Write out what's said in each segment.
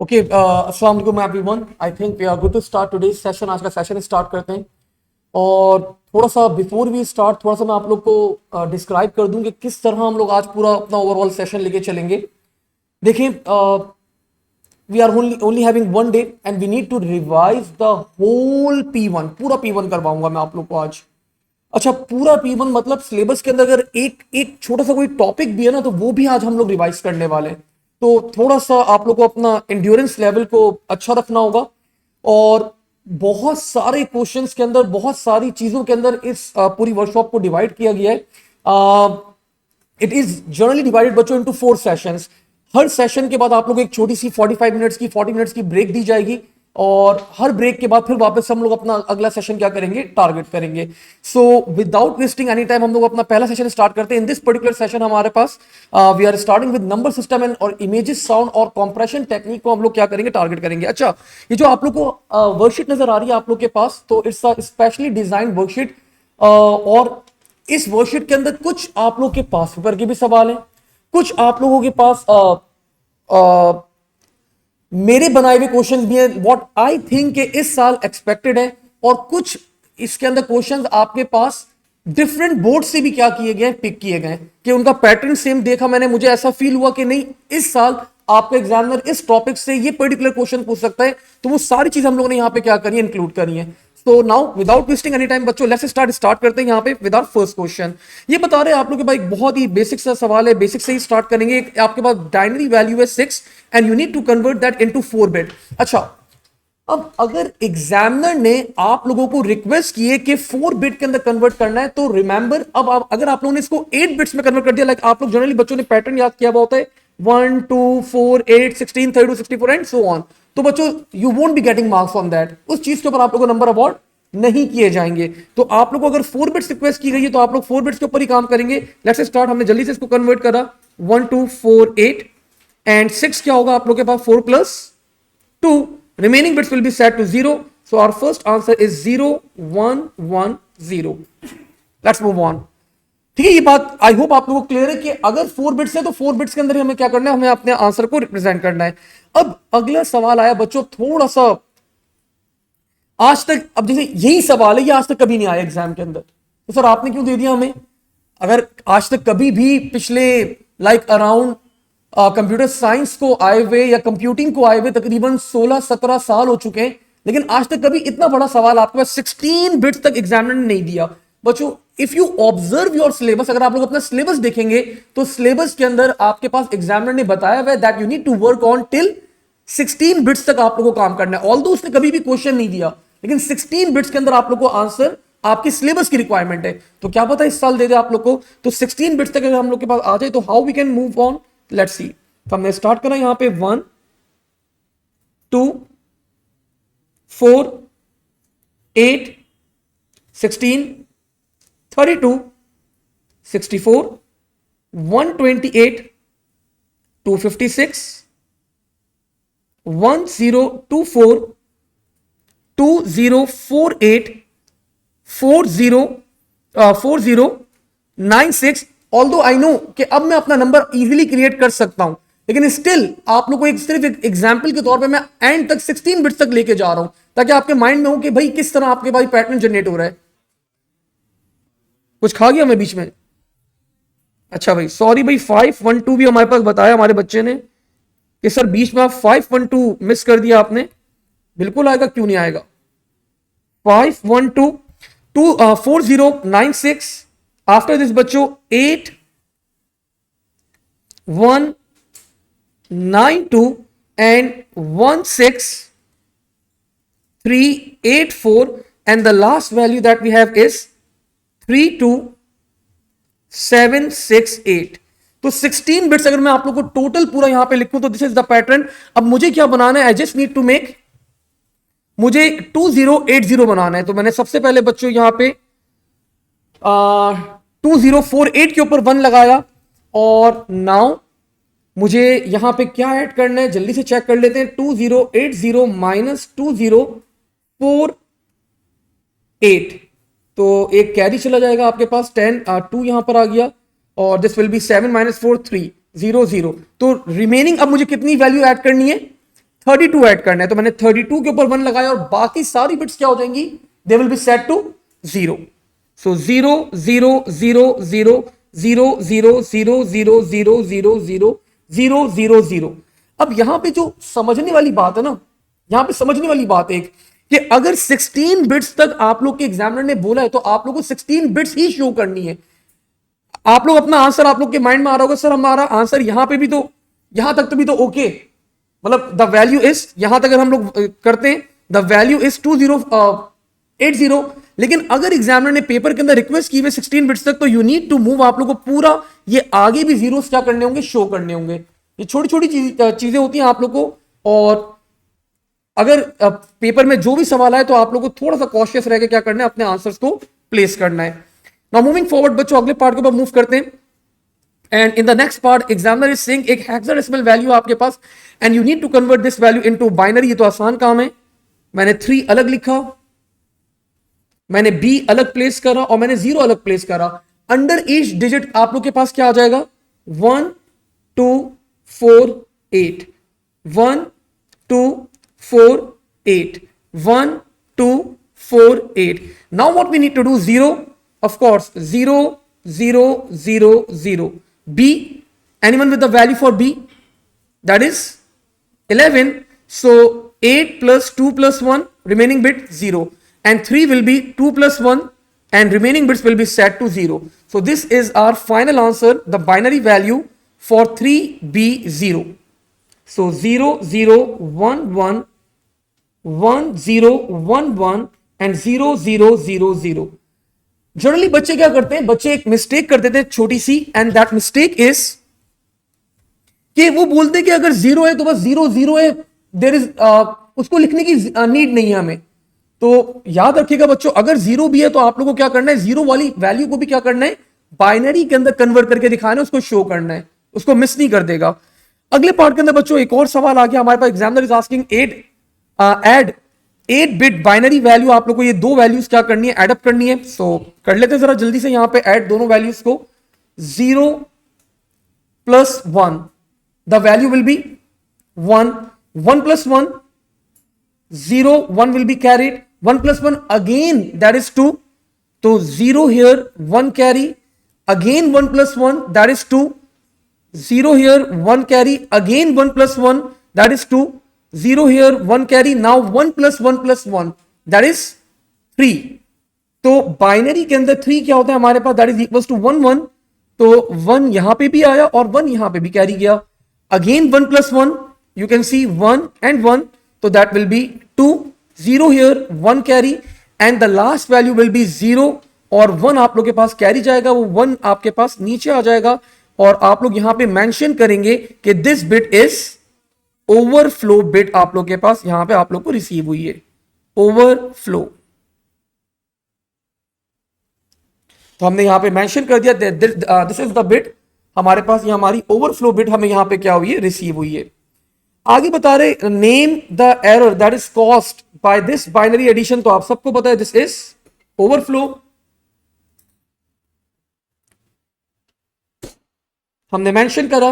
Okay, अस्सलाम वालेकुम everyone. I think we are good to start today's session. आज का सेशन स्टार्ट करते हैं। और थोड़ा सा बिफोर वी स्टार्ट, थोड़ा सा मैं आप लोग को डिस्क्राइब कर दूं कि किस तरह हम लोग आज पूरा अपना ओवरऑल सेशन लेके चलेंगे। देखिए, we are only having one day and we need to revise the whole P1। पूरा P1 करवाऊंगा मैं आप लोग को आज। अच्छा, पूरा P1 मतलब सिलेबस के अंदर अगर एक एक छोटा सा कोई टॉपिक भी है ना, तो वो भी आज हम लोग रिवाइज करने वाले हैं। तो थोड़ा सा आप लोग को अपना एंड्योरेंस लेवल को अच्छा रखना होगा। और बहुत सारे क्वेश्चंस के अंदर, बहुत सारी चीजों के अंदर इस पूरी वर्कशॉप को डिवाइड किया गया है। इट इज जनरली डिवाइडेड बच्चों इनटू 4 सेशंस। हर सेशन के बाद आप लोग एक छोटी सी 40 मिनट्स की ब्रेक दी जाएगी। और हर ब्रेक के बाद फिर वापस हम लोग अपना अगला सेशन क्या करेंगे, टारगेट करेंगे। So without wasting any time हम लोग अपना पहला सेशन स्टार्ट करते हैं। इन दिस पर्टिकुलर सेशन हमारे पास we are starting with number system and और इमेजेस, साउंड और कंप्रेशन टेक्निक को हम लोग क्या करेंगे, टारगेट करेंगे। अच्छा, ये जो आप लोग को वर्कशीट नजर आ रही है आप लोग के पास, तो it's a specially design worksheet. और इस वर्कशीट के अंदर कुछ आप लोग के पास पेपर के भी सवाल हैं, कुछ आप लोगों के पास मेरे बनाए हुए क्वेश्चन भी हैं, व्हाट आई थिंक इस साल एक्सपेक्टेड है। और कुछ इसके अंदर क्वेश्चंस आपके पास डिफरेंट बोर्ड से भी क्या किए गए, पिक किए गए कि उनका पैटर्न सेम देखा मैंने, मुझे ऐसा फील हुआ कि नहीं इस साल आपका एग्जामिनर इस टॉपिक से ये पर्टिकुलर क्वेश्चन पूछ सकता है। तो वो सारी चीज हम लोगों ने यहाँ पे क्या करी है, इंक्लूड करी है। तो now without wasting any time बच्चों, लेट्स स्टार्ट करते हैं यहाँ पे विद आवर फर्स्ट क्वेश्चन। ये बता रहे हैं आप लोग के भाई, बहुत ही बेसिक सा सवाल है, बेसिक से ही स्टार्ट करेंगे। आपके पास डायनरी वैल्यू है 6 and you need to convert that into 4 bit. अच्छा, अब अगर एग्जामिनर ने आप लोगों को रिक्वेस्ट किए कि 4 बिट के अंदर कन्वर्ट करना है, तो रिमेंबर, अब अगर आप लोगों ने इसको 8 बिट्स में कन्वर्ट कर दिया, लाइक आप लोग जनरली बच्चों ने पैटर्न याद किया हुआ होता है 1 2 4 8 16 32 64 एंड सो ऑन। तो बच्चों you won't be getting marks on that, उस चीज के ऊपर आप लोगों को नंबर अवार्ड नहीं किए जाएंगे। तो आप लोग को अगर 4 बिट्स रिक्वेस्ट की गई है, तो आप लोग 4 बिट्स के ऊपर ही काम करेंगे। Let's start. हमने जल्दी से इसको कन्वर्ट करा 1 2 4 8 एंड 6 क्या होगा आप लोग के पास 4 plus 2, remaining bits will be set to 0. So our first answer is 0 1 1 0. Let's move on. ठीक है, ये बात आई होप आप लोगों को क्लियर है कि अगर 4 बिट्स है तो 4 बिट्स के अंदर ही हमें क्या करना है, हमें अपने आंसर को रिप्रेजेंट करना है। अब अगला सवाल आया बच्चों, थोड़ा सा आज तक, अब जैसे यही सवाल है, ये आज तक कभी नहीं आया एग्जाम के अंदर, तो सर आपने क्यों दे दिया हमें? अगर आज तक कभी भी पिछले लाइक अराउंड कंप्यूटर साइंस को आए हुए या कंप्यूटिंग को आए हुए तकरीबन 16-17 साल हो चुके हैं, लेकिन आज तक कभी इतना बड़ा सवाल आपके पास 16 बिट्स तक एग्जामिनर ने नहीं दिया। बच्चों if you observe your syllabus, अगर आप लोग अपना सिलेबस देखेंगे तो सिलेबस के अंदर आपके पास एग्जामिनर ने बताया हुआ है that you need to work on till 16 bits तक आप लोगों को काम करना है। ऑल्दो उसने कभी भी क्वेश्चन नहीं दिया, लेकिन 16 बिट्स के अंदर आप लोग को आंसर आपकी सिलेबस की रिक्वायरमेंट है। तो क्या पता इस साल दे दे आप लोग को। तो 16 बिट्स तक अगर हम लोग के पास आ जाए तो how we can move on, let's see. तो हमने स्टार्ट करा यहां पे 1 2 4 8 16 32 64 128 256 1024 2048 4096। ऑल्दो आई नो कि अब मैं अपना नंबर इजीली क्रिएट कर सकता हूं, लेकिन स्टिल आप लोग को एक सिर्फ एक एग्जाम्पल के तौर पे मैं एंड तक 16 बिट्स तक लेके जा रहा हूं, ताकि आपके माइंड में हो कि भाई किस तरह आपके भाई पैटर्न जनरेट हो रहा है। कुछ खा गया मैं बीच में? अच्छा भाई सॉरी भाई, 512 भी हमारे पास बताया हमारे बच्चे ने कि सर बीच में आप 512 मिस कर दिया आपने। बिल्कुल आएगा, क्यों नहीं आएगा। 512 4096 आफ्टर दिस बच्चों 8 1 9 2 and 1 6 3 8 4 and the last value that we have is 3 2 7 6 8। तो 16 बिट्स अगर मैं आप लोग को टोटल पूरा यहां पे लिखूं तो दिस इज द पैटर्न। अब मुझे क्या बनाना है, I just need to make, मुझे 2080 बनाना है। तो मैंने सबसे पहले बच्चों यहां पे 2048 के ऊपर 1 लगाया और नाउ मुझे यहां पे क्या ऐड करना है, जल्दी से चेक कर लेते हैं। 2080 माइनस 2048, तो एक कैरी चला जाएगा आपके पास 10 2 यहां पर आ गया और दिस विल बी 7 माइनस 4 3 0 0। तो रिमेनिंग अब मुझे कितनी वैल्यू ऐड करनी है, 32 ऐड करना है, तो मैंने 32 के ऊपर 1 लगाया और बाकी सारी बिट्स क्या हो जाएंगी, they will be set to 0. सो 0 0 0 0 0 0 0 0 0 0 0 0 0 0. अब यहां पे जो समझने वाली बात है ना, यहां पे समझने वाली बात है कि अगर 16 बिट्स तक आप लोग के एग्जामिनर ने बोला है तो आप लोग को 16 बिट्स ही शो करनी है. आप लोग अपना आंसर, आप लोग के माइंड में आ रहा होगा, सर हमारा आंसर यहां पे भी तो, यहां तक तो भी तो ओके, मतलब द वैल्यू इज, यहां तक अगर हम लोग करते हैं द वैल्यू इज 2080, लेकिन अगर एग्जामिनर ने पेपर के अंदर रिक्वेस्ट की हुई 16 बिट्स तक, तो यू नीड टू मूव, आप लोग को पूरा ये आगे भी जीरोस क्या करने होंगे, शो करने होंगे. ये छोटी छोटी चीजें होती हैं आप लोग को, और अगर पेपर में जो भी सवाल आए तो आप लोग को थोड़ा सा कॉशियस रह के क्या करना है, अपने आंसर्स को प्लेस करना है. नाउ मूविंग फॉरवर्ड बच्चों, अगले पार्ट के ऊपर मूव करते हैं. And in the next part examiner is saying एक हेक्साडेसिमल वैल्यू आपके पास and you need to convert this value into binary. ये तो आसान काम है. मैंने 3 अलग लिखा, मैंने बी अलग प्लेस करा और मैंने 0 अलग प्लेस करा. अंडर ईच डिजिट आप लोग के पास क्या आ जाएगा, 1 2 4 8, 1 2 4 8, 1 2 4 8. Now what we need to do, 0, of course, 0 0 0 0. B, anyone with the value for B? That is 11. So 8 plus 2 plus 1, remaining bit 0. And 3 will be 2 plus 1 and remaining bits will be set to 0. So this is our final answer, the binary value for 3B0. So 0 0 1 1 1 0 1 1 and 0 0 0 0. Generally बच्चे क्या करते हैं, बच्चे एक mistake कर देते हैं छोटी सी, एंड दैट मिस्टेक इज कि वो बोलते हैं कि अगर 0 है तो बस 0 0 है, देयर इज उसको लिखने की नीड नहीं है हमें. तो याद रखिएगा बच्चों, अगर 0 भी है तो आप लोगों को क्या करना है, 0 वाली वैल्यू को भी क्या करना है, बाइनरी के अंदर कन्वर्ट करके दिखाना है, उसको शो करना है, उसको मिस नहीं कर देगा. अगले पार्ट के अंदर बच्चों एक और सवाल आ गया हमारे पास. Examiner is asking add 8 bit binary value. आप लोग को ये दो वैल्यूज क्या करनी है, एडअप करनी है. सो कर लेते हैं जरा जल्दी से यहां पे ऐड दोनों वैल्यूज को. 0 plus 1, the value will be 1. 1 plus 1, 0, 1 will be carried. 1 plus 1 again, that is 2. So 0 here, 1 carry. Again 1 plus 1, that is 2. 0 here, 1 carry. Again 1 plus 1, that is 2. 0 here, 1 carry. Now 1 plus 1, that is 3. तो binary के अंदर 3 क्या होता है हमारे पास, that is equals to 1 1. तो 1 यहां पे भी आया और 1 यहां पे भी कैरी गया. Again 1 plus 1, you can see 1 and 1. So that will be 2. 0 here, 1 carry, and the last value will be 0 और 1 आप लोग के पास कैरी जाएगा, वो 1 आपके पास नीचे आ जाएगा और आप लोग यहां पे मेंशन करेंगे कि this bit is overflow bit. आप लोग के पास यहां पे आप लोग को रिसीव हुई है ओवरफ्लो. तो हमने यहां पे मेंशन कर दिया दिस इज द बिट, हमारे पास ये हमारी ओवरफ्लो बिट हमें यहां पे क्या हुई है, रिसीव हुई है. आगे बता रहे name the error that is caused by this binary addition. तो आप सबको पता है दिस इज ओवरफ्लो. हमने मेंशन करा.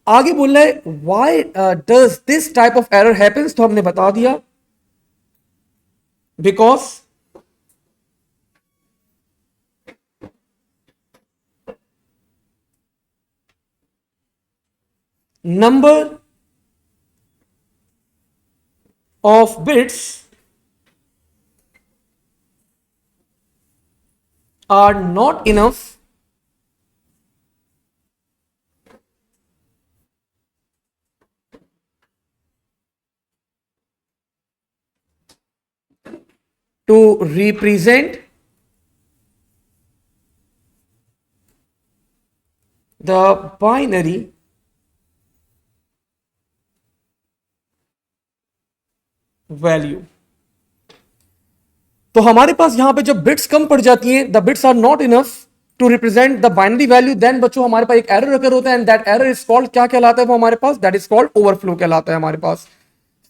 आगे बोल रहा है why does this type of error happens. तो हमने बता दिया because number of bits are not enough to represent the binary value. तो हमारे पास यहां पे जब बिट्स कम पड़ जाती हैं, the bits are not enough to represent the binary value, then बच्चों हमारे पास एक एरर अकर होता है and that error is called, क्या कहलाता है वो हमारे पास, दैट इज कॉल्ड ओवरफ्लो कहलाता है हमारे पास.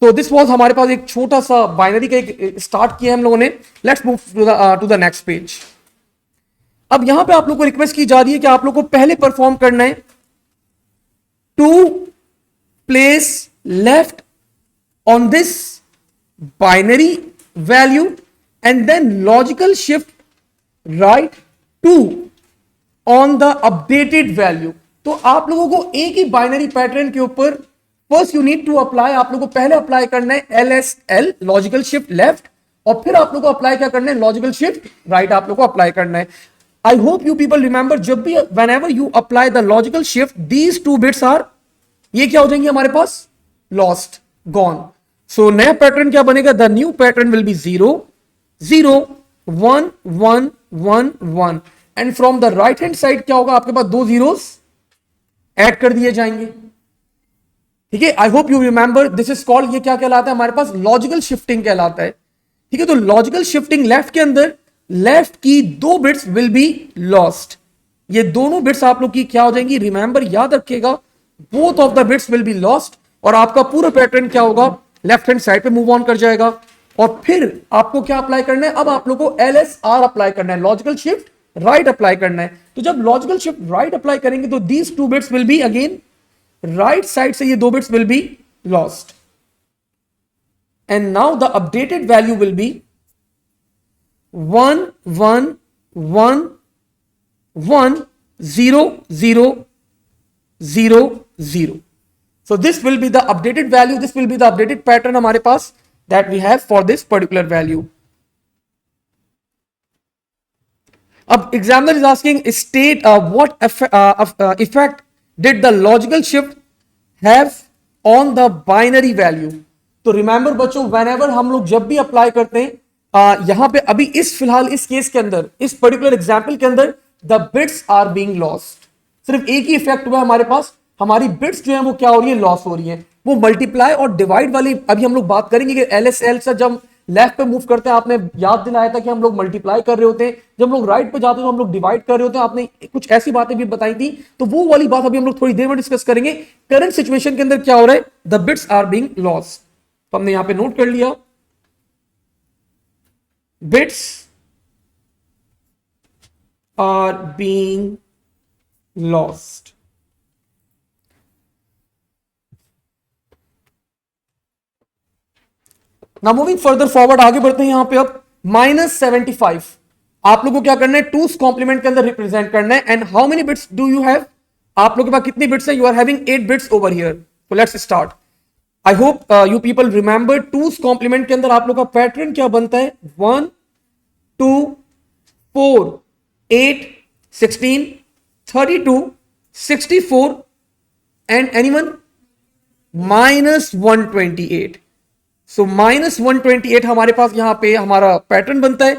तो दिस वाज हमारे पास एक छोटा सा बाइनरी का एक स्टार्ट किया हम लोगों ने. Let's move to the next page. अब यहां पे आप लोग को रिक्वेस्ट की जा रही है कि आप लोग को पहले परफॉर्म करना है two place left on this binary value and then logical shift right to on the updated value. तो आप लोगों को एक ही बाइनरी पैटर्न के ऊपर first you need to apply, आप लोगों को पहले अप्लाई करना है LSL लॉजिकल शिफ्ट लेफ्ट, और फिर आप लोगों को अप्लाई क्या करना है, लॉजिकल शिफ्ट राइट आप लोगों को अप्लाई करना है. I hope you people remember, जब भी whenever you apply the logical shift these two bits are, ये क्या हो जाएंगे हमारे पास, लॉस्ट, गॉन. सो नया पैटर्न क्या बनेगा, the new pattern will be 0 0 1 1 1 1 and from the right hand side क्या होगा, आपके पास दो जीरोस ऐड कर दिए जाएंगे. ठीक है, I hope you remember this is called, ये क्या कहलाता है हमारे पास, लॉजिकल शिफ्टिंग कहलाता है. ठीक है, तो लॉजिकल शिफ्टिंग लेफ्ट के अंदर लेफ्ट की दो बिट्स विल बी लॉस्ट. ये दोनों बिट्स आप लोग की क्या हो जाएंगी, रिमेंबर याद रखिएगा, both of the bits will be lost, और आपका पूरा पैटर्न क्या होगा, लेफ्ट हैंड साइड पे मूव ऑन कर जाएगा. और फिर आपको क्या अप्लाई करना है, अब आप लोग को LSR अप्लाई करना है, लॉजिकल शिफ्ट राइट अप्लाई करना है. तो जब लॉजिकल शिफ्ट राइट अप्लाई करेंगे तो these two bits will be again right side से, ये दो bits will be lost. And now the updated value will be 1 1 1 1 0 0 0 0. So this will be the updated value, this will be the updated pattern हमारे पास that we have for this particular value. अब examiner is asking state what effect did the logical shift have on the binary value. तो remember बच्चों, whenever हम लोग जब भी apply करते हैं यहां पे अभी इस फिलहाल इस केस के अंदर, इस पर्टिकुलर एग्जाम्पल के अंदर the bits are being lost. सिर्फ एक ही इफेक्ट हुआ हमारे पास, हमारी बिट्स जो है वो क्या हो रही है, लॉस हो रही है. वो मल्टीप्लाई और डिवाइड वाली अभी हम लोग बात करेंगे कि LSL से जब लेफ्ट पे मूव करते हैं, आपने याद दिलाया था कि हम लोग मल्टीप्लाई कर रहे होते हैं, जब हम लोग राइट पे जाते हैं तो हम लोग डिवाइड कर रहे होते हैं, आपने कुछ ऐसी बातें भी बताई थी. तो वो वाली बात अभी हम लोग थोड़ी देर में डिस्कस करेंगे. करंट सिचुएशन के अंदर क्या हो रहा है, the bits are being lost. तो हमने यहां पे नोट कर लिया, bits are being lost. Now moving further forward, आगे बढ़ते हैं यहां पे अब -75 आप लोगों को क्या करना है, टूस कॉम्प्लीमेंट के अंदर रिप्रेजेंट करना है. And how many bits do you have, आप लोगों के पास कितनी बिट्स है, you are having 8 bits over here. So let's start. I hope you people remember two's complement के अंदर आप लोग का पैटर्न क्या बनता है, 1 2 4 8 16 32 64 एंड एनीवन -128. सो -128 हमारे पास यहां पे हमारा पैटर्न बनता है.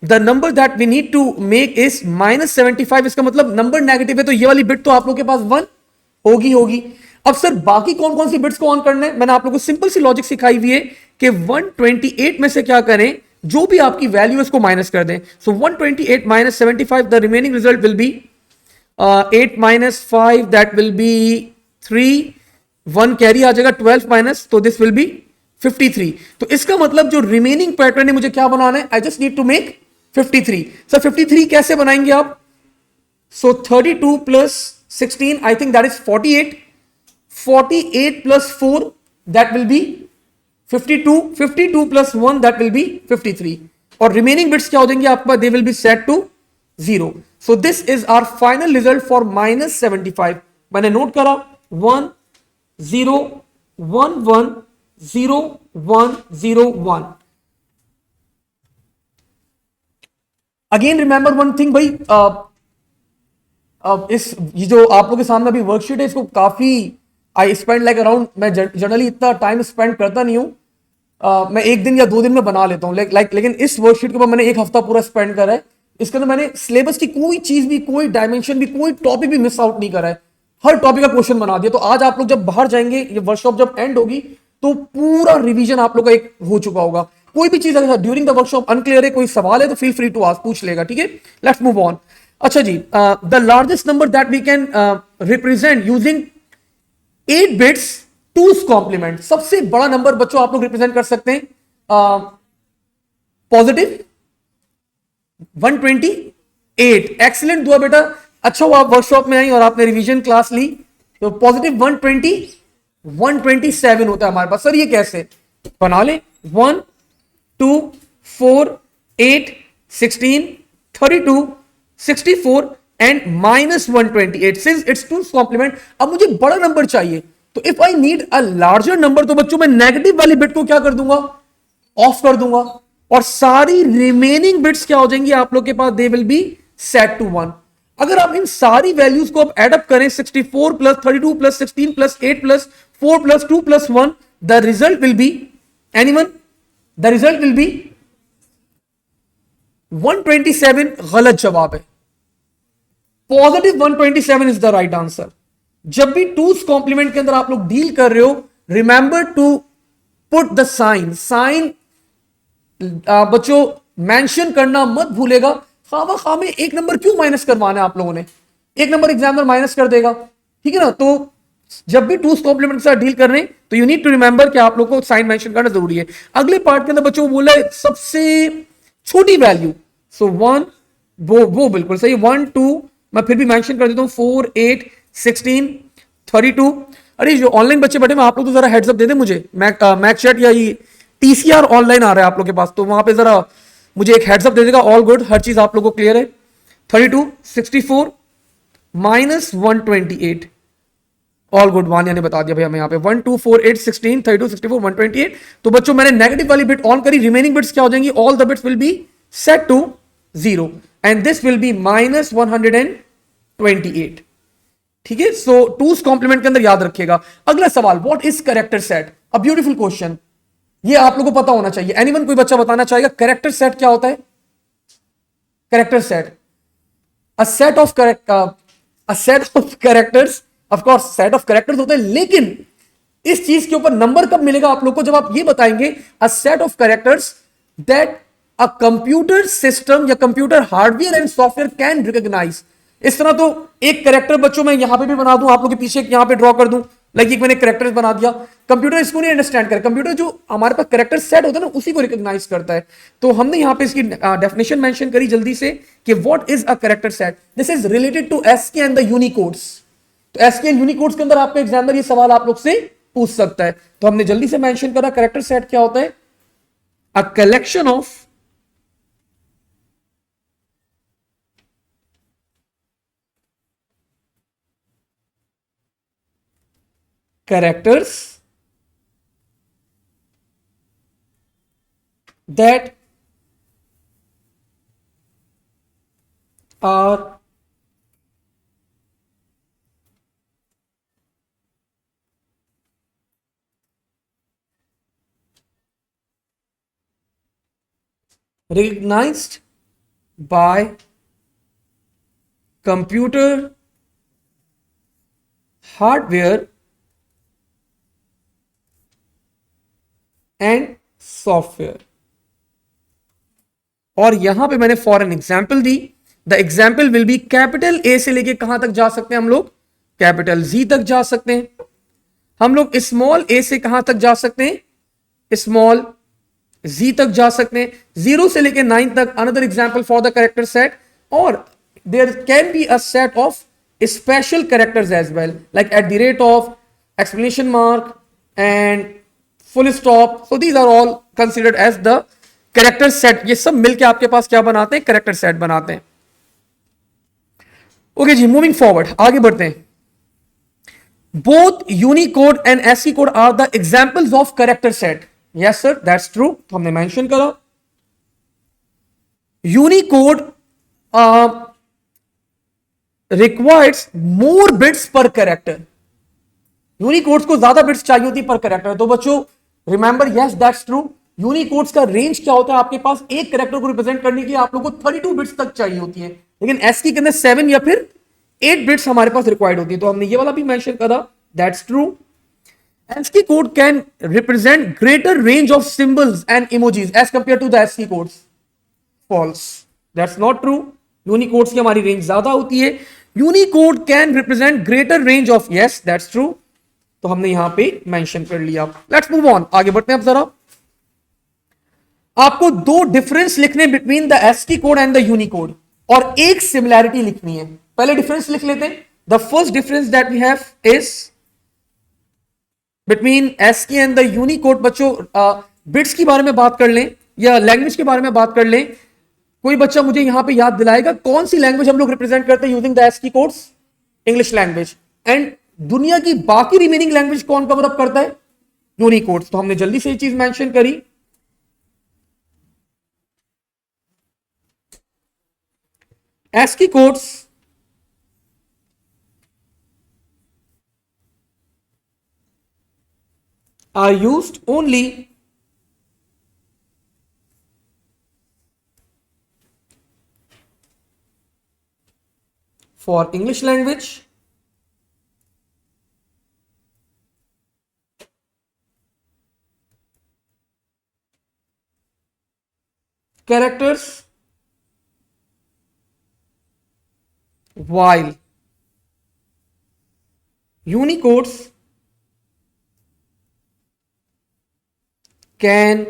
The number that we need to make is -75. इसका मतलब नंबर नेगेटिव है, तो ये वाली बिट तो आप लोग के पास 1 होगी. अब सर बाकी कौन कौन सी बिट्स को ऑन करना है, मैंने आप लोगों को सिंपल सी लॉजिक सिखाई हुई है कि 128 में से क्या करें, जो भी आपकी वैल्यू है उसको माइनस कर दें. So 128 - 75, the remaining result will be 8 - 5 that will be 3, 1 carry आ जाएगा, 12 माइनस, तो दिस विल बी 53. तो इसका मतलब जो रिमेनिंग पैटर्न है मुझे क्या बनाना है, I just need to make 53. Sir 53 कैसे बनाएंगे आप, so 32 plus 16 I think that is 48, 48 plus 4 that will be 52, 52 plus 1 that will be 53, और रिमेनिंग बिट्स क्या हो जाएंगे आपका, they will be set to 0. So this is our final result for -75. मैंने note करा 1 0 1 1 0 1 0 1. अगेन रिमेंबर वन थिंग भाई, ये जो आप लोगों के सामने अभी वर्कशीट है, इसको काफी आई स्पेंड लाइक अराउंड, मैं जनरली इतना टाइम स्पेंड करता नहीं हूं, मैं 1 दिन या 2 दिन में बना लेता हूं, लेकिन इस वर्कशीट के ऊपर मैंने 1 हफ्ता पूरा स्पेंड करा है. इसके अंदर मैंने सिलेबस की कोई चीज भी, कोई डायमेंशन भी, कोई टॉपिक भी मिस आउट नहीं करा है, हर टॉपिक का क्वेश्चन बना दिया. तो आज आप लोग जब बाहर जाएंगे, ये वर्कशॉप जब एंड होगी तो पूरा रिवीजन आप लोग का एक हो चुका होगा. कोई भी चीज अगर ड्यूरिंग द वर्कशॉप अनक्लियर है, कोई सवाल है, तो फील फ्री टू आस्क, पूछ लेगा. ठीक है, लेट्स मूव ऑन. अच्छा जी, the largest number that we can represent using 8 bits two's complement. सबसे बड़ा नंबर बच्चों आप लोग रिप्रेजेंट कर सकते हैं पॉजिटिव 128. एक्सीलेंट दुआ बेटा, अच्छा हुआ आप वर्कशॉप में आई और आपने रिवीजन क्लास ली. तो पॉजिटिव 127 होता है हमारे पास. सर ये कैसे, बना ले 1 2 4 8 16 32 64 and -128 since it's two complement. अब मुझे बड़ा नंबर चाहिए, तो if I need a larger number तो बच्चों मैं नेगेटिव वाली बिट को क्या कर दूंगा, ऑफ कर दूंगा, और सारी रिमेनिंग बिट्स क्या हो जाएंगी आप लोग के पास, they will be set to 1। अगर आप इन सारी वैल्यूज को आप एड अप करें 64 plus 32 plus 16 plus 8 plus 4 plus 2 plus 1, the result will B anyone, the result will B 127। गलत जवाब है, positive 127 is the right answer. जब भी टूस कॉम्प्लीमेंट के अंदर आप लोग डील कर रहे हो, remember to put the sign, sign बच्चों मेंशन करना मत भूलेगा। खामा खा में एक नंबर क्यों माइनस करवाना है आप लोगों ने, एक नंबर एग्जामिनर माइनस कर देगा, ठीक है ना। तो जब भी टूस कॉम्प्लीमेंट के साथ डील कर रहे हैं तो यू नीड टू रिमेंबर कि आप लोग को साइन मेंशन करना जरूरी है। अगले पार्ट के अंदर बच्चों बोला है सबसे छोटी वैल्यू, सो 1, वो बिल्कुल सही, 1 2, मैं फिर भी मेंशन कर देता हूं 4 8 16 32। अरे जो ऑनलाइन बच्चे बैठे हैं आप लोग तो जरा हेड्स अप दे दें मुझे, मैक चैट या ये टीसीआर ऑनलाइन आ रहा है आप लोग के पास, तो वहां पे जरा मुझे एक हेड्स अप दे देगा। ऑल गुड, हर चीज आप लोगों को क्लियर है। 32 64 -128, ऑल गुड, वानिया ने बता दिया भाई हमें यहाँ पे 1 2 4 8 16 32 64 128। तो बच्चों मैंने नेगेटिव वाली बिट ऑन करी, रिमेनिंग बिट्स क्या हो जाएंगी, all the bits will be set to 0 and this will be -128, ठीक है। सो टूस कॉम्प्लीमेंट के अंदर याद रखिएगा। अगला सवाल, what is character set, a beautiful question, ये आप लोगों को पता होना चाहिए। एनीवन, कोई बच्चा बताना चाहेगा कैरेक्टर सेट क्या होता है? Character set, a set of characters, of course set of characters होते हैं, लेकिन इस चीज के ऊपर नंबर कब मिलेगा आप लोग को, जब आप ये बताएंगे a set of characters that a computer system या computer hardware and software can recognise. इस तरह तो एक कैरेक्टर बच्चों मैं यहां पे भी बना दूं, आप लोग के पीछे यहां पे ड्रॉ कर दूं, लाइक एक मैंने कैरेक्टर बना दिया, कंप्यूटर इसको नहीं अंडरस्टैंड करे, कंप्यूटर जो हमारे पास कैरेक्टर सेट होता है ना उसी को रिकॉग्नाइज करता है। तो हमने यहां पे इसकी डेफिनेशन मेंशन करी जल्दी से कि what is a character set, this is related to ASCII and the Unicodes. तो एसके एंड यूनिकोड्स के अंदर आपका एग्जामिनर ये सवाल आप लोग से पूछ सकता है, तो हमने जल्दी से मेंशन करा कैरेक्टर सेट क्या होता है, a collection of characters that are recognized by computer hardware and software. और यहां पे मैंने for an example the, the example will be capital A से लेके कहां तक जा सकते हैं हम लोग, कैपिटल जी तक जा सकते हैं, हम लोग स्मॉल ए से कहां तक जा सकते हैं, स्मॉल जी तक जा सकते हैं, 0 से लेके 9 तक, another example for the character set. और there can be a set of special characters as well, like at the rate of, explanation mark and full stop. So these are all considered as the character set. ये सब मिलके आपके पास क्या बनाते हैं, character set बनाते हैं। Okay जी, मूविंग फॉरवर्ड, आगे बढ़ते हैं। Both Unicode and ASCII code are the examples of character set. Yes sir, that's true, तो हमने मेंशन करा। Unicode requires more bits per character, Unicodes को ज्यादा बिट्स चाहिए होती पर कैरेक्टर। तो बच्चों remember, yes that's true, Unicodes का रेंज क्या होता है, आपके पास एक कैरेक्टर को रिप्रेजेंट करने के लिए आप लोगों को 32 बिट्स तक चाहिए होती है, लेकिन एसकी के अंदर 7 या फिर 8 बिट्स हमारे पास रिक्वायर्ड होती है। तो हमने ये वाला भी मेंशन करा, that's true. ASCII code can represent greater range of symbols and emojis as compared to the ASCII codes. False. That's not true. Unicodes की हमारी रेंज ज्यादा होती है. Unicode can represent greater range of, yes, that's true. तो हमने यहां पे mention कर लिया. Let's move on. आगे बढ़ते हैं अब जरा. आपको दो डिफरेंस लिखने between the ASCII code and the Unicode और एक सिमिलैरिटी लिखनी है. पहले डिफरेंस लिख लेते हैं. The first difference that we have is between ASCII and the Unicode. बच्चों बिट्स के बारे में बात कर लें या लैंग्वेज के बारे में बात कर लें। कोई बच्चा मुझे यहां पे याद दिलाएगा कौन सी लैंग्वेज हम लोग रिप्रेजेंट करते हैं using the ASCII codes? English language. And दुनिया की बाकी रिमेनिंग लैंग्वेज कौन कवर अप करता है? यूनिकोड्स। तो हमने जल्दी से ये चीज मेंशन करी। ASCII codes are used only for English language, characters, while Unicodes can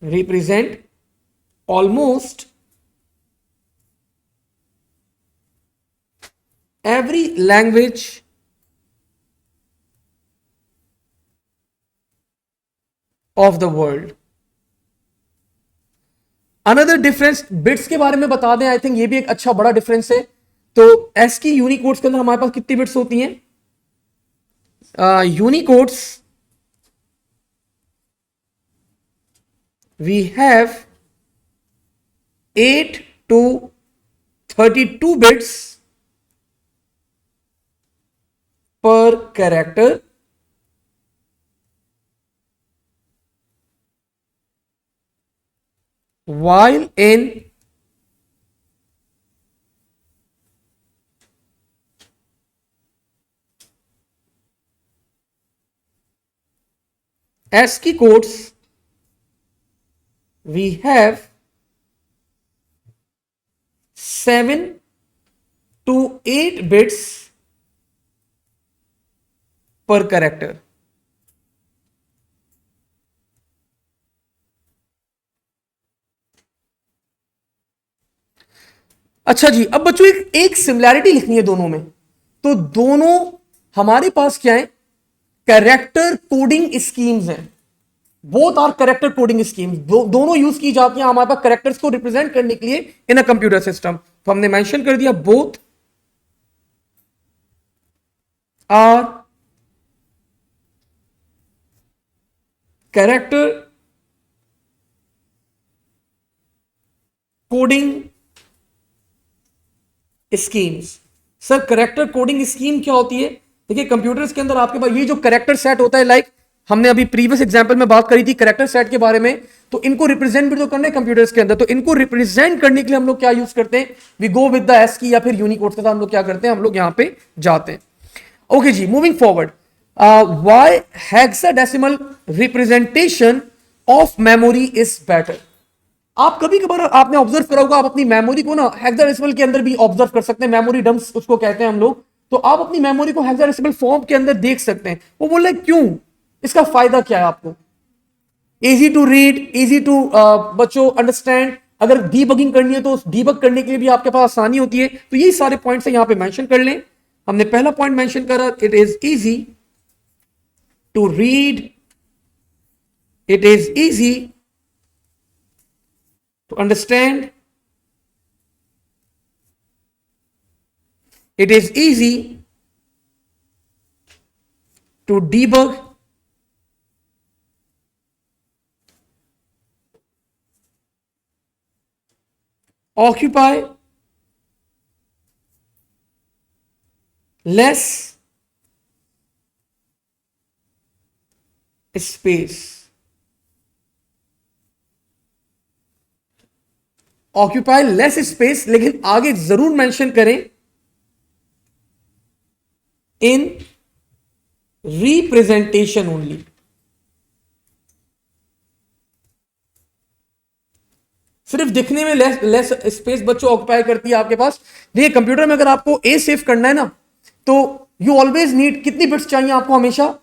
represent almost every language of the world. Another difference bits के बारे में बता दें। आई थिंक ये भी एक अच्छा बड़ा डिफरेंस है। तो ASCII यूनिकोड्स के अंदर हमारे पास कितनी बिट्स होती हैं? यूनिकोड्स we have 8 to 32 bits per character, while in ASCII codes we have 7 to 8 bits per character। अच्छा जी, अब बच्चों एक सिमिलैरिटी लिखनी है दोनों में। तो दोनों हमारे पास क्या है? कैरेक्टर कोडिंग स्कीम्स हैं। Both are character coding schemes. दोनों यूज की जाती हैं हमारे पास कैरेक्टर्स को रिप्रेजेंट करने के लिए इन अ कंप्यूटर सिस्टम। तो हमने मेंशन कर दिया both are character coding schemes. Sir character coding scheme क्या होती है? देखिए कंप्यूटर्स के अंदर आपके पास ये जो कैरेक्टर सेट होता है, लाइक हमने अभी प्रीवियस एग्जांपल में बात करी थी कैरेक्टर सेट के बारे में। तो इनको रिप्रेजेंट भी तो करना है कंप्यूटर्स के अंदर। तो इनको रिप्रेजेंट करने के लिए हम लोग क्या यूज करते हैं? We go with the ASCII या फिर यूनिकोड के साथ हम लोग क्या करते हैं? हम लोग यहां पे जाते हैं। ओके जी, moving forward. Why hexadecimal representation of memory is better. आप कभी कभार आपने ऑब्जर्व करा होगा, आप अपनी मेमोरी को ना हेक्साडेसिमल के अंदर भी ऑब्जर्व कर सकते हैं। मेमोरी डम्प्स उसको कहते हैं हम लोग। तो आप अपनी मेमोरी को हेक्साडेसिमल फॉर्म के अंदर देख सकते हैं। वो बोल रहे क्यों? इसका फायदा क्या है आपको? Easy to read, easy to बच्चों अंडरस्टैंड। अगर डीबगिंग करनी है तो डीबग करने के लिए भी आपके पास आसानी होती है। तो ये सारे पॉइंट्स यहां पे मेंशन कर लें। हमने पहला पॉइंट मेंशन करा, it is easy to read, it is easy to understand, it is easy to debug, occupy less space। Occupy less space, लेकिन आगे जरूर मेंशन करें इन रिप्रेजेंटेशन ओनली। सिर्फ दिखने में लेस स्पेस बच्चों ऑक्यूपाई करती है आपके पास। देखिए कंप्यूटर में अगर आपको ए सेव करना है ना, तो यू ऑलवेज नीड कितनी बिट्स चाहिए आपको? हमेशा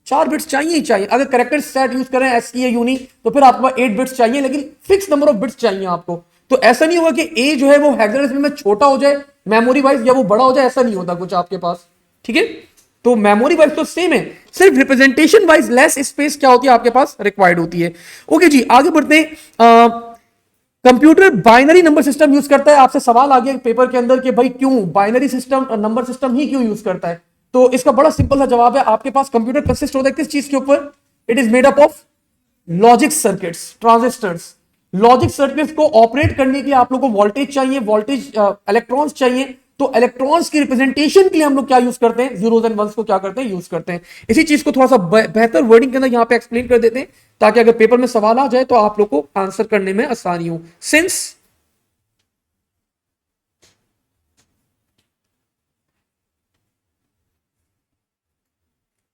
4 बिट्स चाहिए ही चाहिए। अगर कैरेक्टर सेट यूज करें ASCII या यूनी, तो फिर आपको 8 बिट्स चाहिए, लेकिन फिक्स नंबर ऑफ बिट्स चाहिए आपको। तो ऐसा नहीं होगा कि ए जो है वो हेक्साडेसिमल में छोटा हो जाए मेमोरी वाइज या वो बड़ा हो जाए, ऐसा नहीं होता कुछ आपके पास। ठीक है, तो मेमोरी वाइज तो सेम है, सिर्फ रिप्रेजेंटेशन वाइज लेस स्पेस क्या होती है आपके पास रिक्वायर्ड होती है। ओके जी, आगे बढ़ते हैं। Computer binary number system use करता है। आपसे सवाल आ गया पेपर के अंदर कि भाई क्यों बाइनरी सिस्टम, नंबर सिस्टम ही क्यों यूज करता है? तो इसका बड़ा सिंपल सा जवाब है, आपके पास कंप्यूटर कंसिस्ट होता है किस चीज के ऊपर? It is made up of logic circuits, transistors. Logic circuits को ऑपरेट करने के लिए आप लोग को वोल्टेज चाहिए, वोल्टेज इलेक्ट्रॉन्स चाहिए। तो इलेक्ट्रॉन्स की रिप्रेजेंटेशन के लिए हम लोग क्या यूज करते हैं? जीरोस एंड वंस को क्या करते हैं? यूज करते हैं। इसी चीज को थोड़ा सा बेहतर वर्डिंग के अंदर यहां पे एक्सप्लेन कर देते हैं, ताकि अगर पेपर में सवाल आ जाए तो आप लोग को आंसर करने में आसानी हो। Since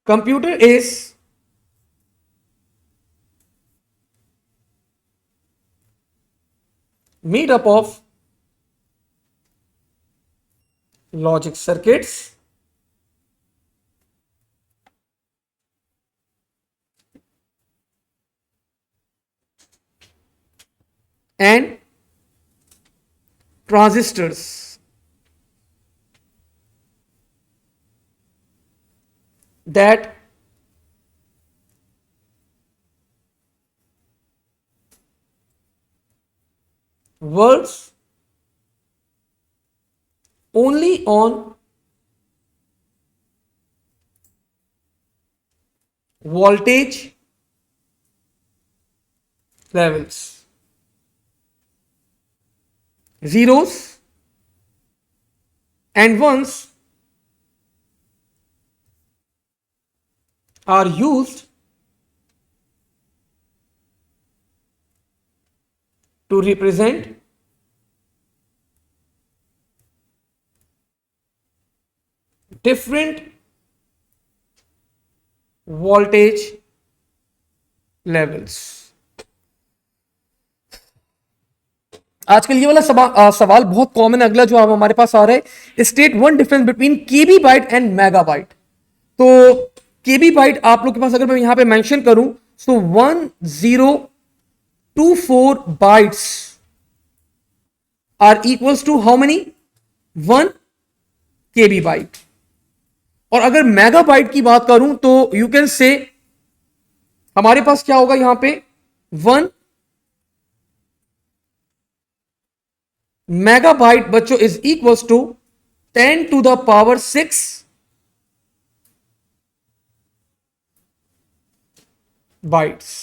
computer is made up of logic circuits and transistors that works only on voltage levels. Zeros and ones are used to represent different voltage levels. आजकल ये वाला सवाल बहुत कॉमन है। अगला जो अब हमारे पास आ रहा है, state one difference between KB byte and megabyte. तो केबी बाइट आप लोग के पास अगर मैं यहां पे मेंशन करूं तो 1024 bytes are equals to how many? 1 KB byte. और अगर मेगाबाइट की बात करूं तो यू कैन से हमारे पास क्या होगा यहां पे? 1 मेगाबाइट बच्चों is equals to 10 to the power 6 bytes.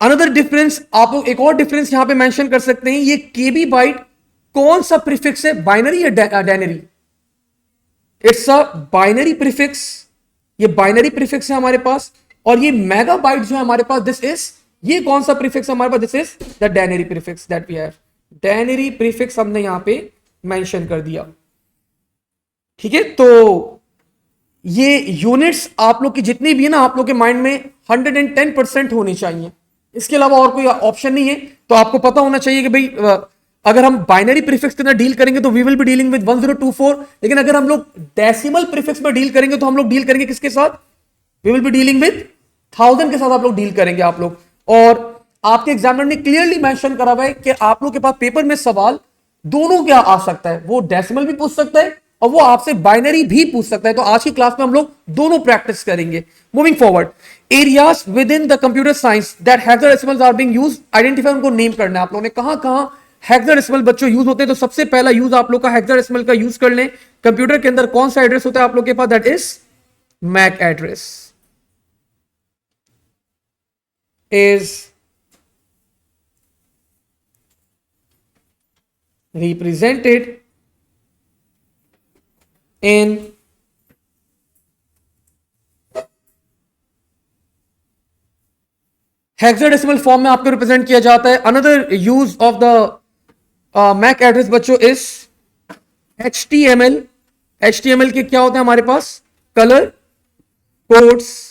Another difference, आप लोग एक और डिफरेंस यहां पे मेंशन कर सकते हैं, ये केबी बाइट कौन सा प्रीफिक्स है, बाइनरी या डेनरी? इट्स अ बाइनरी प्रीफिक्स, ये बाइनरी प्रीफिक्स है हमारे पास। और ये मेगाबाइट जो है हमारे पास, दिस इज, ये कौन सा प्रीफिक्स है हमारे पास? This is the denary prefix that we have. Denary prefix हमने यहां पे मेंशन कर दिया। ठीक है, तो ये यूनिट्स आप लोग की जितनी भी है ना, आप लोग के माइंड में 110% होनी चाहिए। इसके अलावा और कोई ऑप्शन नहीं है। तो आपको पता होना चाहिए कि भाई अगर हम बाइनरी प्रीफिक्स के अंदर डील करेंगे तो we will be dealing with 1024, लेकिन अगर हम लोग डेसिमल प्रीफिक्स में डील करेंगे तो हम लोग डील करेंगे किसके साथ? We will be dealing with 1000 के साथ आप लोग डील करेंगे आप लोग। और आपके एग्जामिनर ने क्लियरली मेंशन करा हुआ है कि आप लोग के पास पेपर में सवाल दोनों क्या आ सकता है, वो डेसिमल भी पूछ सकता है और वो आपसे बाइनरी भी पूछ सकता है। तो आज की क्लास में हम लोग दोनों प्रैक्टिस करेंगे। Moving forward, areas within the computer science that hexadecimals are being used, identify, उनको नेम करना है आप लोगों ने। कहां कहां हेक्साडेसिमल बच्चों यूज होते हैं? तो सबसे पहला यूज आप लोग का हेक्साडेसिमल का यूज कर लें। कंप्यूटर के अंदर कौन सा एड्रेस होता है आप लोग के पास? That is MAC address is represented in hexadecimal form में आपको रिप्रेजेंट किया जाता है। Another use of the MAC address बच्चों इज HTML। HTML के क्या होते हैं हमारे पास? Colour codes.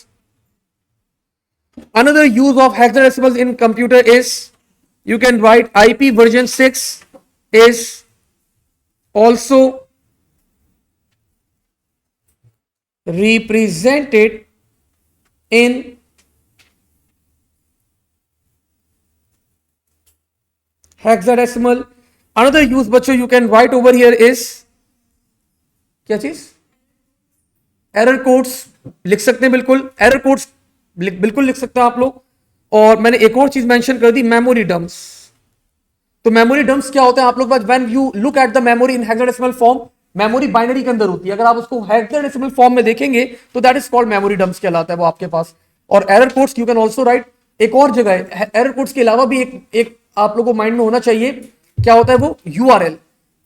Another use of hexadecimals in computer is you can write IP version 6 is also represented in hexadecimal. Another use बच्चों you can write over here is क्या चीज, एरर कोड्स लिख सकते हैं, बिल्कुल एरर कोड्स बिल्कुल लिख सकते हैं आप लोग. और मैंने एक और चीज मेंशन कर दी, मेमोरी डम्प्स. तो मेमोरी डम्प्स क्या होता है आप लोग पास, when you look at the memory in hexadecimal form, memory binary के अंदर होती है, अगर आप उसको हेक्साडेसिमल फॉर्म में देखेंगे तो that is called memory dumps कहलाता है वो आपके पास. और error codes you can also right, एक और जगह है एरर कोड्स के अलावा भी एक आप लोगों को माइंड में होना चाहिए, क्या होता है वो, URL,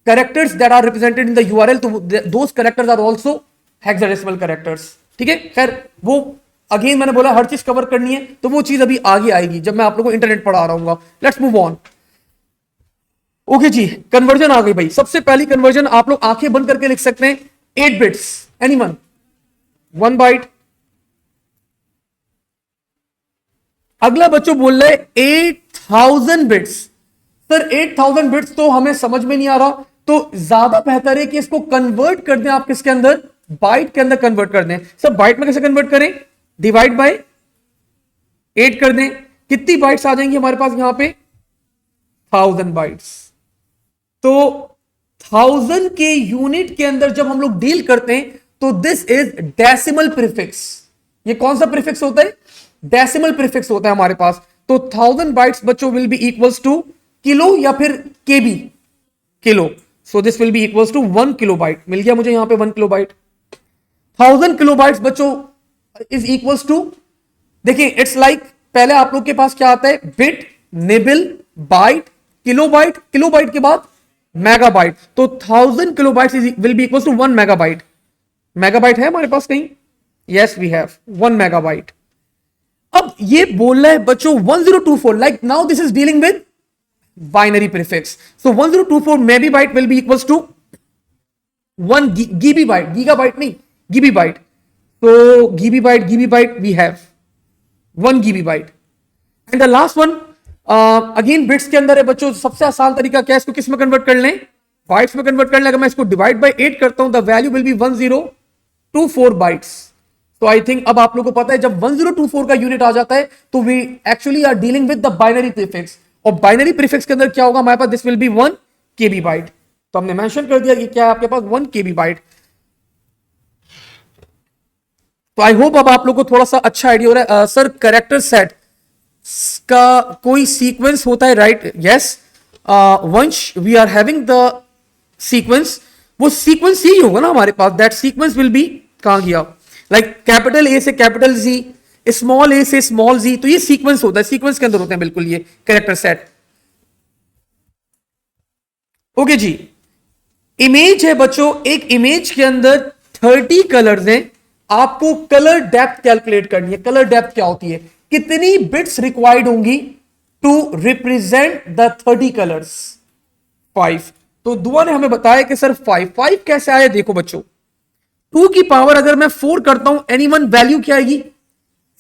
characters that are represented in the URL, तो those characters are also hexadecimal characters. ठीक है, खैर वो अगेन मैंने बोला हर चीज कवर करनी है, तो वो चीज अभी आगे आएगी जब मैं आप लोगों को इंटरनेट पढ़ा रहा हूँ. Let's move on. ओके जी, कन्वर्जन आ गई भाई. सबसे पहली कन्वर्जन आप लोग आंखें बंद करके लिख सकते हैं, 8 बिट्स, एनीवन, 1 बाइट. अगला बच्चों बोल रहे 8000 बिट्स. सर 8000 बिट्स तो हमें समझ में नहीं आ रहा, तो ज्यादा बेहतर है कि इसको कन्वर्ट कर दें आप किसके अंदर, बाइट के अंदर कन्वर्ट कर दें. सर बाइट में कैसे कन्वर्ट करें, डिवाइड बाय 8 कर दें. कितनी बाइट्स आ जाएंगी हमारे पास यहां पे, 1000 बाइट्स. तो 1000 के यूनिट के अंदर जब हम लोग डील करते हैं तो दिस इज डेसिमल प्रीफिक्स. ये कौन सा प्रीफिक्स होता है, डेसिमल प्रीफिक्स होता है हमारे पास. तो 1000 बाइट्स बच्चों will be equals to kilo या फिर KB, kilo. So this will be equals to 1 kilo byte. मिल गया मुझे यहां पे 1 किलो बाइट. 1000 किलो बाइट्स बच्चों इज इक्वल्स टू, देखिए इट्स लाइक पहले आप लोग के पास क्या आता है, bit, nibble, byte, kilobyte, kilobyte के बाद मेगाबाइट. तो 1000 kilobyte will be equal to 1 megabyte. Megabyte है हमारे पास कहीं, यस वी हैव 1 मेगाबाइट. अब ये बोल रहा है बच्चों 1024, like now this is dealing with binary prefix. So 1024 mebi byte will be equals to 1 gibi byte, gigabyte नहीं, गीबी बाइट. तो gibi byte we have 1 gibi byte. And the last one again bits के अंदर है बच्चों. सबसे आसान तरीका क्या है, इसको किस में कन्वर्ट कर लें, बाइट्स में कन्वर्ट कर लें. अगर मैं इसको डिवाइड बाय 8 करता हूं, the value will be 1024 bytes. तो आई थिंक अब आप लोगों को पता है जब 1024 का यूनिट आ जाता है तो we actually are dealing with the binary prefix. और बाइनरी प्रीफिक्स के अंदर क्या होगा हमारे पास, this will be 1 KB byte. तो हमने मेंशन कर दिया कि क्या है आपके पास 1 केबी बाइट. तो आई होप अब आप लोग को थोड़ा सा अच्छा आइडिया हो रहा है. सर कैरेक्टर सेट का कोई सीक्वेंस होता है, right, yes Vansh, we are having the sequence. वो सीक्वेंस ही होगा ना हमारे पास, दैट सीक्वेंस विल बी, कहां गया, लाइक कैपिटल ए से कैपिटल जी, स्मॉल ए से स्मॉल जी. तो ये सीक्वेंस होता है, सीक्वेंस के अंदर होते हैं बिल्कुल ये कैरेक्टर सेट. ओके जी, इमेज है बच्चों, एक इमेज के अंदर 30 कलर्स हैं. आपको कलर डेप्थ कैलकुलेट करनी है. कलर डेप्थ क्या होती है, कितनी बिट्स रिक्वायर्ड होंगी टू रिप्रेजेंट द 30 कलर्स, 5. तो दुआ ने हमें बताया कि सर 5 कैसे आए. देखो बच्चों, 2 की पावर अगर मैं 4 करता हूं, एनी वन वैल्यू क्या आएगी,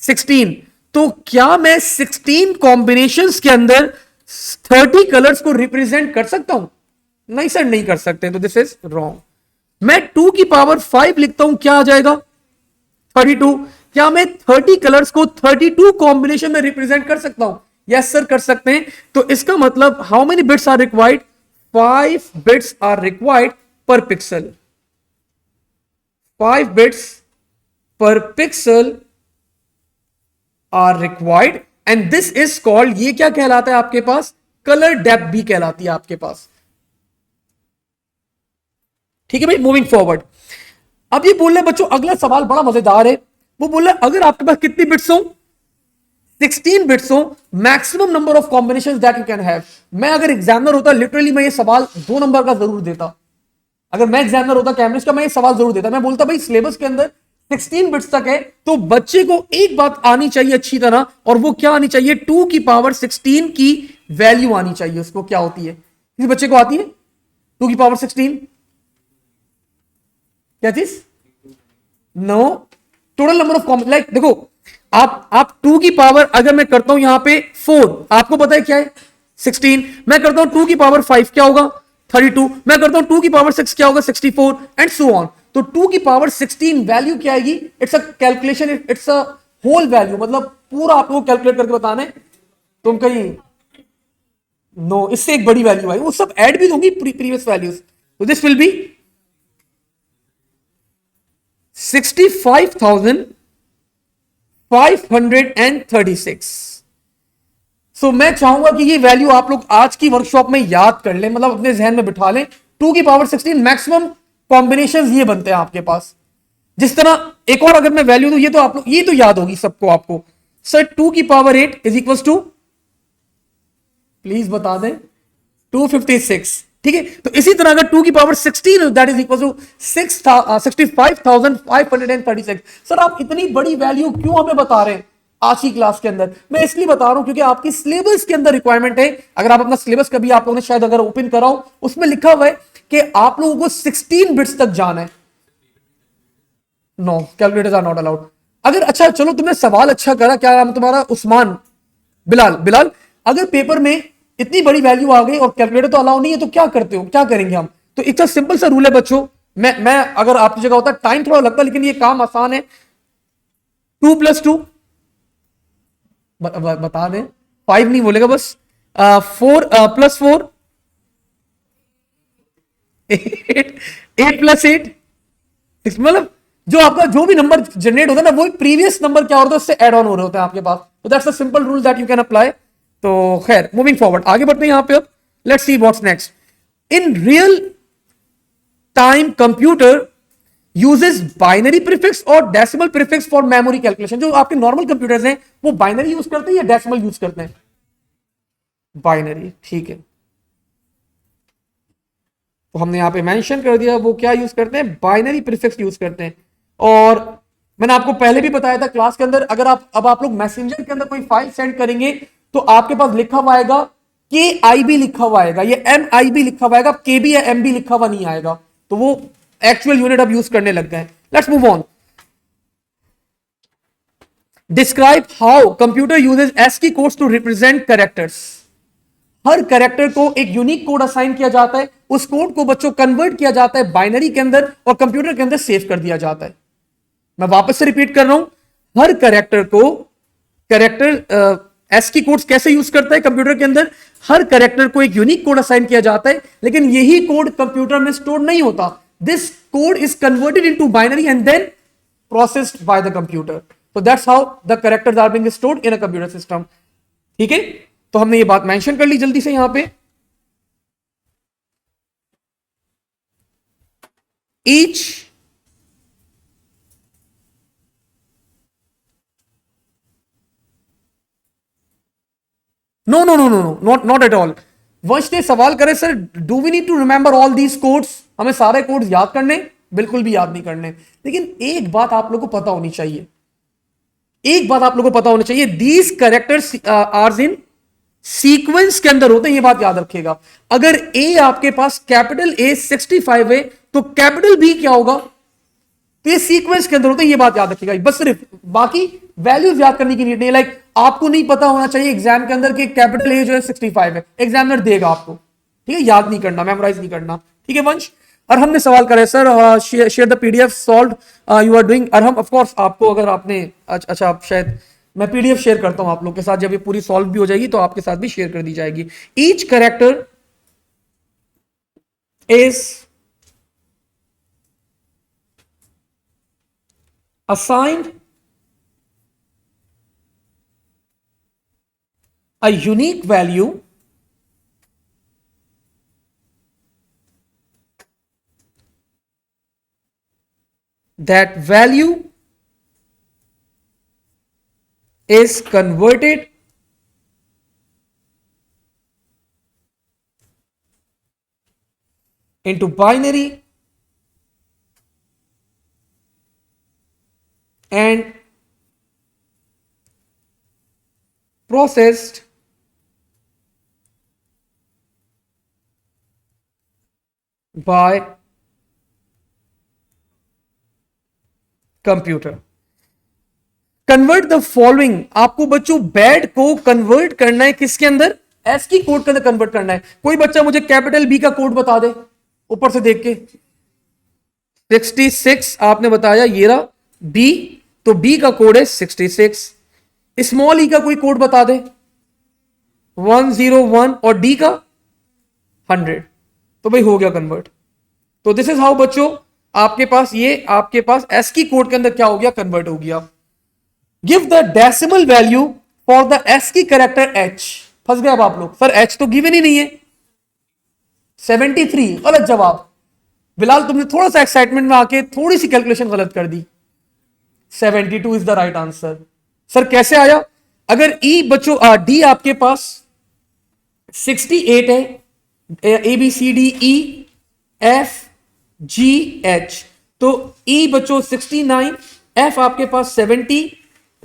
16. तो क्या मैं 16 कॉम्बिनेशंस के अंदर 30 कलर्स को रिप्रेजेंट कर सकता हूं, नहीं सर नहीं कर सकते. तो दिस इज रॉन्ग. मैं 2 की पावर 5 लिखता हूं, क्या आ जाएगा, 32. क्या मैं 30 कलर्स को 32 कॉम्बिनेशन में रिप्रेजेंट कर सकता हूं, यस सर कर सकते हैं. तो इसका मतलब how many bits are required, 5 bits are required per pixel. 5 bits per pixel are required and this is called, ये क्या कहलाता है आपके पास, कलर डेप्थ भी कहलाती है आपके पास. ठीक है भाई, मूविंग फॉरवर्ड. अब ये बोल रहे बच्चों, अगला सवाल बड़ा मजेदार है. वो बोल रहे अगर आपके पास कितनी बिट्स हो, 16 बिट्स हो, maximum number of combinations that you can have. मैं अगर एग्जामिनर होता, लिटरली मैं ये सवाल 2 नंबर का जरूर देता. अगर मैं एग्जामिनर होता केमिस्ट्री का, मैं ये सवाल जरूर देता. मैं बोलता भाई सिलेबस के अंदर 16 बिट्स तक है, तो बच्चे को एक बात आनी चाहिए अच्छी तरह, और वो क्या आनी चाहिए, 2 की पावर 16 की वैल्यू आनी चाहिए उसको. क्या होती है, किसी बच्चे को आती है 2 की पावर 16, क्या चीज, no, total number of combination. Like देखो, आप 2 की पावर अगर मैं करता हूं यहां पे 4, आपको पता है क्या है 16. मैं करता हूं 2 की पावर 5 क्या होगा 32. मैं करता हूं 2 की पावर 6 क्या होगा 64 एंड सो ऑन. तो 2 की पावर 16 वैल्यू क्या आएगी, it's a calculation, it's a whole value, मतलब पूरा आपको कैलकुलेट करके बताना है. तुम कहीं नो, इससे एक बड़ी वैल्यू आई, वो सब ऐड भी होंगी प्रीवियस वैल्यूज, तो दिस विल बी 65,536। सो मैं चाहूंगा कि ये वैल्यू आप लोग आज की वर्कशॉप में याद कर लें, मतलब अपने जहन में बिठा लें। 2 की पावर 16 मैक्सिमम कॉम्बिनेशन ये बनते हैं आपके पास। जिस तरह एक और अगर मैं वैल्यू दूं, ये तो आप लोग, ये तो याद होगी सबको आपको। सर 2 की power 8 is equal to, please बता दें, 256। ठीक है, तो इसी तरह अगर 2 की power 16 that is equal to 65,536। Sir आप इतनी बड़ी वैल्यू क्यों हमें बता रहे हैं आज की क्लास के अंदर? मैं इसलिए बता रहा हूं क्योंकि आपकी सिलेबस के अंदर रिक्वायरमेंट है। अगर आप अपना सिलेबस कभी आप लोगों ने शायद अगर ओपन करा हो, उसमें लिखा हुआ है कि आप लोगों को 16 बिट्स तक जाना है। No, calculators are not allowed. अगर अच्छा चलो तुमने सवाल अच्छा करा, क्या नाम तुम्हारा? उस्मान, बिलाल। बिलाल, अगर पेपर में इतनी बड़ी वैल्यू आ गई और कैलकुलेटर तो अलाउ नहीं है, तो क्या करते हो, क्या करेंगे हम? तो एक सिंपल सा रूल है बच्चों, मैं अगर आपकी जगह होता, टाइम थोड़ा लगता लेकिन ये काम आसान है। 2 + 2 बता दें, 5 नहीं बोलेगा बस। 4 + 4 8 + 8 मतलब जो आपका जो भी नंबर जनरेट होता है ना, वो प्रीवियस नंबर क्या होता है उससे एड ऑन हो रहे होते हैं आपके पास। तो that's a simple rule that you can apply. तो खैर, मूविंग फॉरवर्ड, आगे बढ़ते हैं यहां पे। अब let's see what's next. In real time computer uses binary prefix और decimal prefix for memory calculation. जो आपके नॉर्मल कंप्यूटर्स हैं वो बाइनरी यूज करते हैं या डेसिमल यूज करते हैं? बाइनरी, ठीक है। तो हमने यहां पे मेंशन कर दिया वो क्या यूज करते हैं, बाइनरी प्रीफिक्स यूज करते हैं। और मैंने आपको पहले भी बताया था क्लास के अंदर, अगर आप लोग मैसेंजर के अंदर कोई फाइल सेंड करेंगे तो आपके पास लिखा हुआ आएगा KIB लिखा हुआ आएगा, ये MIB लिखा हुआ आएगा, KB या MB लिखा हुआ नहीं आएगा। तो वो एक्चुअल यूनिट अब यूज करने लग गए हैं। Let's move on. Describe how computer uses ASCII codes to represent characters. हर कैरेक्टर को एक यूनिक कोड असाइन किया जाता है, उस कोड को बच्चों कन्वर्ट किया जाता है बाइनरी के अंदर और कंप्यूटर के अंदर सेव कर दिया जाता है। मैं वापस से रिपीट कर रहा हूं, हर कैरेक्टर को कैरेक्टर ASCII कोड्स कैसे यूज करता है कंप्यूटर के अंदर? हर कैरेक्टर को एक यूनिक कोड असाइन किया जाता है, लेकिन यही कोड कंप्यूटर में स्टोर नहीं होता। This code is converted into binary and then processed by the computer. So that's how the characters are being stored in a computer system. ठीक है, तो हमने ये बात मेंशन कर ली जल्दी से यहां पे। Each no no no no no, not at all. Vansh ने सवाल करे, sir do we need to remember all these codes? हमें सारे कोड्स याद करने? बिल्कुल भी याद नहीं करने। लेकिन एक बात आप लोगों को पता होनी चाहिए, एक बात आप लोगों को पता होनी चाहिए, these characters are in sequence के अंदर होते हैं, ये बात याद रखिएगा। अगर ए आपके पास कैपिटल A 65 है तो कैपिटल B क्या होगा? तो ये सीक्वेंस के अंदर होते हैं, ये बात याद रखिएगा बस। सिर्फ बाकी वैल्यूज याद करने की नीड नहीं। लाइक आपको नहीं पता होना चाहिए एग्जाम के अंदर कि कैपिटल A जो है 65 है, एग्जामिनर देगा आपको, ठीक है? याद नहीं करना, मेमोराइज नहीं करना, ठीक है वंश? और हमने सवाल करे, sir share the PDF solve you are doing. और हम ऑफ कोर्स आपको, अगर आपने अच्छा आप शायद मैं PDF शेयर करता हूं आप लोग के साथ, जब ये पूरी सॉल्व भी हो जाएगी तो आपके साथ भी शेयर कर दी जाएगी। Each character is assigned a unique value that value is converted into binary and processed by computer. Convert the following, आपको बच्चों बैड को कन्वर्ट करना है किसके अंदर? ASCII कोड के अंदर कन्वर्ट करना है। कोई बच्चा मुझे कैपिटल B का कोड बता दे ऊपर से देख के। 66 आपने बताया, ये रहा B, तो B का कोड है 66। स्मॉल E का कोई कोड बता दे, 101 और डी का 100, तो भाई हो गया कन्वर्ट। तो दिस इज हाउ बच्चों आपके पास एस की कोड के अंदर क्या हो गया, कन्वर्ट हो गया। Give the decimal value for the S की कैरेक्टर एच। फंस गए अब आप लोग, सर एच तो गिवन ही नहीं है। 73 गलत जवाब। बिलाल तुमने थोड़ा सा एक्साइटमेंट में आके थोड़ी सी कैलकुलेशन गलत कर दी। 72 is the right answer. Sir कैसे आया? अगर ई बच्चों डी आपके पास 68 है, A B C D E F G H, तो ई बच्चों 69, एफ आपके पास 70,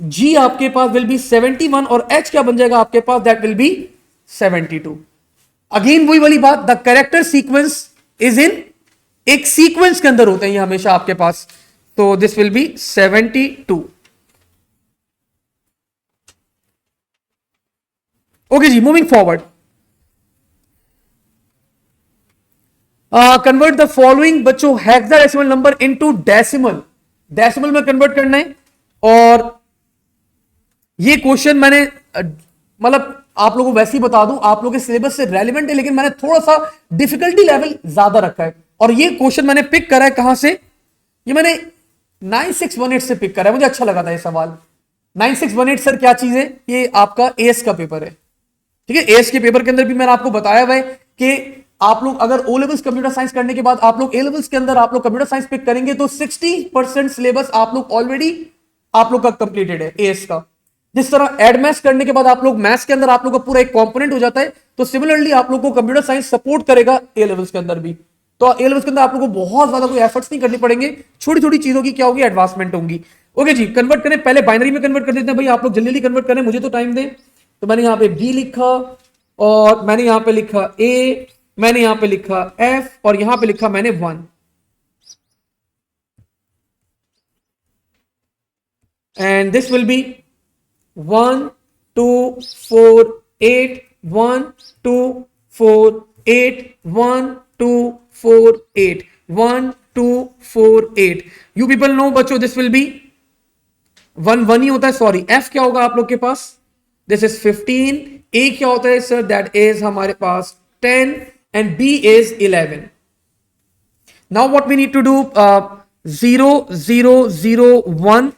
जी आपके पास विल बी 71 और एच क्या बन जाएगा आपके पास, दैट विल बी 72। अगेन वही वाली बात, the character sequence is in, एक सीक्वेंस के अंदर होते हैं ये हमेशा आपके पास, तो दिस विल बी 72। ओके जी, moving forward. Convert the following बच्चों hexadecimal number into decimal. Decimal में कन्वर्ट करना है, और ये क्वेश्चन मैंने मतलब आप लोगों को वैसे ही बता दूं, आप लोगों के सिलेबस से रेलिवेंट है, लेकिन मैंने थोड़ा सा डिफिकल्टी लेवल ज्यादा रखा है। और ये क्वेश्चन मैंने पिक करा है कहां से, ये मैंने 9618 से पिक करा है, मुझे अच्छा लगा था ये सवाल। 9618 सर क्या चीज है, ये आपका एएस का पेपर है, ठीक है। एएस के पेपर के अंदर भी मैंने आपको बताया हुआ है कि आप लोग अगर ओ लेवल्स कंप्यूटर साइंस करने के बाद आप लोग ए लेवल्स के अंदर आप लोग कंप्यूटर साइंस पिक करेंगे तो 60% सिलेबस आप लोग ऑलरेडी आप लोग का कंप्लीटेड है एएस का। जिस तरह एड मैथ्स करने के बाद आप लोग मैथ्स के अंदर आप लोग का पूरा एक कंपोनेंट हो जाता है, तो सिमिलरली आप लोग को कंप्यूटर साइंस सपोर्ट करेगा ए लेवल्स के अंदर भी। तो ए लेवल्स के अंदर आप लोग को बहुत ज्यादा कोई एफर्ट्स नहीं करनी पड़ेंगे, छोटी छोटी चीजों की क्या होगी, एडवांसमेंट होंगी। ओके जी, कन्वर्ट करें, पहले बाइनरी में कन्वर्ट कर देते हैं भाई, आप लोग जल्दी जल्दी कन्वर्ट करें, मुझे तो टाइम दें। तो मैंने यहां पे बी लिखा, और मैंने यहां पे लिखा ए, मैंने यहां पे लिखा एफ, और यहां पे लिखा मैंने 1, and this will be 1 2 4 8 1 2 4 8 1 2 4 8 1 2 4 8। You people know बच्चों दिस विल बी 1 1 ही होता है, सॉरी। एफ क्या होगा आप लोग के पास, दिस इज 15। ए क्या होता है सर, दैट इज हमारे पास 10, and B is 11। Now what we need to do, 0 0 0 1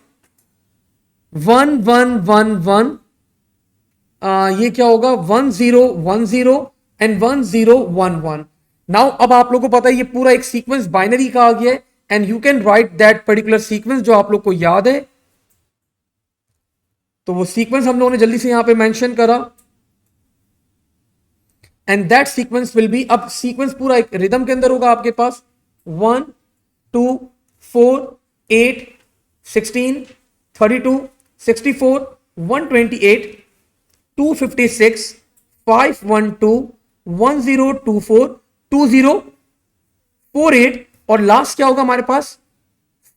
1 1 1 1, ये क्या होगा 1 0 1 0 एंड 1 0 1 1। नाउ अब आप लोगों को पता है ये पूरा एक सीक्वेंस बाइनरी का आ गया है, and you can write that particular sequence जो आप लोग को याद है। तो वो सीक्वेंस हम लोगों ने जल्दी से यहां पे मेंशन करा, and that sequence will B, अब सीक्वेंस पूरा एक रिदम के अंदर होगा आपके पास 1 2 4 8 16 32 64 128 256 512 1024 2048, और लास्ट क्या होगा हमारे पास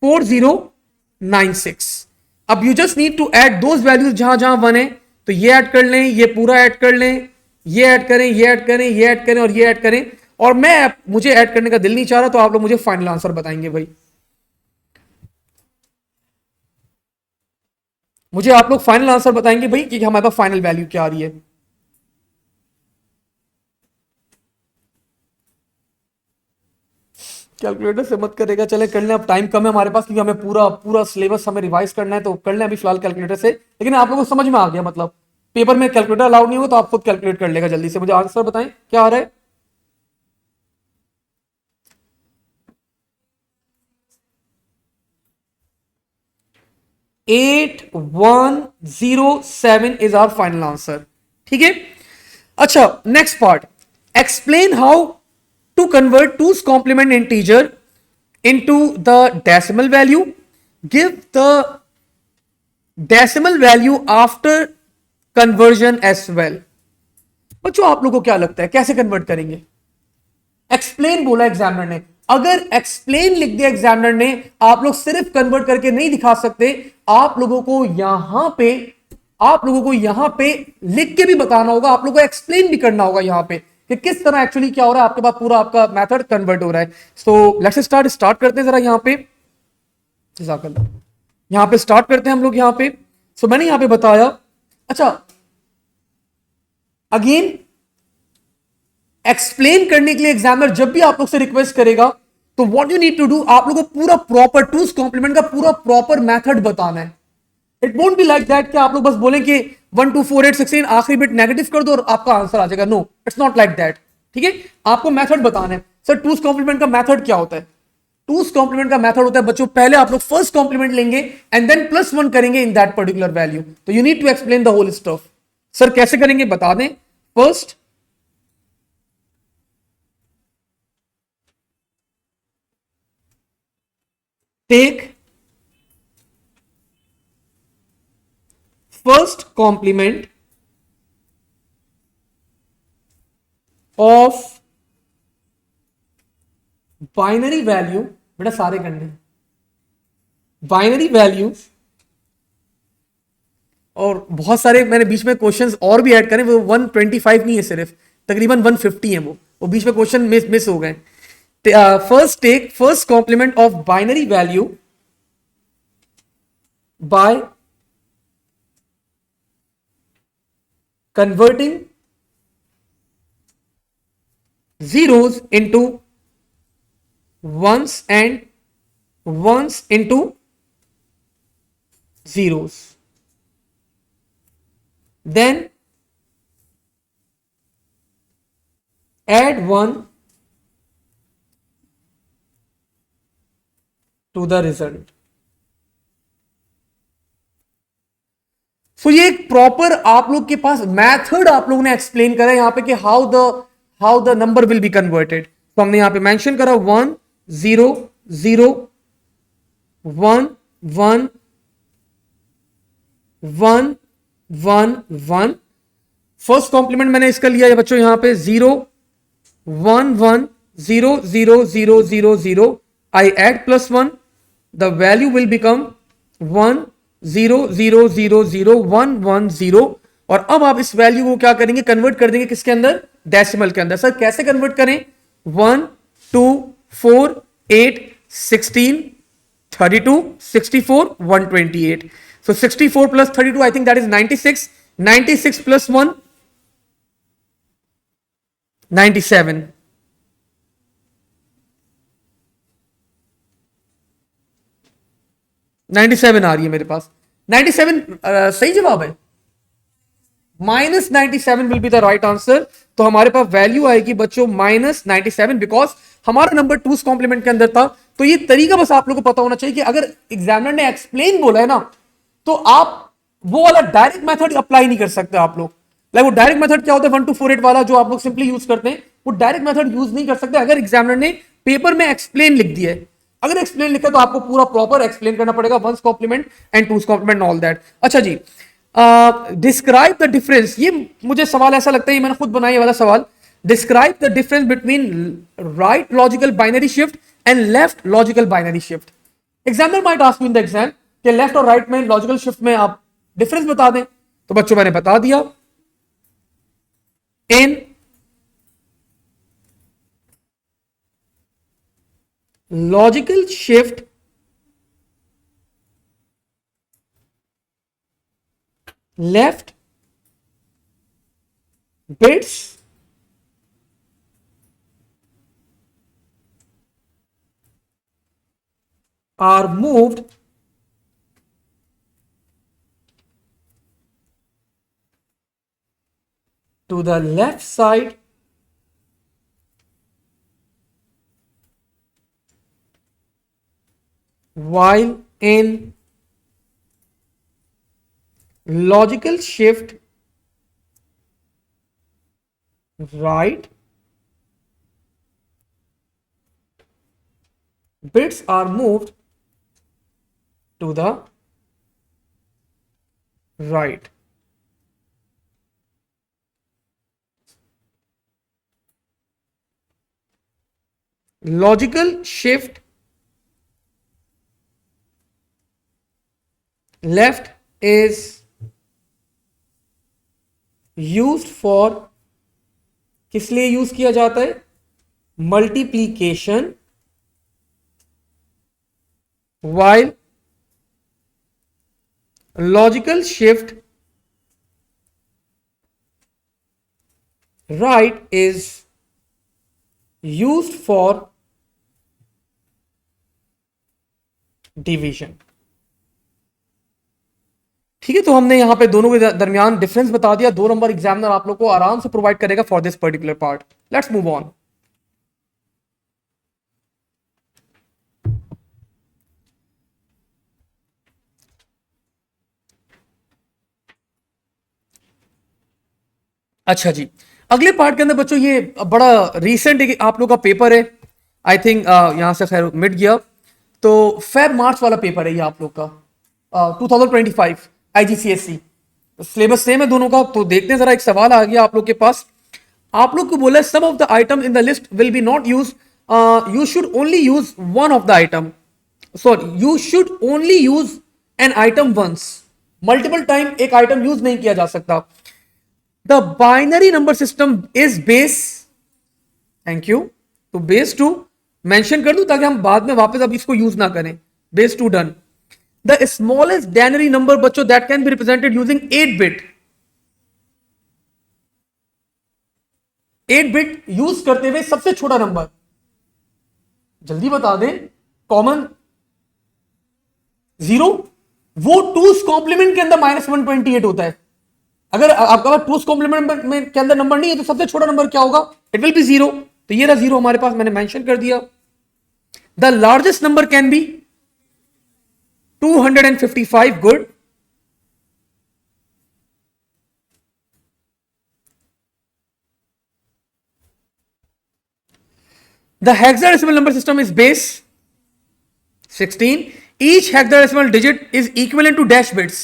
4096। अब you just need to add those values जहां जहां 1 है, तो ये ऐड कर लें, ये पूरा ऐड कर लें, ये ऐड करें, ये ऐड करें, ये ऐड करें, और ये ऐड करें। और मुझे ऐड करने का दिल नहीं चाह रहा, तो आप लोग मुझे फाइनल आंसर बताएंगे भाई। मुझे आप लोग फाइनल आंसर बताएंगे भाई कि हमारे पास फाइनल वैल्यू क्या आ रही है। कैलकुलेटर से मत करेगा, चले कर लें, अब टाइम कम है हमारे पास, क्योंकि हमें पूरा पूरा सिलेबस हमें रिवाइज करना है, तो कर लें अभी फिलहाल कैलकुलेटर से। लेकिन आप लोगों को समझ में आ गया, मतलब पेपर में कैलकुलेटर अलाउड नहीं होगा, तो आप खुद कैलकुलेट कर लेगा जल्दी से। मुझे आंसर बताएं क्या आ रहा है। 8107 इज आवर फाइनल आंसर, ठीक है। अच्छा, next part, explain how to convert two's complement integer into the decimal value, give the decimal value after conversion as well. बच्चों आप लोगों को क्या लगता है कैसे कन्वर्ट करेंगे? एक्सप्लेन बोला एग्जामिनर ने, अगर एक्सप्लेन लिख दिया एग्जामिनर ने, आप लोग सिर्फ कन्वर्ट करके नहीं दिखा सकते, आप लोगों को यहां पे लिख के भी बताना होगा, आप लोगों को एक्सप्लेन भी करना होगा यहां पे कि किस तरह एक्चुअली क्या हो रहा है, आपके पास पूरा आपका मेथड कन्वर्ट हो रहा है। सो लेट्स स्टार्ट करते हैं जरा यहां पे, यहां पे स्टार्ट करते हैं हम लोग यहां पे। सो मैंने यहां पे बताया, अच्छा अगेन एक्सप्लेन करने के लिए एग्जामिनर जब भी आप लोग से रिक्वेस्ट करेगा तो what you need to do, आप लोग को पूरा प्रॉपर टूस कॉम्प्लीमेंट का पूरा प्रॉपर मेथड बताना है. It won't be like that कि आप लोग बस बोलें कि 1 2 4 8 16 आखिरी बिट नेगेटिव कर दो और आपका आंसर आ जाएगा. No, it's not like that. ठीक है, आपको मेथड बताना है. सर टूस कॉम्प्लीमेंट का मेथड क्या होता है? टूस कॉम्प्लीमेंट का मेथड होता है बच्चों, पहले आप लोग फर्स्ट कॉम्प्लीमेंट लेंगे एंड देन +1 करेंगे इन दैट पर्टिकुलर वैल्यू. तो you need to explain the whole stuff. Sir कैसे करेंगे बता दें. First take first complement of binary value. बेटा सारे करने बाइनरी वैल्यू, और बहुत सारे मैंने बीच में क्वेश्चंस और भी ऐड करें. वो 125 नहीं है, सिर्फ तकरीबन 150 है. वो बीच में क्वेश्चन मिस हो गए. First take first complement of binary value by converting zeros into ones and ones into zeros. Then add 1 to the result. सो ये एक प्रॉपर आप लोग के पास मेथड आप लोगों ने एक्सप्लेन करा है यहां पे कि how the number will be converted. तो हमने यहां पे मेंशन करा 1 0 0 1 1 1 1 1. फर्स्ट कॉम्प्लीमेंट मैंने इसका लिया है बच्चों यहां पे 0 1 1 0 0 0 0 0. I add +1, the value will become 1 0 0 0 0 1 1 0. और अब आप इस वैल्यू को क्या करेंगे, कन्वर्ट कर देंगे किसके अंदर, डेसिमल के अंदर. सर कैसे कन्वर्ट करें? 1 2 4 8 16 32 64 128. So 64 plus 32, I think that is 96. 96 plus 1 97. 97 आ रही है मेरे पास. 97 सही जवाब है. -97 will be the right answer. तो हमारे पास वैल्यू आएगी बच्चों -97, बिकॉज हमारा नंबर टूस कॉम्प्लीमेंट के अंदर था. तो ये तरीका बस आप लोगों को पता होना चाहिए कि अगर एग्जामिनर ने एक्सप्लेन बोला है ना, तो आप वो वाला डायरेक्ट मेथड अप्लाई नहीं कर सकते आप लोग. लाइक वो डायरेक्ट मेथड क्या होता है 1 2 4 8 वाला जो आप लोग सिंपली यूज करते हैं, वो डायरेक्ट मेथड यूज नहीं कर सकते अगर एग्जामिनर ने पेपर में एक्सप्लेन लिख दिया है. अगर एक्सप्लेन लिखा तो आपको पूरा प्रॉपर एक्सप्लेन करना पड़ेगा, one's complement and two's complement all that. अच्छा जी, डिस्क्राइब द डिफरेंस. ये मुझे सवाल ऐसा लगता है, मैंने खुद बनाया वाला सवाल. Describe the difference between right logical binary shift and left logical binary shift. Examiner might ask you in the exam कि लेफ्ट और राइट में लॉजिकल शिफ्ट में आप डिफरेंस बता दें. तो बच्चों मैंने बता दिया. इन logical shift left bits are moved to the left side while in logical shift right bits are moved to the right. Logical shift left is used for, किस लिए यूज किया जाता है, multiplication, while logical shift right is used for division. ठीक है, तो हमने यहां पे दोनों के दरमियान डिफरेंस बता दिया। 2 नंबर एग्जामिनर आप लोग को आराम से प्रोवाइड करेगा for this particular part. Let's move on. अच्छा जी, अगले पार्ट के अंदर बच्चों ये बड़ा रीसेंट आप लोग का पेपर है। आई थिंक यहां से खैर मिट गया, तो फेब मार्च वाला पेपर है ये आप लोग का 2025 आईजीसीएसई। सिलेबस सेम है दोनों का। तो देखते हैं जरा, एक सवाल आ गया आप लोग के पास। आप लोग को बोला some of the item in the list will be not use, you should only use one of the item, sorry you should only use an item once. Multiple time एक आइटम यूज नहीं किया जा सकता। The binary number system is base, thank you, तो base 2 mention कर दूं ताकि हम बाद में वापस अब इसको यूज ना करें। Base 2 done. The smallest binary number बच्चों that can be represented using 8 bit, 8 bit use करते हुए सबसे छोटा नंबर, जल्दी बता दें, कॉमन 0, वो टूस कॉम्प्लीमेंट के अंदर -128 होता है। अगर आपका पास टूस कॉम्प्लीमेंट में के अंदर नंबर नहीं है तो सबसे छोटा नंबर क्या होगा? It will B 0। तो ये रहा 0 हमारे पास, मैंने मेंशन कर दिया। The largest number can be 255, good. The hexadecimal number system is base 16. Each hexadecimal digit is equivalent to dash bits.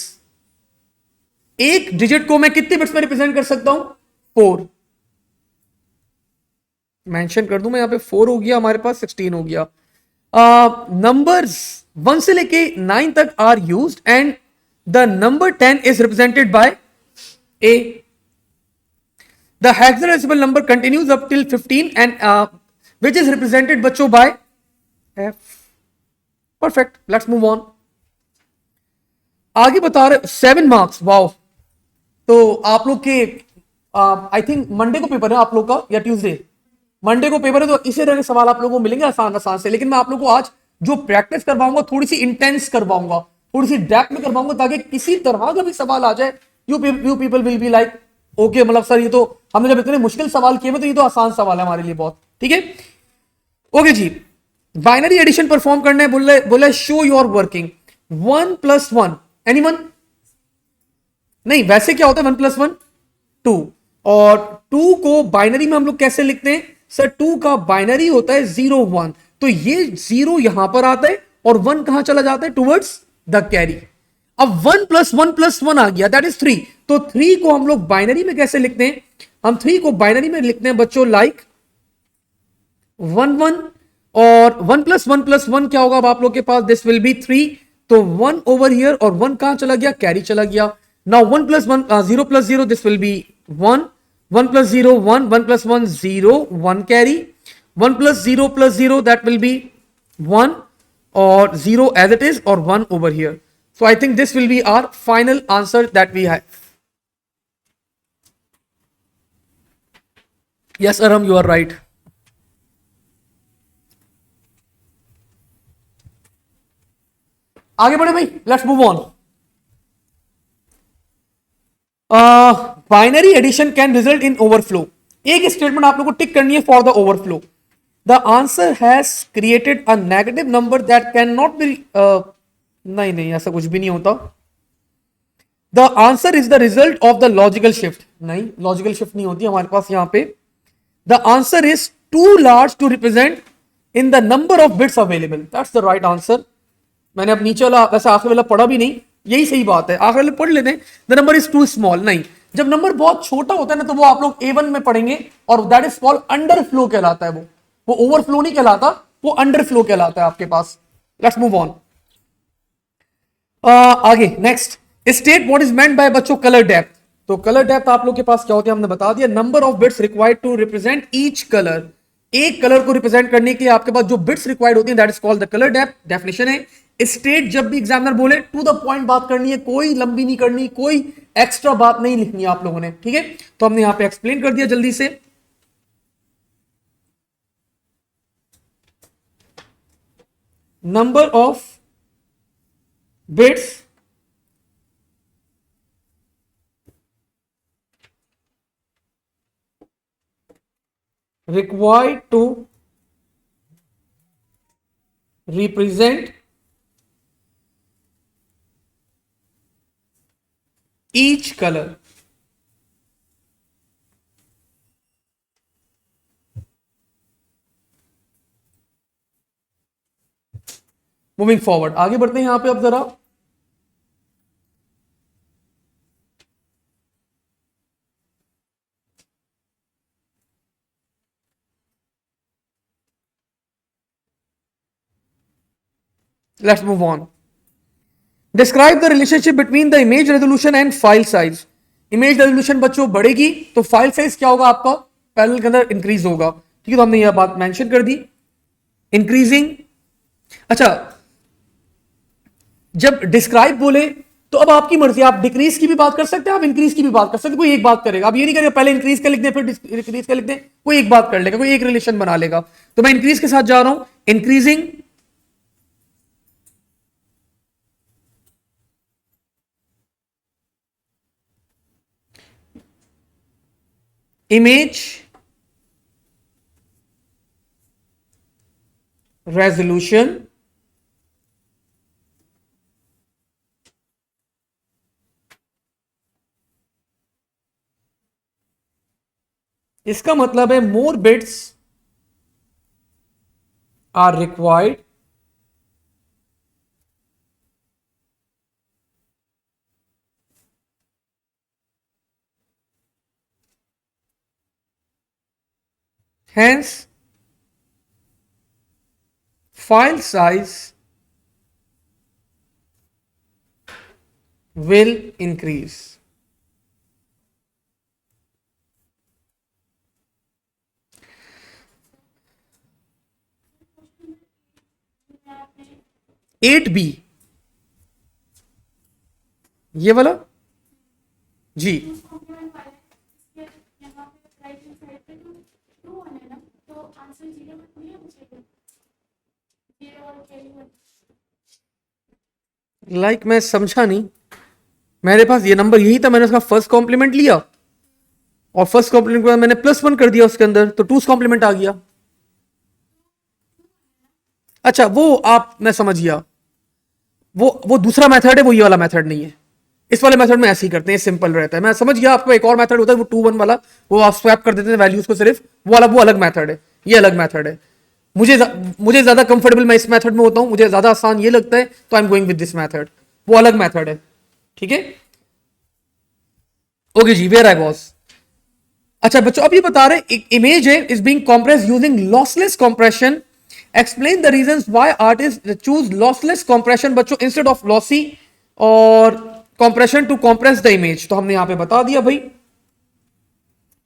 एक डिजिट को मैं कितने बिट्स में रिप्रेजेंट कर सकता हूं? 4। मेंशन कर दूं मैं यहां पे, 4 हो गया हमारे पास, 16 हो गया। नंबर्स 1 से लेके 9 तक are used and the number 10 is represented by A. The hexadecimal number continues up till 15 and which is represented बच्चों by F। Perfect, let's move on. आगे बता रहे 7 मार्क्स, वाओ। तो आप लोग के आई थिंक मंडे को पेपर है आप लोग का या ट्यूसडे? मंडे को पेपर है, तो इसी तरह के सवाल आप लोगों को मिलेंगे आसान आसान से। लेकिन मैं आप लोग को आज जो प्रैक्टिस करवाऊंगा थोड़ी सी इंटेंस करवाऊंगा, थोड़ी सी डेप्थ में करवाऊंगा, ताकि किसी तरह का भी सवाल आ जाए you people will be like okay, मतलब सर ये तो हमने जब इतने मुश्किल सवाल किए तो ये तो आसान सवाल है हमारे लिए बहुत। ठीक है, ओके जी। बाइनरी एडिशन परफॉर्म करना है, बोले शो योर वर्किंग। 1 + 1, एनीवन? नहीं, वैसे क्या होता है 1 + 1 2, और 2 को बाइनरी में हम लोग कैसे लिखते हैं सर? 2 का बाइनरी होता है 0 1, तो ये 0 यहां पर आता है और 1 कहां चला जाता है? Towards the carry. अब 1 + 1 + 1 आ गया, दैट इज 3। तो 3 को हम लोग बाइनरी में कैसे लिखते हैं? हम 3 को बाइनरी में लिखते हैं बच्चों लाइक 1 1, और 1 + 1 + 1 क्या होगा अब आप लोग के पास? This will be 3। तो 1 ओवर हियर, और 1 कहां चला गया? कैरी चला गया। Now 1 + 1 0 + 0, this will be 1। 1 + 0 1, 1 + 1 0, 1 carry. 1 + 0 + 0, that will be 1, और 0 as it is, और 1 over here. So I think this will be our final answer that we have. Yes, Aram, you are right. आगे बढ़े भाई, let's move on. Binary addition can result in overflow. एक statement आप लोगों को tick करनी है for the overflow. The answer has created a negative number that can not be, नहीं नहीं ऐसा कुछ भी नहीं होता। The answer is the result of the logical shift, नहीं लॉजिकल शिफ्ट नहीं होती हमारे पास यहां पे। The answer is too large to represent in the number of bits available, that's the right answer. मैंने अब नीचे वाला वैसे आखिर वाला पढ़ा भी नहीं, यही सही बात है, आखिर वाले पढ़ लेते हैं। The number is too small, नहीं, जब नंबर बहुत छोटा होता है ना तो वो आप लोग A1 में पढ़ेंगे, और that is called under flow कहलाता है। वो ओवरफ्लो नहीं कहलाता, वो अंडर फ्लो कहलाता है आपके पास। Let's move on. आगे next, state what is meant by बच्चों कलर डेप्थ। तो कलर डेप्थ आप लोग के पास क्या होती है हमने बता दिया, number of bits required to represent each colour. एक कलर को रिप्रेजेंट करने के लिए आपके पास जो बिट्स रिक्वायर्ड होती हैं that is called the colour depth. Definition है स्टेट जब भी एग्जामिनर बोले टू द पॉइंट बात करनी है, कोई लंबी नहीं करनी, कोई एक्स्ट्रा बात नहीं लिखनी है आप लोगों ने, ठीक है। तो हमने यहां पे एक्सप्लेन कर दिया जल्दी से। Number of bits required to represent each color. Moving forward, आगे बढ़ते हैं यहां पे अब जरा। Let's move on. Describe the relationship between the image resolution and file size. Image resolution बच्चों बढ़ेगी तो फाइल साइज क्या होगा आपका, पैनल के अंदर इंक्रीज होगा, ठीक है। तो हमने यह बात मेंशन कर दी, इंक्रीजिंग। अच्छा, जब डिस्क्राइब बोले तो अब आपकी मर्जी, आप डिक्रीज की भी बात कर सकते हैं, आप इंक्रीज की भी बात कर सकते हैं, कोई एक बात करेगा। आप ये नहीं करेगा पहले इंक्रीज का लिख दें फिर डिक्रीज का लिख दें, कोई एक बात कर लेगा, कोई एक रिलेशन बना लेगा। तो मैं इंक्रीज के साथ जा रहा हूं, इंक्रीजिंग इमेज रेजोल्यूशन इसका मतलब है more bits are required hence file size will increase। Eight B ये वाला जी, मैं समझा नहीं, मेरे पास ये नंबर यही था, मैंने उसका फर्स्ट कॉम्प्लीमेंट लिया और फर्स्ट कॉम्प्लीमेंट के बाद मैंने +1 कर दिया उसके अंदर, तो टूस कॉम्प्लीमेंट आ गया। अच्छा वो आप, मैं समझ गया, वो दूसरा मेथड है, वो ये वाला मेथड नहीं है। इस वाले मेथड में ऐसे ही करते हैं, सिंपल रहता है। मैं समझ गया, आपको एक और मेथड होता है वो 2 1 वाला, वो आप स्वैप कर देते हैं वैल्यूज को सिर्फ, वो अलग मेथड है, ये अलग मेथड है। मुझे ज्यादा कंफर्टेबल मैं इस मेथड में होता हूं, मुझे ज्यादा आसान ये लगता है, तो I am going with this method, वो अलग मेथड है, ठीक है। ओके जी, वेयर आई वाज। अच्छा बच्चों, अब ये बता रहे इमेज है is being compressed using lossless compression. Explain the reasons why artist choose lossless compression बच्चों इंस्टेड ऑफ लॉसी और compression to compress the image. तो हमने यहां पे बता दिया भाई,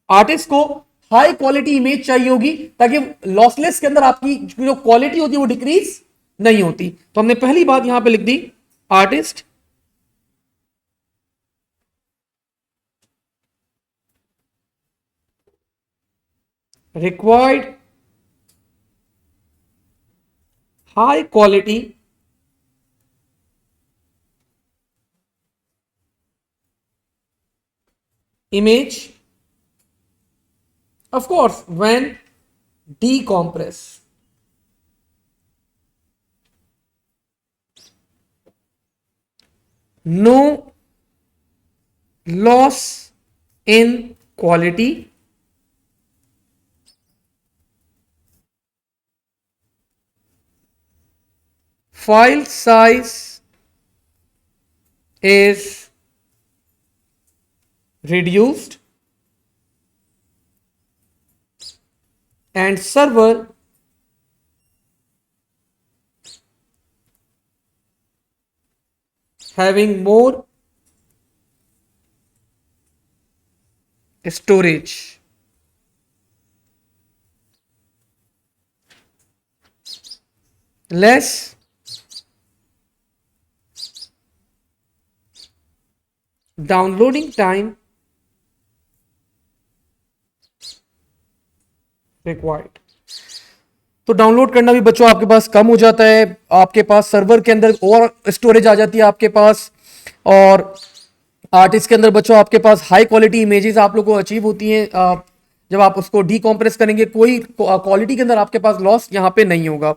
आर्टिस्ट को हाई क्वालिटी इमेज चाहिए होगी ताकि लॉसलेस के अंदर आपकी जो क्वालिटी होती है वो डिक्रीज नहीं होती। तो हमने पहली बात यहां पे लिख दी, artist required high quality image, of course when decompress, no loss in quality, file size is reduced, and server having more storage। less downloading time required. तो डाउनलोड करना भी बच्चों आपके पास कम हो जाता है, आपके पास सर्वर के अंदर और स्टोरेज आ जाती है आपके पास, और आर्टिस्ट के अंदर बच्चों आपके पास हाई क्वालिटी इमेजेस आप लोग को अचीव होती हैं। जब आप उसको डीकॉम्प्रेस करेंगे कोई क्वालिटी के अंदर आपके पास लॉस यहां पे नहीं होगा।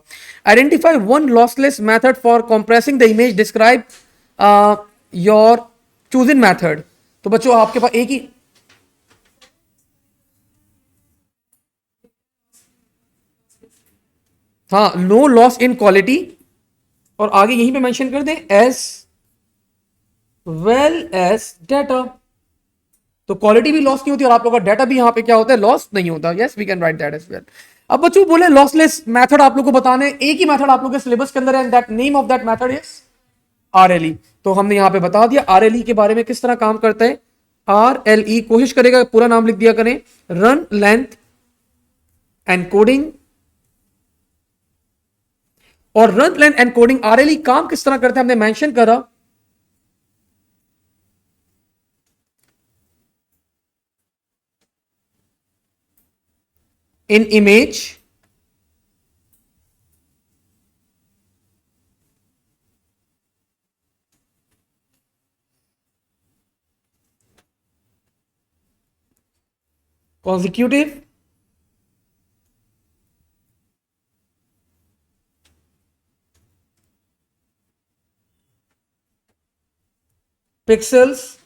Identify one lossless method for compressing the image, describe your chosen method. तो बच्चों आपके पास एक ही, हाँ, नो लॉस इन क्वालिटी, और आगे यहीं पे मेंशन कर दें एज वेल एज डाटा। तो क्वालिटी भी लॉस नहीं होती और आप लोगों का डाटा भी यहां पे क्या होता है, लॉस नहीं होता। Yes, we can write that as well. अब बच्चों बोले लॉसलेस मेथड आप लोग को बताने, एक ही मेथड आप लोग के सिलेबस के अंदर है, that name of that method is RLE. तो हमने यहां पे बता दिया आरएलई के बारे में किस तरह काम करता है। आरएलई कोशिश करेगा पूरा नाम लिख दिया करें, रन लेंथ एनकोडिंग। और रन लेंथ एनकोडिंग आरएलई काम किस तरह करता है हमने मेंशन करा। in image consecutive pixels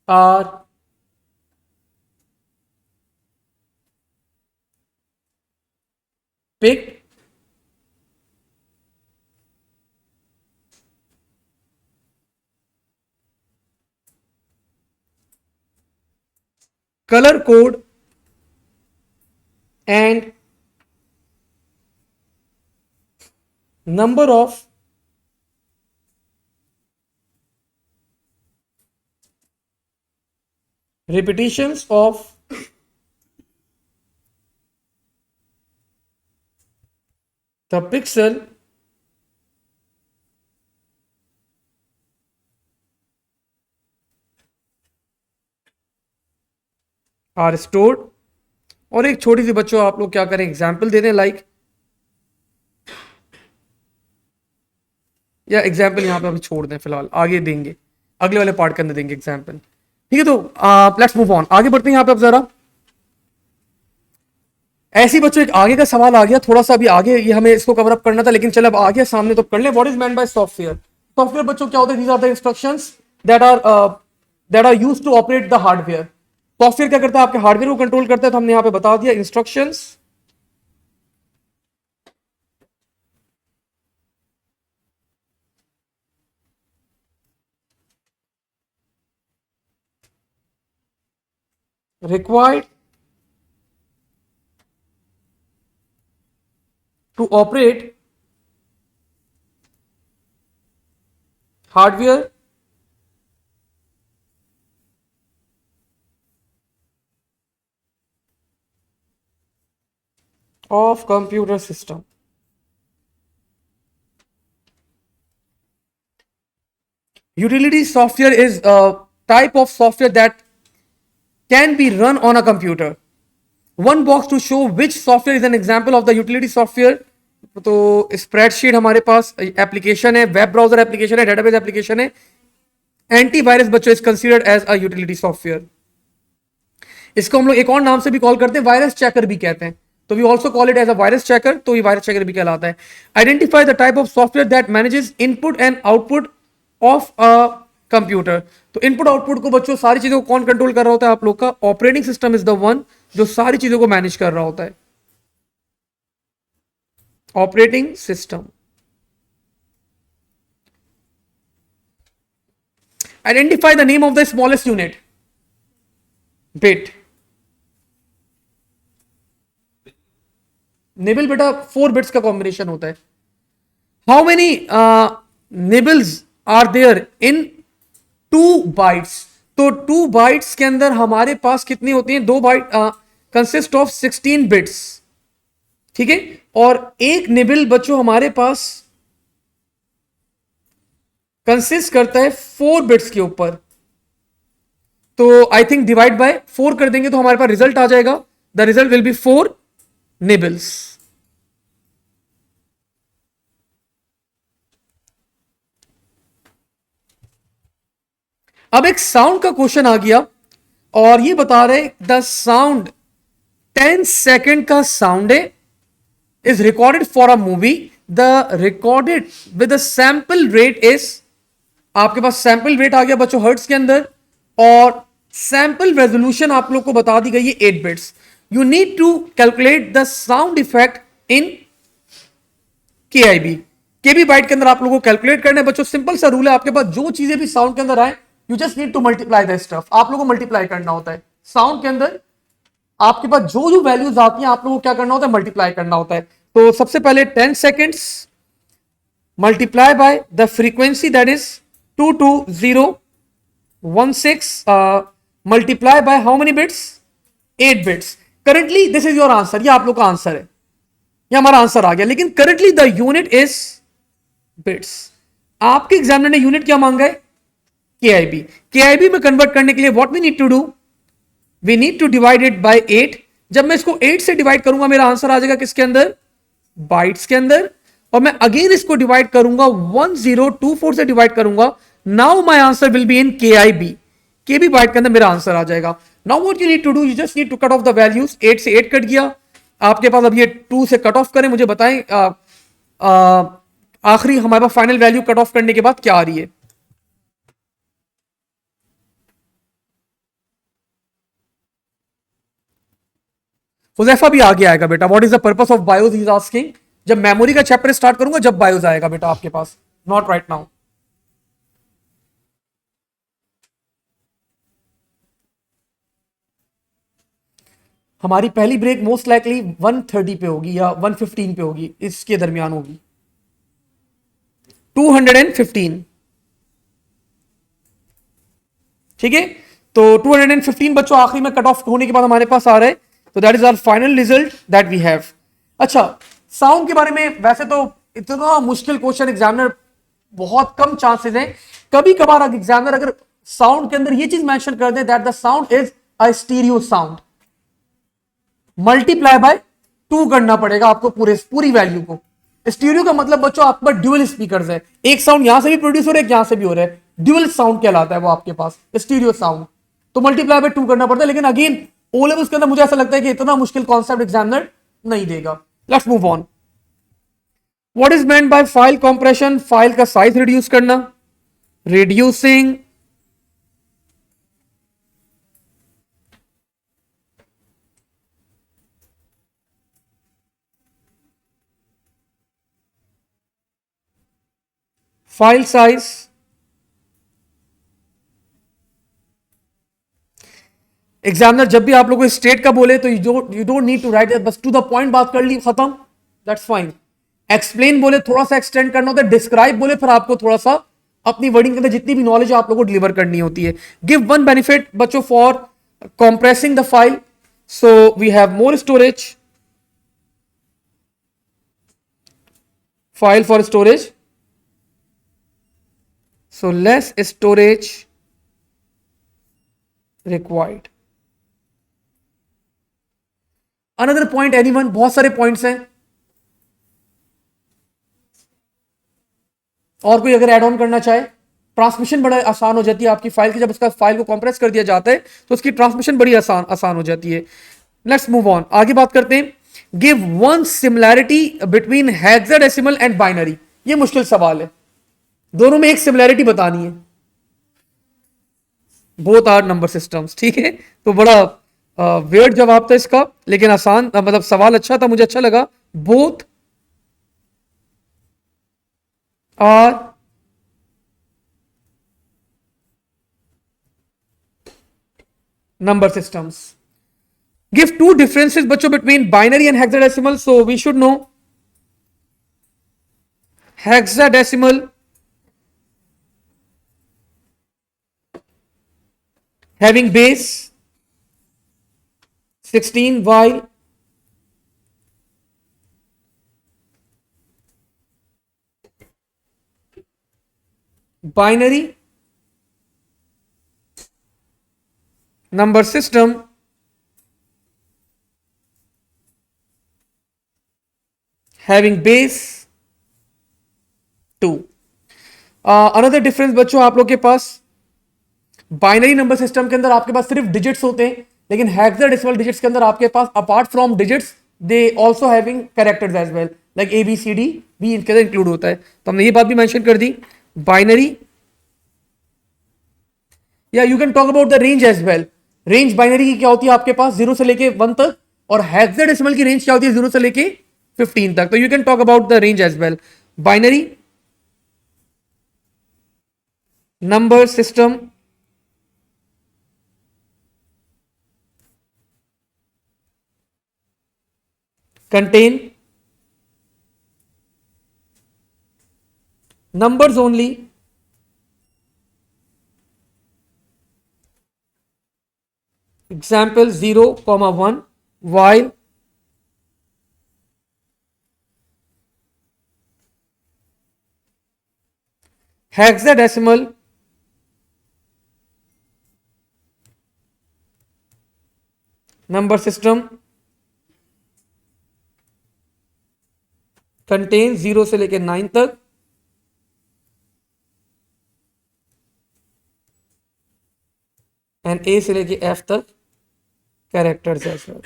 are picked color code and number of repetitions of the pixel are stored। और एक छोटी सी बच्चों आप लोग क्या करें, एग्जाम्पल दे दें, लाइक या एग्जाम्पल यहां पे अभी छोड़ दें, फिलहाल आगे देंगे, अगले वाले पार्ट के अंदर देंगे एग्जाम्पल। ठीक है, तो लेट्स मूव ऑन, आगे बढ़ते हैं यहां पे। अब जरा ऐसी बच्चों एक आगे का सवाल आ गया, थोड़ा सा अभी आगे ये हमें इसको कवर अप करना था, लेकिन चलो अब आ गया सामने तो कर ले। What is meant by software. Software बच्चों क्या होता है, these are the instructions that are used to operate the hardware. Software क्या करता है, आपके हार्डवेयर को कंट्रोल करता है। तो हमने यहां पे बता दिया instructions required to operate hardware of computer system। Utility software is a type of software that can be run on a computer। One box to show which software is an example of the utility software। तो spreadsheet हमारे पास application है, web browser application है, database application है। Antivirus बच्चों is considered as a utility software. इसको हम लोग एक और नाम से भी कॉल करते हैं, वायरस चेकर भी कहते हैं। तो we also call it as a virus checker, तो ये वायरस चेकर भी कहलाता है। Identify the type of software that manages input and output of a computer. तो इनपुट आउटपुट को बच्चों सारी चीजों को कौन कंट्रोल कर रहा होता है आप लोग का, operating system is the one जो सारी चीजों को मैनेज कर रहा होता है, operating system. Identify the name of the smallest unit, bit. Nibble बेटा 4 बिट्स का कॉम्बिनेशन होता है। How many nibbles are there in 2 bytes. तो 2 बाइट्स के अंदर हमारे पास कितनी होती हैं, 2 बाइट कंसिस्ट ऑफ 16 बिट्स। ठीक है, और एक निबल बच्चों हमारे पास कंसिस्ट करता है 4 बिट्स के ऊपर। तो आई थिंक डिवाइड बाय 4 कर देंगे तो हमारे पास रिजल्ट आ जाएगा। The result will B 4 nibbles. अब एक साउंड का क्वेश्चन आ गया और ये बता रहे द साउंड 10 सेकेंड का साउंड है is recorded for a movie. The recorded with the sample rate is, आपके पास सैंपल रेट आ गया बच्चों हर्ट्स के अंदर, और सैंपल रेजोल्यूशन आप लोग को बता दी गई है 8 bits. You need to calculate the sound effect in KiB. KB byte के अंदर आप लोगों को कैलकुलेट करना है बच्चों। सिंपल सा रूल है, आपके पास जो चीजें भी साउंड के अंदर आए you just need to multiply the stuff. आप लोगों को मल्टीप्लाई करना होता है साउंड के अंदर। आपके पास जो जो वैल्यूज आती हैं आप लोगों को क्या करना होता है, मल्टीप्लाई करना होता है। तो सबसे पहले 10 seconds multiply by the frequency that is 22016 multiply by how many bits, 8 bits. Currently this is your answer, ये आप लोग का आंसर है, ये हमारा आंसर आ गया। लेकिन currently the unit is bits. आपके एग्जामिनर ने यूनिट क्या मांगा है, केआईबी। केआईबी में कन्वर्ट करने के लिए what we need to do, we need to divide it by 8। जब मैं इसको 8 से डिवाइड करूंगा मेरा आंसर आ जाएगा किसके अंदर, बाइट्स के अंदर। और मैं अगेन इसको डिवाइड करूंगा 1024 से डिवाइड करूंगा। Now my answer will be in KiB, KB byte के अंदर मेरा आंसर आ जाएगा। Now what you need to do, you just need to cut off the values. 8 से 8 कट गया आपके पास। अब ये 2 से कट ऑफ करें, मुझे बताएं आखिरी हमारे पास फाइनल वैल्यू कट ऑफ करने के बाद क्या आ रही है। हुजैफा भी आगे आएगा बेटा। What is the purpose of BIOS he is asking. जब मेमोरी का चैप्टर स्टार्ट करूंगा जब बायोस आएगा बेटा आपके पास, नॉट राइट नाउ। हमारी पहली ब्रेक मोस्ट लाइकली 1:30 पे होगी या 1:15 पे होगी, इसके दरमियान होगी 215। ठीक है, तो 215 बच्चों आखिरी में कट ऑफ होने के बाद हमारे पास आ रहे हैं। तो that is our final result that we have. अच्छा, साउंड के बारे में वैसे तो इतना मुश्किल क्वेश्चन एग्जामिनर बहुत कम चांसेस हैं। कभी कभार एग्जामिनर अगर साउंड के अंदर ये चीज मेंशन कर दे that the sound is a stereo sound, multiply by 2 करना पड़ेगा आपको पूरी वैल्यू को। स्टीरियो का मतलब बच्चों आपके पास ड्यूअल स्पीकर्स है, एक साउंड यहां से भी प्रोड्यूस हो रहा है, एक यहां से भी हो रहा है, ड्यूअल साउंड कहलाता है वो आपके पास स्टीरियो साउंड। तो मल्टीप्लाई बाय 2 करना पड़ता है। लेकिन अगेन ओ लेवल्स के अंदर मुझे ऐसा लगता है कि इतना मुश्किल कॉन्सेप्ट एग्जामिनर नहीं देगा। Let's move on. What is meant by file compression, file का साइज रिड्यूस करना, रिड्यूसिंग फाइल साइज। एग्जामिनर जब भी आप लोगों को स्टेट का बोले तो you don't need to write, बस टू द पॉइंट बात कर ली, खत्म, दैट्स फाइन। एक्सप्लेन बोले थोड़ा सा एक्सटेंड करना होता है, डिस्क्राइब बोले फिर आपको थोड़ा सा अपनी वर्डिंग के अंदर जितनी भी नॉलेज आप लोगों को डिलीवर करनी होती है। गिव वन बेनिफिट बच्चों for compressing the file, so we have more storage, file for storage, so less storage required. Another point anyone, बहुत सारे पॉइंट्स हैं और कोई अगर एड ऑन करना चाहे। ट्रांसमिशन बड़ा आसान हो जाती है आपकी फाइल की, जब उसका फाइल को कंप्रेस कर दिया जाता है तो उसकी ट्रांसमिशन बड़ी आसान हो जाती है। लेट्स मूव ऑन, आगे बात करते हैं। Give one similarity between hexadecimal and binary. ये मुश्किल सवाल है, दोनों में एक सिमिलैरिटी बतानी है। बोथ आर नंबर सिस्टम्स, ठीक है। तो बड़ा वेयर्ड जवाब था इसका, लेकिन आसान, मतलब सवाल अच्छा था, मुझे अच्छा लगा। Both are number systems. Give two differences बच्चों between binary and hexadecimal. So we should know hexadecimal having base 16 while binary number system having base 2। Another difference बच्चों आप लोग के पास, बाइनरी नंबर सिस्टम के अंदर आपके पास सिर्फ डिजिट्स होते हैं, लेकिन हेक्साडेसिमल डिजिट्स के अंदर आपके पास apart from digits they also having characters as well, like A B C D भी इनके अंदर इंक्लूड होता है। तो हमने ये बात भी मेंशन कर दी। बाइनरी, या you can talk about the range as well. Range binary की क्या होती है आपके पास 0 से लेके 1 तक, और हेक्साडेसिमल की रेंज क्या होती है 0 से लेके 15 तक। तो you can talk about the range as well. Binary number system contain numbers only example 0, 1 while hexadecimal number system contain 0 से लेकर 9 तक एंड ए से लेकर एफ तक कैरेक्टर्स एज वेल।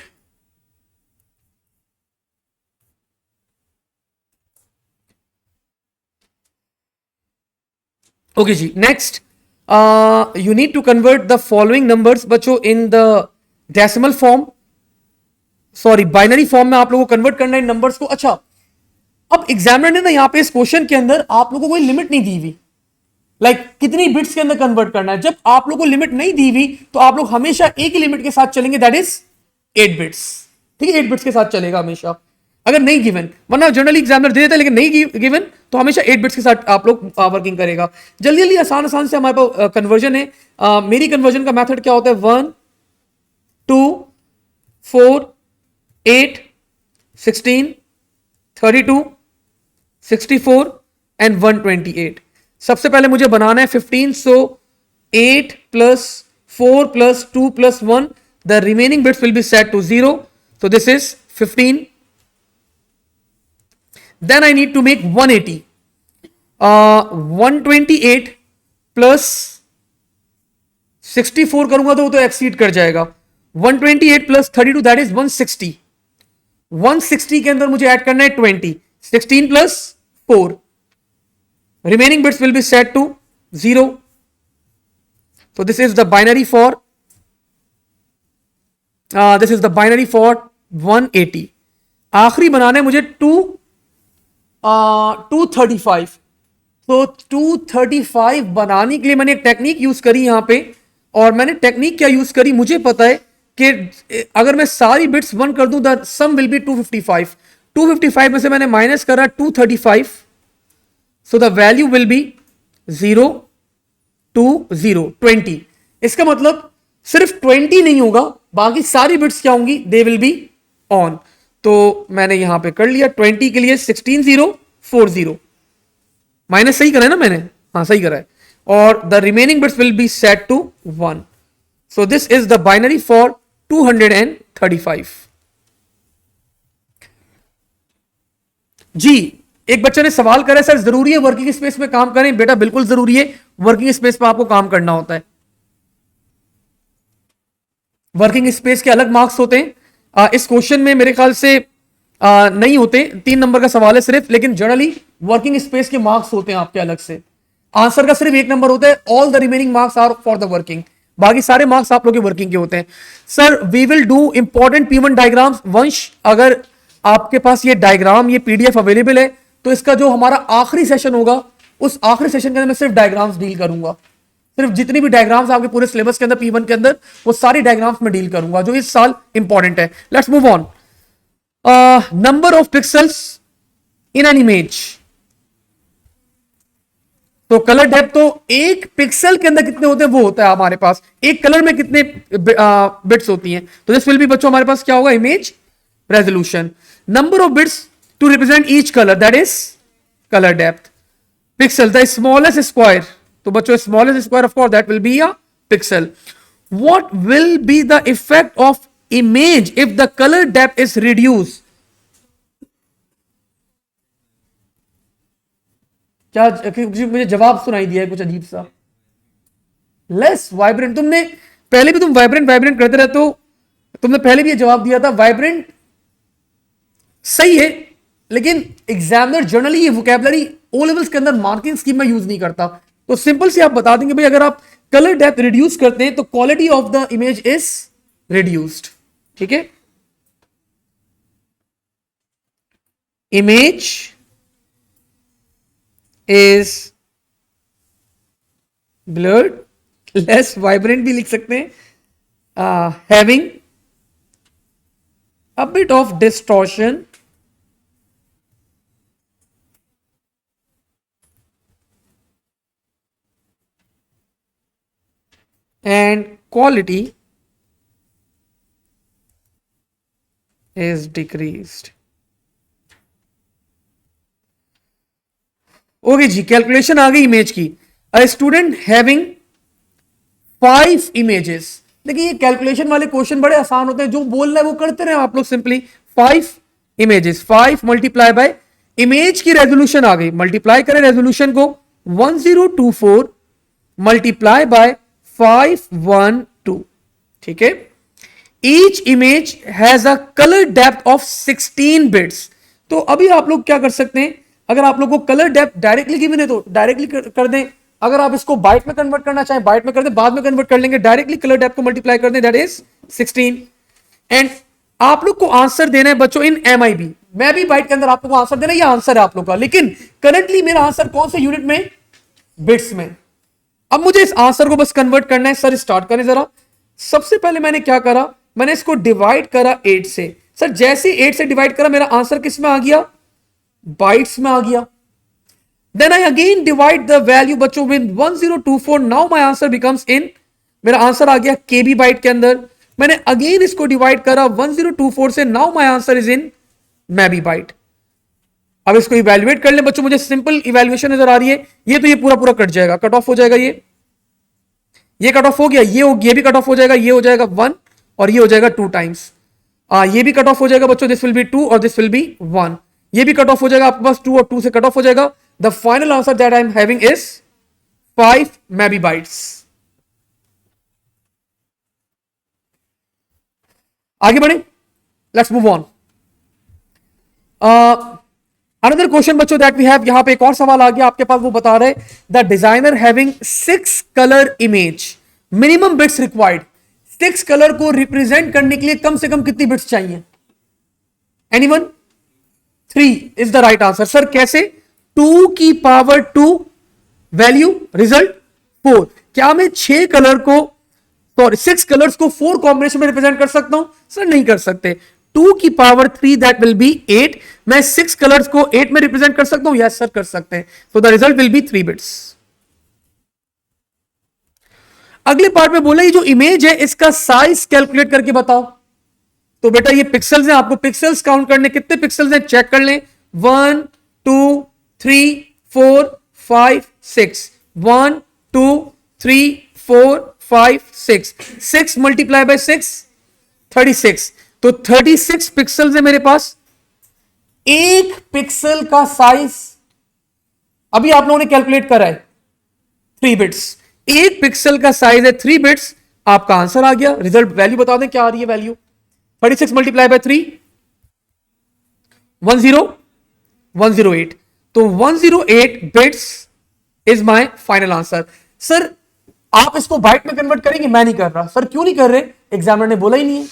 ओके जी, next you need to convert the following numbers बच्चों in the decimal form, sorry binary form में आप लोगों को कन्वर्ट करना है नंबर्स को। अच्छा, अब एग्जामिनर ने ना यहाँ पे इस क्वेश्चन के अंदर आप लोगों को कोई लिमिट नहीं दी हुई, लाइक कितनी बिट्स के अंदर कन्वर्ट करना है। जब आप लोगों को लिमिट नहीं दी हुई तो आप लोग हमेशा एक ही लिमिट के साथ चलेंगे, दैट इज 8 बिट्स। ठीक है, 8 बिट्स के साथ चलेगा हमेशा, अगर नहीं गिवन, वरना जनरली एग्जामिनर दे देता है, लेकिन नहीं गिवन तो हमेशा 8 बिट्स के साथ आप लोग वर्किंग करेगा। जल्दी जल्दी आसान आसान से हमारे पास कन्वर्जन है। मेरी कन्वर्जन का मेथड क्या होता है, 1 2 4 8 16 32 64 एंड 128। सबसे पहले मुझे बनाना है 15, so 8 plus 4 plus 2 plus 1, the remaining bits will be set to 0, so this is 15. Then I need to make 180. 128 plus 64 करूंगा तो वो तो एक्सीड कर जाएगा। 128 प्लस 32 दैट इज 160। 160 के अंदर मुझे ऐड करना है 20, 16 plus 4, remaining bits will be set to 0. So this is the binary for 180। आखिरी बनाना है मुझे 235। तो 235 बनाने के लिए मैंने एक टेक्निक यूज करी यहां पे, और मैंने टेक्निक क्या यूज करी, मुझे पता है कि अगर मैं सारी बिट्स 1 कर दूं द सम विल बी 255। 255 में से मैंने माइनस करा 235, so the value will be 0 2 0 20। इसका मतलब सिर्फ 20 नहीं होगा, बाकी सारी बिट्स क्या होंगी, दे विल बी ऑन। तो मैंने यहां पे कर लिया 20 के लिए 16 0 4 0, माइनस सही करा है ना मैंने, हाँ सही करा है, और the remaining bits will be set to 1। So this is the binary for 235। जी, एक बच्चे ने सवाल करा, सर जरूरी है वर्किंग स्पेस में काम करें? बेटा बिल्कुल जरूरी है, वर्किंग स्पेस में आपको काम करना होता है। वर्किंग स्पेस के अलग मार्क्स होते हैं। इस क्वेश्चन में मेरे ख्याल से नहीं होते, 3 नंबर का सवाल है सिर्फ, लेकिन जनरली वर्किंग स्पेस के मार्क्स होते हैं आपके अलग से। आंसर का सिर्फ 1 नंबर होता है, all the remaining marks are for the working, बाकी सारे मार्क्स आप लोग के वर्किंग के होते हैं। Sir we will do important P1 diagrams. Vansh, अगर आपके पास ये डायग्राम, ये PDF अवेलेबल है, तो इसका जो हमारा आखिरी सेशन होगा, उस आखिरी सेशन के अंदर मैं सिर्फ डायग्राम्स डील करूंगा। सिर्फ जितनी भी डायग्राम्स आपके पूरे सिलेबस के अंदर P1 के अंदर, वो सारी डायग्राम्स में डील करूंगा जो इस साल इंपॉर्टेंट है। Let's move on. Number of pixels in an image. तो कलर डेप्थ, तो एक पिक्सल के अंदर कितने होते हैं वो होता है हमारे पास, एक कलर में कितने बिट्स होती हैं। तो दिस विल बी बच्चों हमारे पास क्या होगा, image resolution. Number of bits to represent each color, that is color depth. Pixel, the smallest square तो बच्चों smallest square of course that will be a pixel. What will be the effect of image if the colour depth is reduce? क्या मुझे जवाब सुनाई दिया है कुछ अजीब सा? Less vibrant. तुमने पहले भी तुम वाइब्रेंट वाइब्रेंट करते रहते हो. तुमने पहले भी ये जवाब दिया था. वाइब्रेंट सही है, लेकिन एग्जामिनर जनरली ये वोकैबुलरी ओ लेवल्स के अंदर मार्किंग स्कीम में यूज नहीं करता. तो सिंपल से आप बता देंगे भाई अगर आप कलर डेप्थ रिड्यूस करते हैं तो quality of the image is reduced. ठीक है. Image is blurred, less vibrant भी लिख सकते हैं. Having a bit of distortion and quality is decreased. Okay जी, कैलकुलेशन आ गई इमेज की. A student having 5 images. देखिए ये कैलकुलेशन वाले क्वेश्चन बड़े आसान होते हैं, जो बोलना है वो करते रहे आप लोग. Simply 5 images, 5 multiply by image की रेजोल्यूशन आ गई. मल्टीप्लाई करें रेजोल्यूशन को 1024 मल्टीप्लाई बाय 512. ठीक है. Each image has a colour depth of 16 bits. तो अभी आप लोग क्या कर सकते हैं, अगर आप लोग को कलर डेप्थ डायरेक्टली गिवन है तो डायरेक्टली कर दें. अगर आप इसको बाइट में कन्वर्ट करना चाहें बाइट में कर दें, बाद में कन्वर्ट कर लेंगे. डायरेक्टली कलर डेप्थ को मल्टीप्लाई कर दें, दैट इज 16. एंड आप लोग को आंसर देना है बच्चों इन MIB. मैं भी बाइट के अंदर आप लोग को आंसर देना है, यह आंसर है आप लोग का. लेकिन करंटली मेरा आंसर कौन से यूनिट में? बिट्स में. अब मुझे इस आंसर को बस कन्वर्ट करना है. सर स्टार्ट करें जरा. सबसे पहले मैंने क्या करा, मैंने इसको डिवाइड करा 8 से. सर जैसे 8 से डिवाइड करा मेरा आंसर किस में आ गया? बाइट्स में आ गया. Then I again divide the value बच्चों with 1024. Now my answer becomes in, मेरा आंसर आ गया KB बाइट के अंदर. मैंने अगेन इसको डिवाइड करा 1024 से. Now my answer is in MAB byte. अब इसको इवैल्यूएट कर ले बच्चों. मुझे सिंपल इवैल्यूएशन नजर आ रही है. ये तो ये पूरा पूरा कट जाएगा, कट ऑफ हो जाएगा. ये कट ऑफ हो गया. ये भी कट ऑफ हो जाएगा. ये हो जाएगा 1 और ये हो जाएगा 2 टाइम्स. ये भी कट ऑफ हो जाएगा बच्चों. दिस विल बी 2 और दिस विल बी 1. ये भी कट ऑफ हो जाएगा आपके पास. 2 और 2 से कट ऑफ हो जाएगा. The final answer that I am having is 5 MAB bytes. आगे बढ़े. Let's move on. Another question बच्चों दैट वी हैव. यहां पे एक और सवाल आ गया आपके पास. वो बता रहे the designer having 6 colour image, minimum bits required. 6 colour को रिप्रेजेंट करने के लिए कम से कम कितनी बिट्स चाहिए? Anyone? 3 is the right answer. Sir कैसे? 2 की पावर 2 वैल्यू रिजल्ट 4. क्या मैं 6 कलर को, सॉरी 6 कलर्स को 4 कॉम्बिनेशन में रिप्रेजेंट कर सकता हूं? सर नहीं कर सकते. 2 की पावर 3 दैट विल बी 8. मैं 6 कलर्स को 8 में रिप्रेजेंट कर सकता हूं? यस सर कर सकते हैं. So the result will be 3 bits. अगले पार्ट में बोला ये जो इमेज है इसका साइज कैलकुलेट करके बताओ. तो बेटा ये पिक्सल्स हैं, आपको पिक्सल्स काउंट करने. कितने पिक्सल्स हैं चेक कर लें. 1 2 3 4 5 6. 1 2 3 4 5 6. 6 मल्टीप्लाई बाय 6 36. तो 36 पिक्सल्स है मेरे पास. एक पिक्सल का साइज अभी आप लोगों ने कैलकुलेट करा है 3 बिट्स. एक पिक्सल का साइज है 3 बिट्स. आपका आंसर आ गया. रिजल्ट वैल्यू बता दें क्या आ रही है वैल्यू. 36 multiply by 3 108. तो 108 bits is my final answer. Sir आप इसको बाइट में कन्वर्ट करेंगे? मैं नहीं कर रहा. सर क्यों नहीं कर रहे? एग्जामिनर ने बोला ही नहीं है.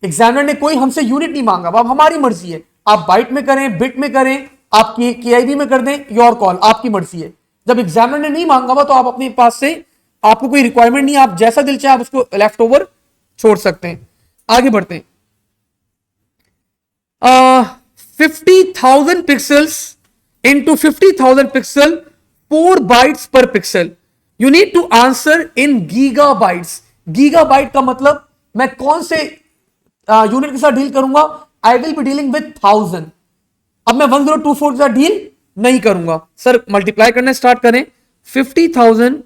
एग्जामिनर ने कोई हमसे यूनिट नहीं मांगा. अब हमारी मर्जी है, आप बाइट में करें, बिट में करें, आप KIV में कर दें, योर कॉल, आपकी मर्जी है. जब एग्जामिनर ने नहीं मांगा हुआ तो आप अपने पास से, आपको कोई रिक्वायरमेंट नहीं, आप जैसा दिल चाहे आप उसको लेफ्ट ओवर छोड़ सकते हैं. आगे बढ़ते हैं. 50,000 pixels into 50,000 pixel, 4 bytes per pixel. You need to answer in gigabytes. Gigabyte का मतलब मैं कौन से यूनिट के साथ डील करूंगा? I will be dealing with 1000. अब मैं 1024 के साथ डील नहीं करूंगा. सर मल्टीप्लाई करना स्टार्ट करें. 50,000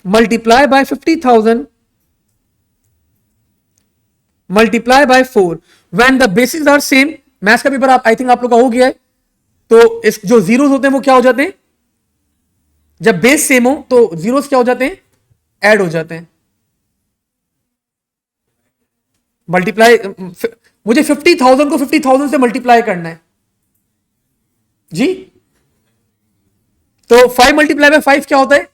multiply by 50,000 multiply by 4 when the bases are same। Maths का पेपर आप आई थिंक आप लोग का हो गया है, तो इस जो जीरोस होते हैं वो क्या हो जाते हैं, जब बेस सेम हो तो जीरोस क्या हो जाते हैं, ऐड हो जाते हैं। मल्टीप्लाई, मुझे 50,000 को 50,000 से मल्टीप्लाई करना है जी, तो 5 मल्टीप्लाई बाय 5 क्या होता है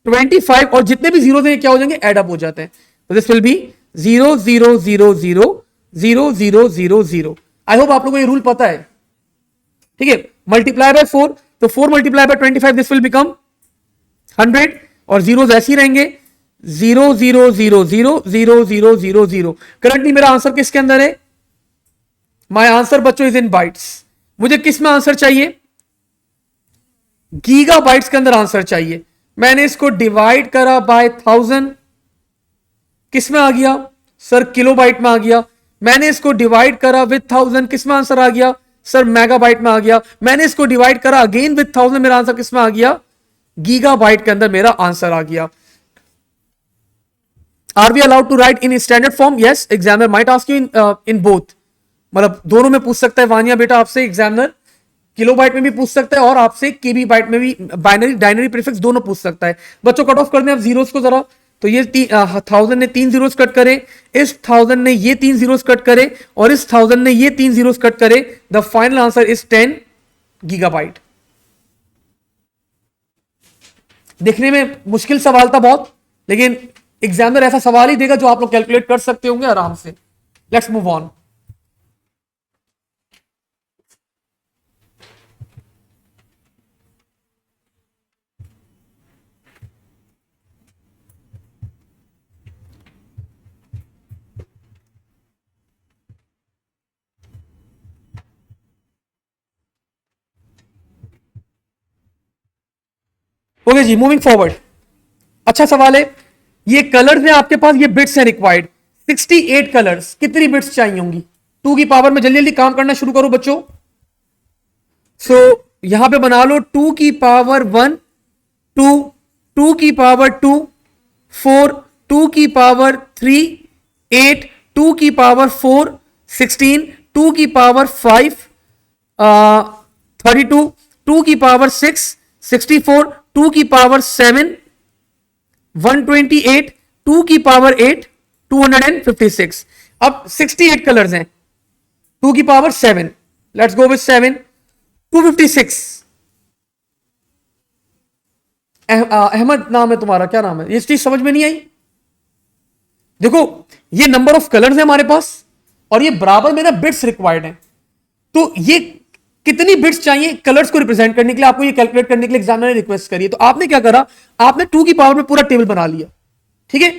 25, और जितने भी जीरो क्या हो जाएंगे, एड अप हो जाते हैं। तो this will B 0 0 0 0 0 0 0 0। I hope आप लोगों को ये रूल पता है, ठीक है। मल्टीप्लाई बाय 4, तो 4 multiply by 25, this will become 100, और जीरोस ऐसे ही रहेंगे 0 0 0 0 0 0 0 0। करंटली मेरा आंसर किसके अंदर है, माय आंसर बच्चों इज इन बाइट्स। मुझे किस में आंसर चाहिए, गीगा बाइट्स के अंदर आंसर चाहिए। मैंने इसको डिवाइड करा बाय 1000, किस में आ गया सर, किलो बाइट में आ गया। मैंने इसको डिवाइड करा विद 1000, किस में आंसर आ गया सर, मेगाबाइट में आ गया। मैंने इसको डिवाइड करा अगेन विद 1000, मेरा आंसर किस में आ गया, गीगाबाइट के अंदर मेरा आंसर आ गया। Are we allowed to write in standard form, yes examiner might ask you in both, मतलब दोनों में पूछ सकता है वानिया बेटा आपसे, एग्जामिनर किलो बाइट में भी पूछ सकता है और आपसे केबी बाइट में भी, बाइनरी डाइनरी प्रीफिक्स दोनों पूछ सकता है। बच्चों कट ऑफ कर दें आप जीरोस को जरा, तो ये 1000 ने 3 जीरोस कट करे, इस 1000 ने ये 3 जीरोस कट करे, और इस 1000 ने ये 3 जीरोस कट करे। The final answer is 10 gigabyte. देखने में मुश्किल सवाल था बहुत, लेकिन एग्जामिनर ऐसा सवाल ही देगा जो आप लोग कैलकुलेट कर सकते होंगे आराम से। Let's move on. ओके जी, मूविंग फॉरवर्ड। अच्छा सवाल है, ये कलर्स हैं आपके पास, ये बिट्स हैं रिक्वायर्ड 68 कलर्स, कितनी बिट्स चाहिए होंगी 2 की पावर में। जल्दी जल्दी काम करना शुरू करो बच्चों। सो यहां पे बना लो 2 की पावर 1 2, 2 की पावर 2 4, 2 की पावर 3 8, 2 की पावर 4 16, 2 की पावर 5 32, 2 की पावर 6 64, 2 की पावर 7 128, 2 की पावर 8 256। अब 68 कलर्स हैं, 2 की power 7, let's go with 7 256। Ahmed नाम है तुम्हारा, क्या नाम है, ये चीज समझ में नहीं आई। देखो ये नंबर ऑफ कलर्स है हमारे पास, और ये बराबर में ना बिट्स रिक्वायर्ड है। तो ये कितनी बिट्स चाहिए कलर्स को रिप्रेजेंट करने के लिए, आपको ये कैलकुलेट करने के लिए एग्जामिनर ने रिक्वेस्ट करी है। तो आपने क्या करा, आपने 2 की पावर में पूरा टेबल बना लिया, ठीक है।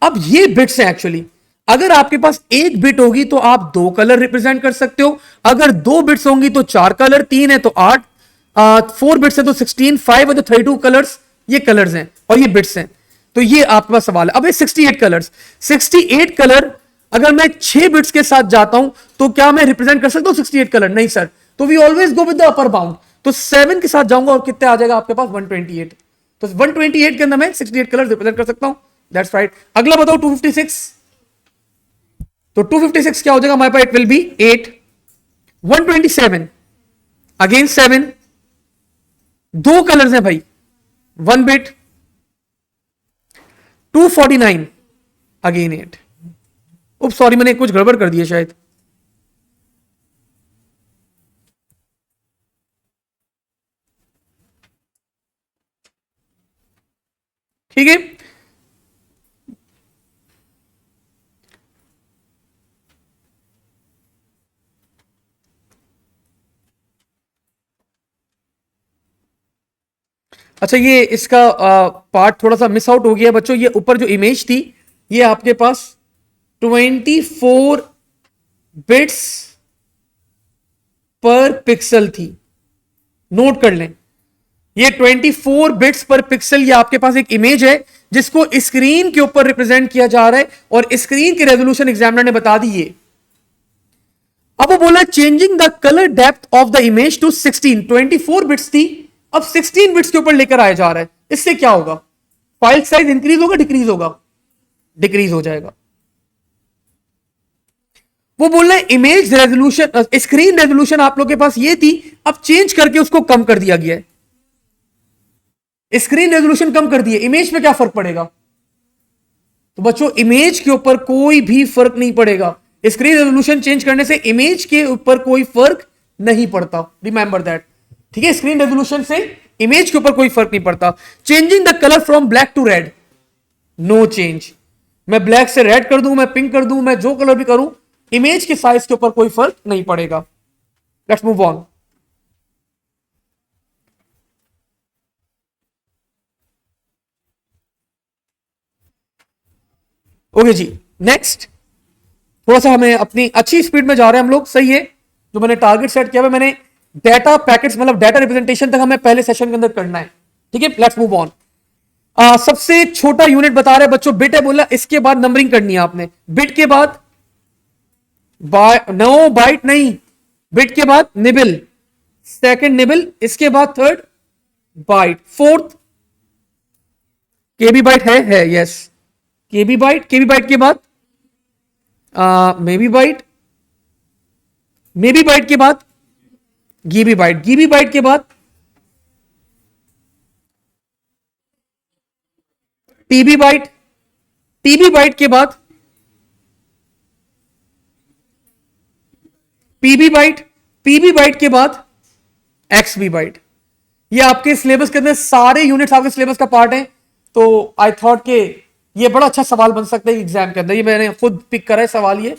अब ये बिट्स हैं एक्चुअली, अगर आपके पास एक बिट होगी तो आप 2 कलर रिप्रेजेंट कर सकते हो, अगर 2 बिट्स होंगी तो 4 कलर, 3 है तो 8, 4 बिट्स है तो 16, 5 है तो 32 कलर्स। ये कलर्स हैं और ये बिट्स हैं। तो ये आपके पास सवाल है। अब 68 कलर्स, 68 कलर अगर मैं 6 बिट्स के साथ जाता हूं तो क्या मैं रिप्रेजेंट कर सकता हूं 68 कलर, नहीं सर। तो we always go with the upper bound, तो 7 के साथ जाऊंगा और कितने आ जाएगा आपके पास 128। तो 128 के अंदर मैं 68 कलर रिप्रेजेंट कर सकता हूं, दैट्स राइट। अगला बताओ 256, तो 256 क्या हो जाएगा हमारे पास, it will be 8 127 again 7, 2 colours हैं भाई 1 बिट 249 अगेन 8। उप सॉरी मैंने कुछ गड़बड़ कर दिया शायद, ठीक है। अच्छा ये इसका पार्ट थोड़ा सा मिस आउट हो गया बच्चों। ये ऊपर जो इमेज थी ये आपके पास 24 बिट्स पर पिक्सल थी, नोट कर लें। ये 24 बिट्स पर पिक्सल, ये आपके पास एक इमेज है जिसको स्क्रीन के ऊपर रिप्रेजेंट किया जा रहा है, और स्क्रीन की रेजोल्यूशन एग्जामिनर ने बता दी है। अब वो बोला changing the colour depth of the image to 16, 24 bits थी, अब 16 बिट्स के ऊपर लेकर आया जा रहा है। इससे क्या होगा? फाइल साइज इंक्रीज होगा डिक्रीज होगा? डिक्रीज हो जाएगा। वो बोल रहे इमेज रेजोल्यूशन, स्क्रीन रेजोल्यूशन आप लोग के पास ये थी, अब चेंज करके उसको कम कर दिया गया है। स्क्रीन रेजोल्यूशन कम कर दिए, इमेज पे क्या फर्क पड़ेगा? तो बच्चों इमेज के ऊपर कोई भी फर्क नहीं पड़ेगा। स्क्रीन रेजोल्यूशन चेंज करने से इमेज के ऊपर कोई फर्क नहीं पड़ता, रिमेंबर दैट। ठीक है, स्क्रीन रेजोल्यूशन से इमेज के ऊपर कोई फर्क नहीं पड़ता। Changing the colour from black to red, no change. मैं ब्लैक से रेड कर दूं, मैं पिंक कर दूं, मैं जो कलर भी करूं, इमेज के साइज के ऊपर कोई फर्क नहीं पड़ेगा। Let's move on. ओके जी, नेक्स्ट। थोड़ा सा हमें अपनी अच्छी स्पीड में जा रहे हैं हम लोग, सही है। जो मैंने टारगेट सेट किया है, मैंने डेटा पैकेट्स मतलब डेटा रिप्रेजेंटेशन तक हमें पहले सेशन के अंदर करना है। ठीक है, लेट्स मूव ऑन। सबसे छोटा यूनिट बता रहे हैं बच्चों, बिट है बोला, इसके बाद नंबरिंग करनी है आपने। बिट के बाद नो बाइट नहीं, बिट के बाद निबल, सेकंड निबल, इसके बाद थर्ड बाइट, फोर्थ केबी बाइट है यस, केबी बाइट, केबी बाइट के बाद मेबी बाइट, मेबी बाइट के बाद गीबी बाइट, गीबी बाइट के बाद टीबी बाइट, टीबी बाइट के बाद पीबी बाइट, पीबी बाइट के बाद एक्सबी बाइट। ये आपके सिलेबस के अंदर सारे यूनिट्स आपके सिलेबस का पार्ट है। तो आई थॉट के ये बड़ा अच्छा सवाल बन सकता है एग्जाम के अंदर। ये मैंने खुद पिक करा है सवाल ये,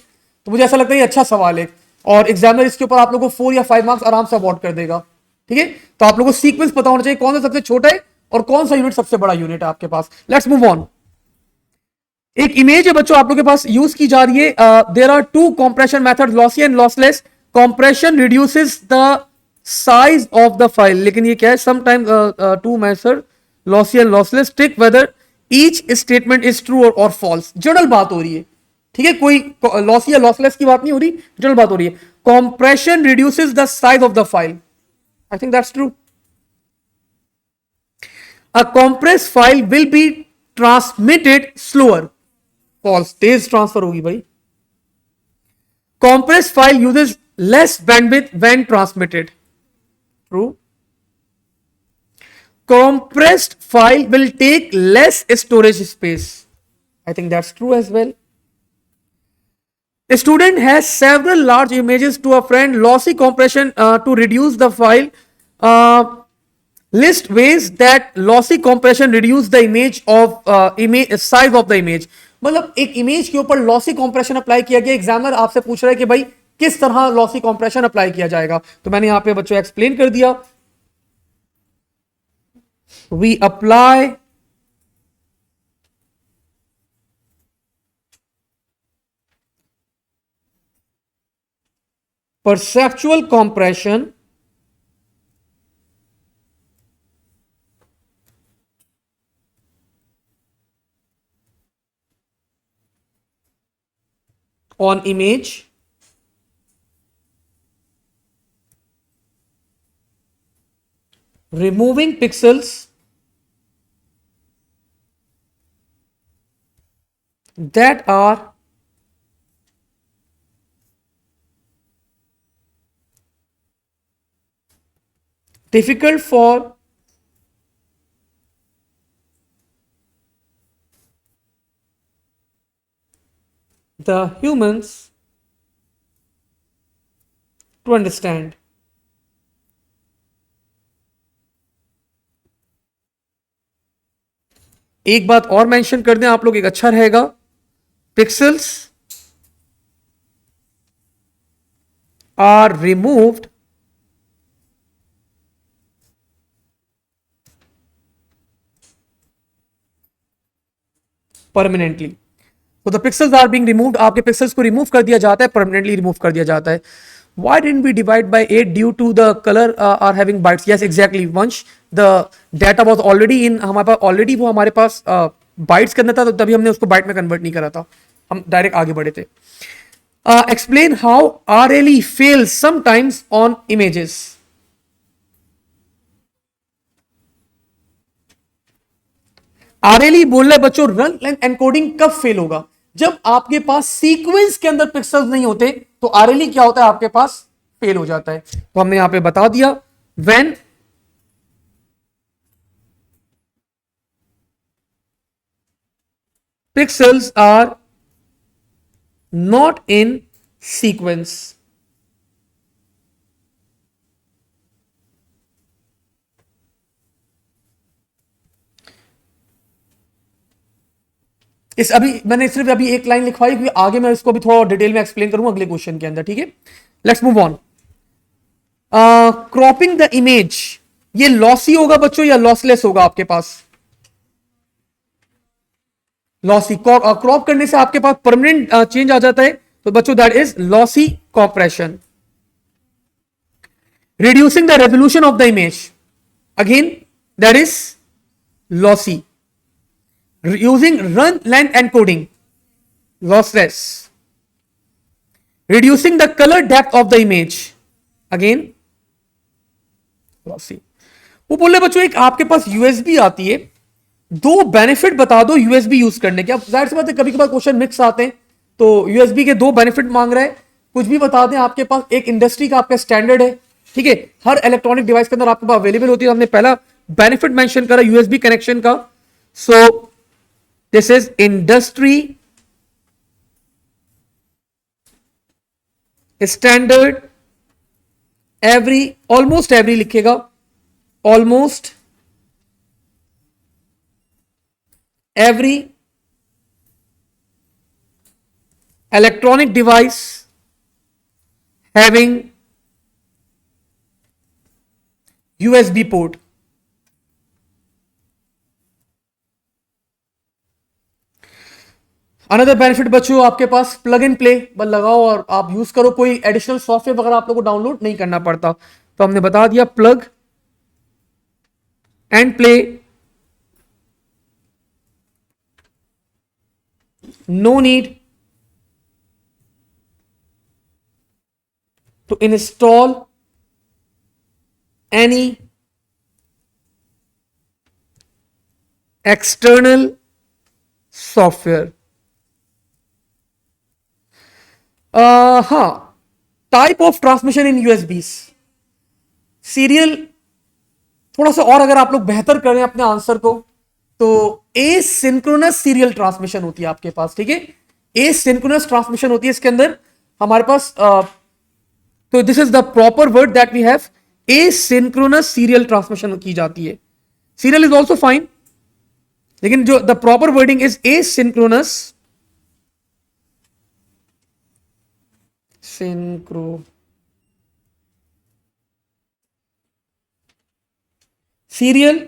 तो मुझे ऐसा लगता है ये अच्छा सवाल है और एग्जामिनर इसके ऊपर आप लोगों को 4 या 5 मार्क्स आराम से अवॉर्ड कर देगा। ठीक है, तो आप लोगों को सीक्वेंस पता होना चाहिए, कौन सा सबसे छोटा है और कौन सा यूनिट सबसे बड़ा यूनिट है आपके पास। Let's move on. एक इमेज है बच्चों आप लोग के पास यूज की जा रही है। There are two compression method, lossy and lossless. Compression reduces the size of the file, लेकिन ये क्या है, sometimes two method lossy and lossless tick whether each statement is true और फॉल्स। जनरल बात हो रही है, ठीक है, कोई लॉसी या लॉसलेस की बात नहीं हो रही, जनरल बात हो रही है। Compression reduces the size of the file, I think that's true. A compressed file will be transmitted slower, false, Tej transfer होगी भाई। Compressed file uses less bandwidth when transmitted, true. Compressed file will take less storage space, I think that's true as well. A student has several large images to a friend, lossy compression to reduce the file. List ways that lossy compression reduce the image of image size of the image। मतलब एक image के ऊपर lossy compression apply किया गया, examiner आपसे पूछ रहा है कि भाई किस तरह लॉसी कंप्रेशन अप्लाई किया जाएगा। तो मैंने यहां पे बच्चों एक्सप्लेन कर दिया। We apply perceptual compression on image removing pixels that are difficult for the humans to understand। एक बात और मेंशन कर दें आप लोग, एक अच्छा रहेगा, पिक्सेल्स आर रिमूव्ड परमानेंटली। तो the pixels are being removed, आपके पिक्सेल्स को रिमूव कर दिया जाता है, परमानेंटली रिमूव कर दिया जाता है। Why didn't we divide by 8 due to the color are having bytes? Yes, exactly, Vansh. The data was already in, हमारे पास ऑलरेडी वो हमारे पास बाइट्स करना था, तो तभी हमने उसको बाइट में कन्वर्ट नहीं करा था, हम डायरेक्ट आगे बढ़े थे। Explain how RLE fails sometimes on images. RLE बोल रहा है बच्चों रन लेंथ एनकोडिंग कब फेल होगा? जब आपके पास सीक्वेंस के अंदर पिक्सल्स नहीं होते तो आरएलई क्या होता है, आपके पास फेल हो जाता है। तो हमने यहां पे बता दिया, when pixels are not in sequence, इस अभी मैंने सिर्फ अभी एक लाइन लिखवाई क्योंकि आगे मैं इसको भी थोड़ा डिटेल में एक्सप्लेन करूंगा अगले क्वेश्चन के अंदर, ठीक है। Let's move on. Cropping the image, ये लॉसी होगा बच्चों या लॉसलेस होगा आपके पास? लॉसी। क्रॉप करने से आपके पास परमानेंट चेंज आ जाता है, तो बच्चों that is lossy compression. Reducing the resolution of the image, again that is lossy. Using run length encoding, lossless. Reducing the color depth of the image, again lossy. वो बोल रहे बच्चों एक आपके पास यूएसबी आती है, दो बेनिफिट बता दो यूएसबी यूज करने के। अब जाहिर सी बात है कभी कभार क्वेश्चन मिक्स आते हैं, तो यूएसबी के दो बेनिफिट मांग रहा है, कुछ भी बता दें। आपके पास एक इंडस्ट्री का आपका स्टैंडर्ड है, ठीक है, हर इलेक्ट्रॉनिक डिवाइस के अंदर आपके पास अवेलेबल होती है। हमने पहला बेनिफिट मेंशन करा यूएसबी कनेक्शन का। सो this is industry standard, almost every लिखेगा, almost every electronic device having USB port। Another benefit बच्चों आपके पास प्लग एंड प्ले, बस लगाओ और आप यूज करो, कोई एडिशनल सॉफ्टवेयर वगैरह आप लोगों को डाउनलोड नहीं करना पड़ता। तो हमने बता दिया plug and play, no need to install any external software. हाँ, type of transmission in USB serial, थोड़ा सा और अगर आप लोग बेहतर करें अपने आंसर को, तो एसिंक्रोनस सीरियल ट्रांसमिशन होती है आपके पास, ठीक है। एसिंक्रोनस ट्रांसमिशन होती है इसके अंदर हमारे पास, तो this is the proper word that we have, asynchronous serial transmission की जाती है। सीरियल इज ऑल्सो फाइन, लेकिन जो the proper wording is asynchronous, synchro serial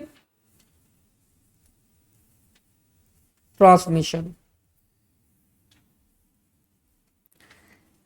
transmission.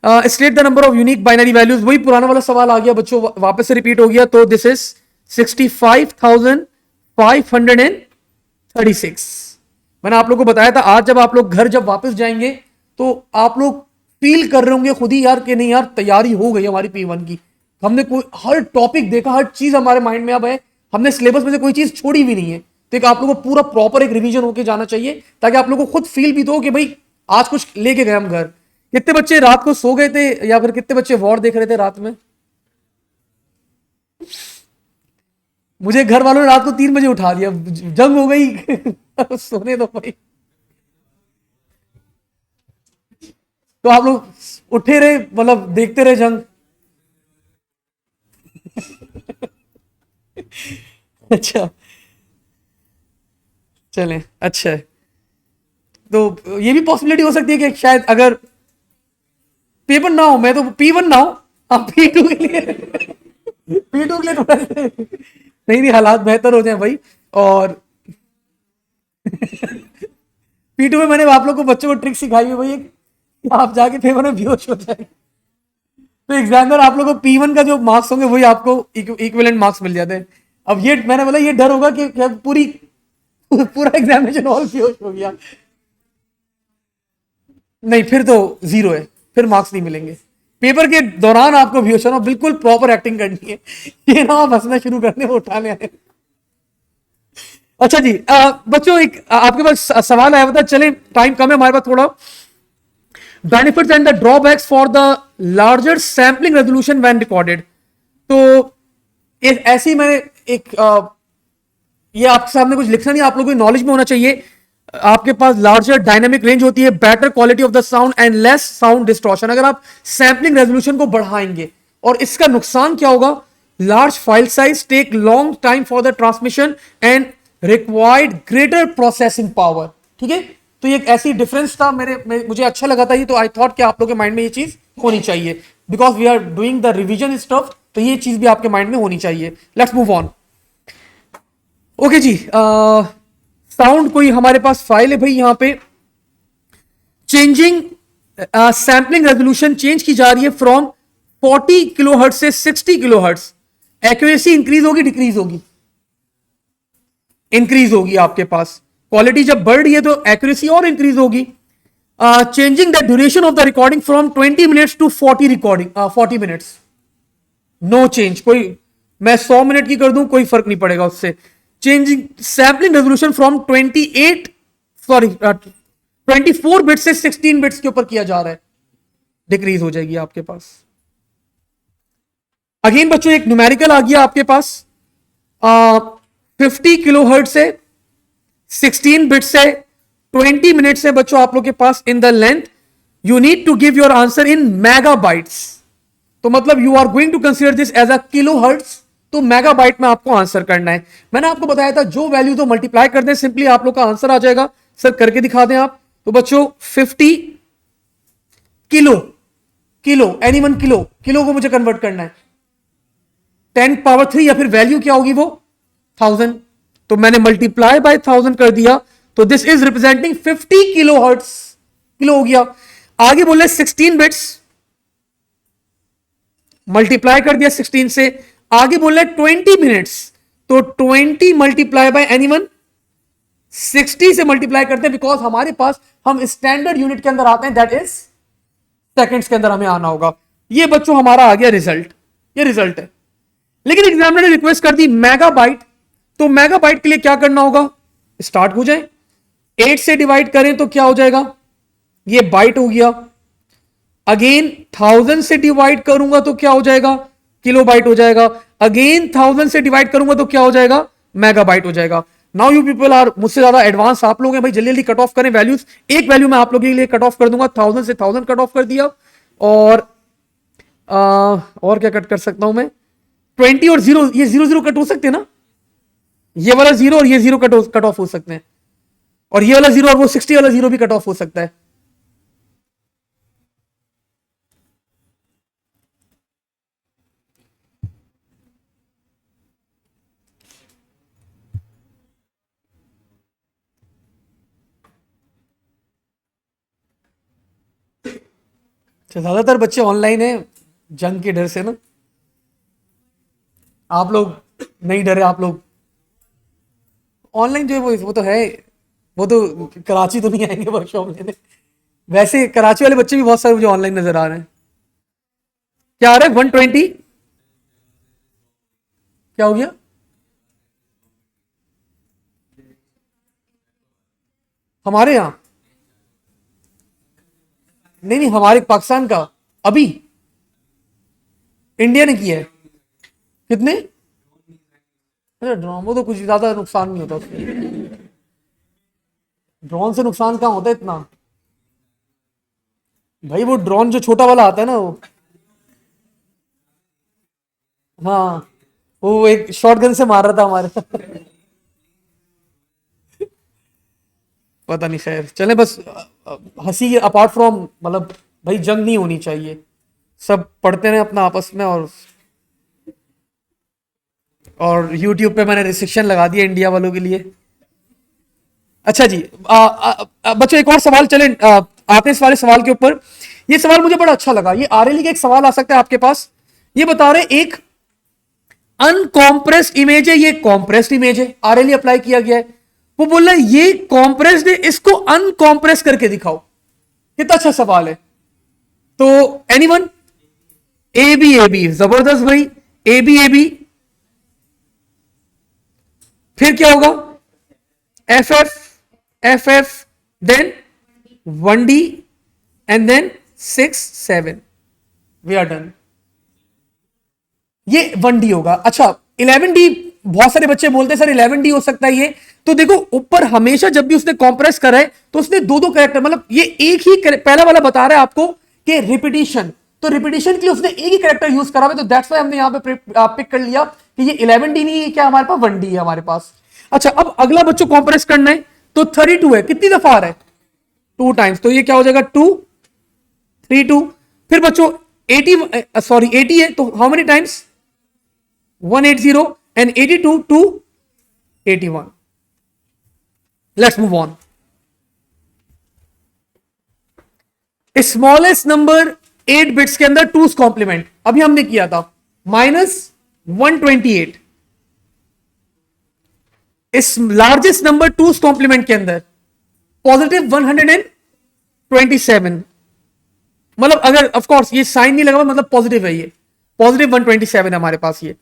State the number of unique binary values, वही पुराना वाला सवाल आ गया बच्चों, वापस से रिपीट हो गया। तो दिस इज 65,536। मैंने आप लोगों को बताया था, आज जब आप लोग घर जब वापस जाएंगे तो आप लोग फील कर रहे होंगे खुद ही यार कि नहीं यार तैयारी हो गई हमारी P1 की। हमने कोई हर टॉपिक देखा, हर चीज हमारे माइंड में अब है, हमने सिलेबस में से कोई चीज छोड़ी भी नहीं है। तो एक आप लोगों को पूरा प्रॉपर एक रिवीजन होके जाना चाहिए, ताकि आप लोगों को खुद फील भी दो कि भाई आज कुछ लेके गए हम घर। कितने बच्चे रात को सो गए थे, या फिर कितने बच्चे वॉर देख रहे थे रात में? मुझे घर वालों ने रात को 3 बजे उठा दिया, जंग हो गई सोने दो भाई। तो आप लोग उठे रहे, मतलब देखते रहे जंग अच्छा, चलें, अच्छा है। तो ये भी पॉसिबिलिटी हो सकती है कि शायद अगर P1 ना हो, मैं तो P1 ना हो, हाँ P2 के लिए P2 के लिए थोड़ा नहीं नहीं हालात बेहतर हो जाए भाई। और P2 में मैंने आप लोग को बच्चों को ट्रिक सिखाई है भाई, आप जाके पेपर में बेहोश हो जाए, तो एग्जामिनर आप लोगों को P1 का जो मार्क्स होंगे वही आपको इक्विवेलेंट मार्क्स मिल जाते हैं। अब ये मैंने बोला ये डर होगा कि पूरा एग्जामिनेशन हॉल बेहोश हो गया, नहीं फिर तो 0 है, फिर मार्क्स नहीं मिलेंगे। पेपर के दौरान आपको बेहोश होना, बिल्कुल प्रॉपर एक्टिंग करनी है, ये ना आप हंसना शुरू करने वो उठाने आए। अच्छा जी, बच्चों एक आपके पास सवाल आया था, चले टाइम कम है हमारे पास थोड़ा। Benefits and the drawbacks for the larger sampling resolution when recorded. तो ऐसी मैंने एक ये आपके सामने कुछ लिखना नहीं, आप लोगों को नॉलेज में होना चाहिए। आपके पास लार्जर डायनेमिक रेंज होती है, better quality of the sound and less sound distortion. अगर आप सैंपलिंग रेजोल्यूशन को बढ़ाएंगे, और इसका नुकसान क्या होगा, large file size take long time for the transmission and required greater processing power. ठीक है, तो ये एक ऐसी डिफरेंस था, मुझे अच्छा लगा था ये, तो आई थॉट कि आप लोगों के माइंड में ये चीज होनी चाहिए, because we are doing the revision stuff, तो ये चीज भी आपके माइंड में होनी चाहिए। Let's move on. ओके जी, साउंड कोई हमारे पास फाइल है भाई, यहां पे चेंजिंग सैंपलिंग रेजोल्यूशन चेंज की जा रही है फ्रॉम 40 किलोहर्ट्ज से 60 किलोहर्ट्ज। एक्यूरेसी इंक्रीज होगी डिक्रीज होगी? इंक्रीज होगी। आपके पास क्वालिटी जब बढ़ रही है तो एक्यूरेसी और इंक्रीज होगी। Changing the duration of the recording from 20 minutes to 40 minutes. No change, कोई मैं 100 मिनट की कर दूं कोई फर्क नहीं पड़ेगा उससे। Changing sampling resolution from 24 bits से 16 बिट्स के ऊपर किया जा रहा है, डिक्रीज हो जाएगी आपके पास। अगेन बच्चों एक न्यूमेरिकल आ गया आपके पास, 50 किलोहर्ट्ज से 16 बिट्स से 20 मिनट्स है बच्चों आप लोग के पास in the length. You need to give your answer in megabytes. तो मतलब you are going to consider this as a kilohertz, तो मेगाबाइट में आपको आंसर करना है। मैंने आपको बताया था जो वैल्यू तो मल्टीप्लाई कर दें, सिंपली आप लोग का आंसर आ जाएगा। सर करके दिखा दें आप। तो बच्चों 50 किलो एनी 1 किलो को मुझे कन्वर्ट करना है 10 पावर 3, या फिर वैल्यू क्या होगी वो 1000। तो मैंने मल्टीप्लाई बाय 1000 कर दिया, तो this is representing 50 kilohertz. Kilo हो गया। आगे बोले 16 बिट्स, मल्टीप्लाई कर दिया 16 से। आगे बोल रहे 20 मिनट्स, तो 20 मल्टीप्लाई बाय एनीवन 60 से मल्टीप्लाई करते हैं, बिकॉज हमारे पास हम स्टैंडर्ड यूनिट के अंदर आते हैं, दैट इज सेकंड्स के अंदर हमें आना होगा। ये बच्चों हमारा आ गया रिजल्ट, ये रिजल्ट है। लेकिन एग्जामिनर ने रिक्वेस्ट कर दी मेगाबाइट, तो मेगाबाइट के लिए क्या करना होगा, स्टार्ट हो जाए 8 से डिवाइड करें तो क्या हो जाएगा, ये बाइट हो गया। अगेन 1000 से डिवाइड करूंगा तो क्या हो जाएगा, किलोबाइट हो जाएगा। अगेन 1000 से डिवाइड करूंगा तो क्या हो जाएगा, मेगाबाइट हो जाएगा। नाउ यू पीपल आर मुझसे ज्यादा एडवांस आप लोग हैं भाई, जल्दी जल्दी कट ऑफ करें वैल्यूज। एक वैल्यू मैं आप लोगों के लिए कट ऑफ कर दूंगा, 1000 से 1000 कट ऑफ कर दिया। और क्या कट कर सकता हूं मैं, 20 और 0, ये 0 कट हो सकते हैं ना, ये वाला 0 और ये 0 कट ऑफ हो सकते हैं, और ये वाला 0 और वो 60 वाला 0 भी कट ऑफ हो सकता है। ज्यादातर बच्चे ऑनलाइन है जंग के डर से ना, आप लोग नहीं डरे, आप लोग ऑनलाइन जो है वो तो है, वो तो कराची तो नहीं आएंगे वर्कशॉप लेने। वैसे कराची वाले बच्चे भी बहुत सारे मुझे ऑनलाइन नजर आ रहे हैं। क्या आ रहा है 120, क्या हो गया, हमारे यहां नहीं नहीं, हमारे पाकिस्तान का अभी इंडिया ने किया है। कितने, अरे ड्रोन, वो तो कुछ ज्यादा नुकसान नहीं होता उसमें, ड्रोन से नुकसान कहाँ होता है इतना भाई, वो ड्रोन जो छोटा वाला आता है ना वो, हाँ वो एक शॉटगन से मार रहा था हमारे पता नहीं, खैर चले बस हंसी अपार्ट फ्रॉम, मतलब भाई जंग नहीं होनी चाहिए, सब पढ़ते रहे अपना आपस में। और YouTube पे मैंने रिस्ट्रिक्शन लगा दिया इंडिया वालों के लिए। अच्छा जी, बच्चों एक और सवाल चले आते इस वाले सवाल के ऊपर। ये सवाल मुझे बड़ा अच्छा लगा, ये आरएलई का एक सवाल आ सकता है आपके पास। ये बता रहे एक अनकॉम्प्रेस्ड इमेज है, ये कॉम्प्रेस्ड इमेज है, आरएलई अप्लाई किया गया है। वो बोल रहा है ये कॉम्प्रेस्ड है, इसको अनकॉम्प्रेस करके दिखाओ। कितना अच्छा सवाल है। तो एनीवन? ए बी, जबरदस्त भाई, ए बी। फिर क्या होगा? F F, then 1D and then 6 7। We are done. ये 1D होगा। अच्छा 11D, बहुत सारे बच्चे बोलते हैं सर 11D हो सकता है ये। तो देखो ऊपर हमेशा जब भी उसने कॉम्प्रेस करा है तो उसने दो दो कैरेक्टर, मतलब ये एक ही पहला वाला बता रहा है आपको कि रिपीटिशन, तो रिपीटिशन के लिए उसने एक ही कैरेक्टर यूज करा है, तो दैट्स वाई हमने यहां पे पिक कर लिया कि ये 11D नहीं है, क्या हमारे पास 1D है हमारे पास। अच्छा अब अगला बच्चों कॉम्प्रेस करना है, तो 32 है, कितनी दफा आ रहा है? 2 टाइम्स, तो ये क्या हो जाएगा 2 3 2। फिर बच्चों 80 है, तो how many times? 180 and 82 to 81. Let's move on. Smallest number 8 bits के अंदर 2's कॉम्प्लीमेंट अभी हमने किया था, -128। इस लार्जेस्ट नंबर 2's कॉम्प्लीमेंट के अंदर +127, मतलब अगर ऑफकोर्स ये साइन नहीं लगा मतलब पॉजिटिव है, ये +127 है हमारे पास। ये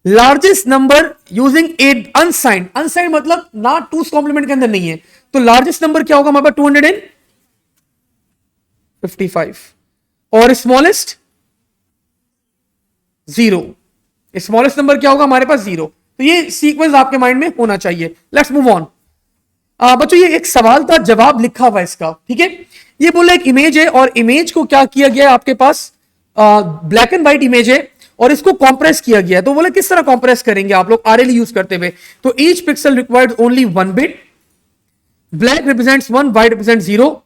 largest number using eight unsigned, unsigned मतलब ना 2's कॉम्प्लीमेंट के अंदर नहीं है, तो लार्जेस्ट नंबर क्या होगा हमारे पास? 255। और स्मॉलेस्ट 0, स्मॉलेस्ट नंबर क्या होगा हमारे पास? 0। तो ये सीक्वेंस आपके माइंड में होना चाहिए। Let's move on. बच्चों ये एक सवाल था, जवाब लिखा हुआ इसका, ठीक है। ये बोला एक इमेज है और इमेज को क्या किया गया है आपके पास, ब्लैक एंड व्हाइट इमेज है और इसको कॉम्प्रेस किया गया है। तो बोला किस तरह कॉम्प्रेस करेंगे आप लोग आरएलई यूज करते हुए? तो each pixel required only 1 bit, black represents 1, white represent 0।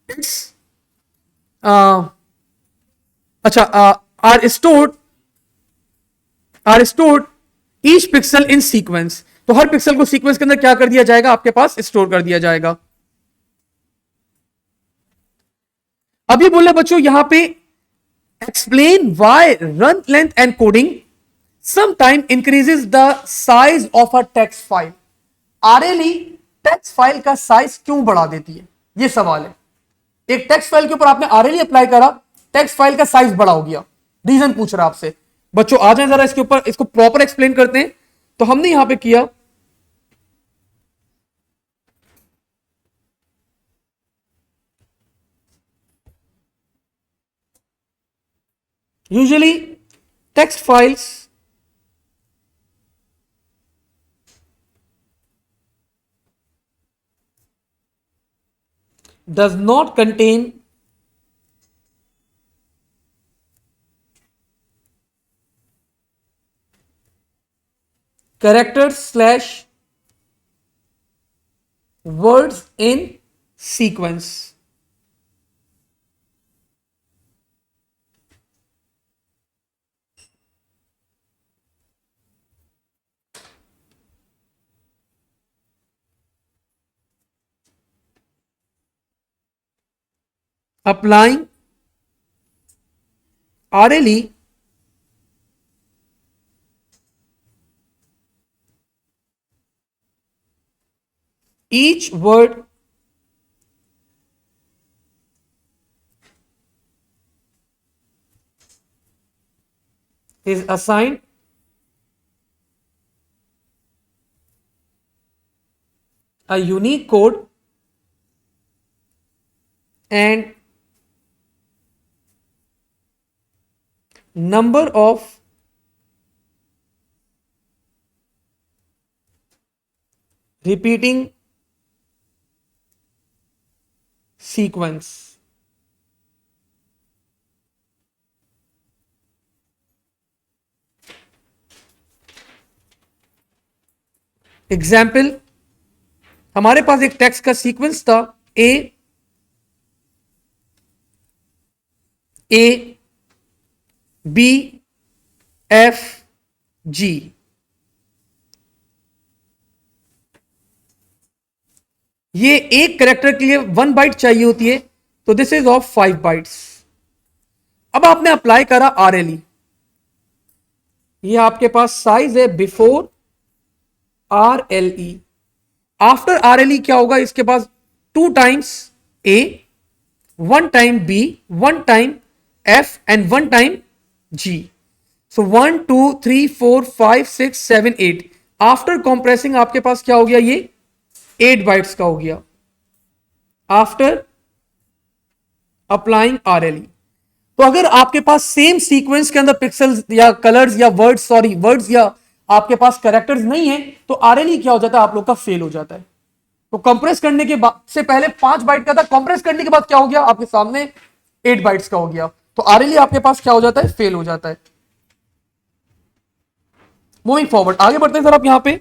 It's अच्छा are stored each pixel in sequence, तो हर पिक्सल को सीक्वेंस के अंदर क्या कर दिया जाएगा आपके पास? स्टोर कर दिया जाएगा। अभी बोले बच्चों यहां पे explain why run length and coding sometime increases the size of a text file. RLE text file का साइज क्यों बढ़ा देती है, ये सवाल है। एक टेक्स्ट फाइल के ऊपर आपने आरएलई अप्लाई करा, टेक्स्ट फाइल का साइज बड़ा हो गया, रीजन पूछ रहा आपसे। बच्चों आ जाए जरा इसके ऊपर, इसको प्रॉपर एक्सप्लेन करते हैं। तो हमने यहां पे किया, usually text files does not contain characters / words in sequence। applying RLE each word is assigned a unique code and number of repeating sequence। Example, हमारे पास एक टेक्स्ट का सीक्वेंस था ए बी एफ जी। ये एक character के लिए 1 bite चाहिए होती है, तो दिस इज ऑफ 5 बाइट्स। अब आपने अप्लाई करा आरएलई, ये आपके पास साइज है बिफोर आरएलई। आफ्टर आरएलई क्या होगा? इसके पास 2 times A, 1 time B, 1 time F and one time G. So 1 2 3 4 5 6 7 8 after compressing आपके पास क्या हो गया, ये 8 बाइट्स का हो गया आफ्टर अप्लाइंग RLE. तो अगर आपके पास सेम सीक्वेंस के अंदर पिक्सल्स या कलर्स या वर्ड्स या आपके पास कैरेक्टर्स नहीं है तो RLE क्या हो जाता है, आप लोग का फेल हो जाता है. तो कंप्रेस करने के बाद से पहले 5 बाइट का था, कंप्रेस करने के बाद क्या हो गया आपके सामने 8 बाइट्स का हो गया, तो RLE आपके पास क्या हो जाता है, फेल हो जाता है. मूविंग फॉरवर्ड आगे बढ़ते हैं सर आप यहां पे.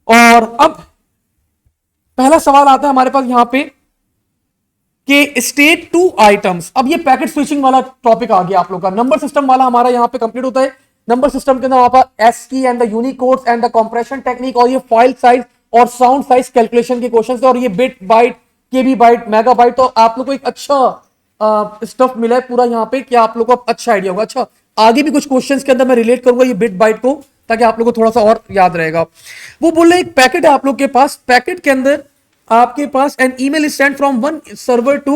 और अब पहला सवाल आता है हमारे पास यहां पे कि स्टेट टू आइटम्स. अब ये पैकेट स्विचिंग वाला टॉपिक आ गया आप लोग का. नंबर सिस्टम वाला हमारा यहां पे कंप्लीट होता है. नंबर सिस्टम के अंदर वहां पर ASCII and the unicodes and the compression technique और ये फाइल साइज और साउंड साइज कैलकुलेशन के क्वेश्चन और ये bit byte KB byte megabyte. तो आप लोग को एक अच्छा स्टफ मिला है पूरा यहाँ पे कि आप लोग को अच्छा आइडिया होगा. अच्छा आगे भी कुछ क्वेश्चंस के अंदर मैं रिलेट करूंगा ये बिट बाइट को ताकि आप लोग को थोड़ा सा और याद रहेगा. वो बोल रहे एक पैकेट है आप लोग के पास, पैकेट के अंदर आपके पास an email is send from one server to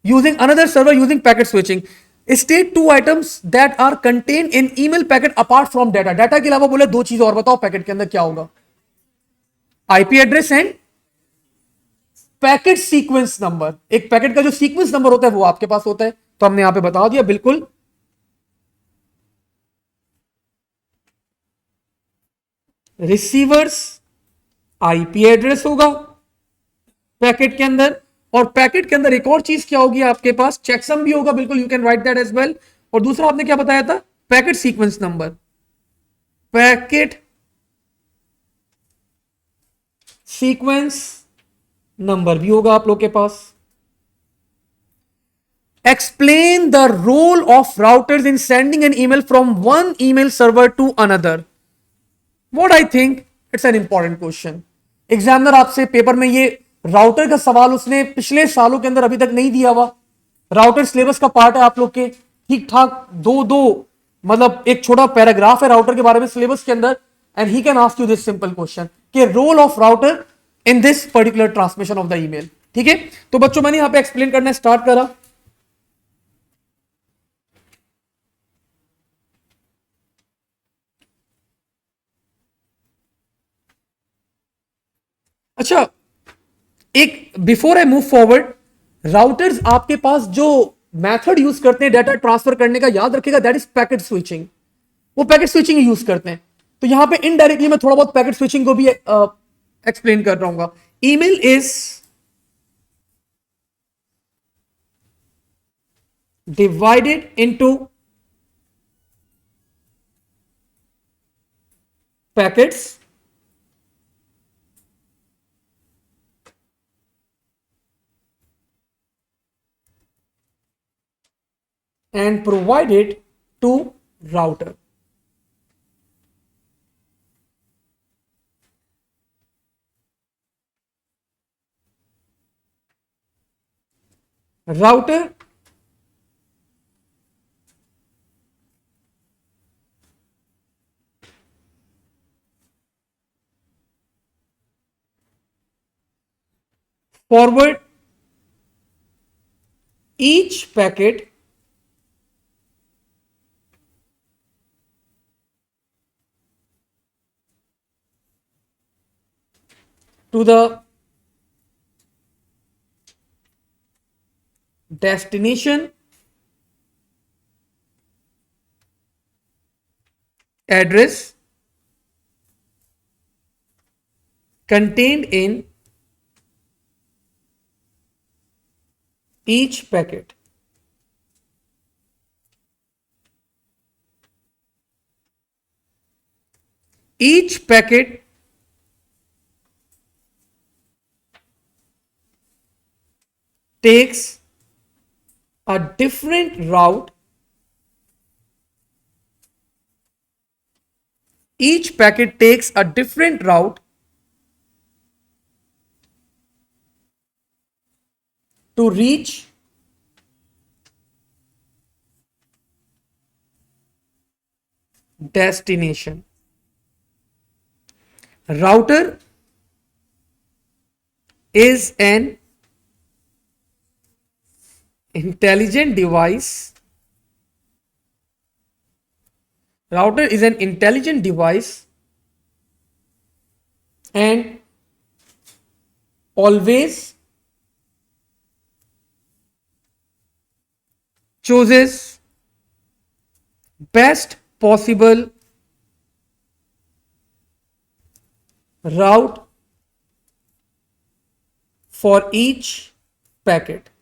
using another server using packet switching. State two items that are contain in email packet apart from data. Data के अलावा बोले दो चीज और बताओ पैकेट के अंदर क्या होगा, IP address end packet sequence number. एक पैकेट का जो सीक्वेंस नंबर होता है वो आपके पास होता है, तो हमने यहां पे बता दिया बिल्कुल. रिसीवर्स आईपी एड्रेस होगा पैकेट के अंदर. और पैकेट के अंदर एक और चीज क्या होगी आपके पास, चेकसम भी होगा बिल्कुल, you can write that as well. और दूसरा आपने क्या बताया था, packet sequence number. Packet sequence number भी होगा आप लोग के पास. Explain the role of routers in sending an email from one email server to another. What I think it's an important question. Examiner आपसे पेपर में ये राउटर का सवाल उसने पिछले सालों के अंदर अभी तक नहीं दिया हुआ. राउटर सिलेबस का पार्ट है आप लोग के, ठीक ठाक दो दो मतलब एक छोटा पैराग्राफ है राउटर के बारे में सिलेबस के अंदर. And he can ask you this simple question कि role of router in this particular transmission of the email. ठीक है, तो बच्चों मैंने यहां पे एक्सप्लेन करना स्टार्ट करा. अच्छा एक before I move forward, routers आपके पास जो मेथड यूज करते हैं डाटा ट्रांसफर करने का याद रखिएगा, दैट इज पैकेट स्विचिंग. वो पैकेट स्विचिंग यूज करते हैं. तो यहां पे इनडायरेक्टली मैं थोड़ा बहुत पैकेट स्विचिंग को भी एक्सप्लेन कर रहा हूं. Email is divided into packets and provided to router. Router forward each packet to the destination address contained in each packet. Each packet takes a different route. Each packet takes a different route to reach destination. Router is an intelligent device. Router is an intelligent device and always chooses best possible route for each packet.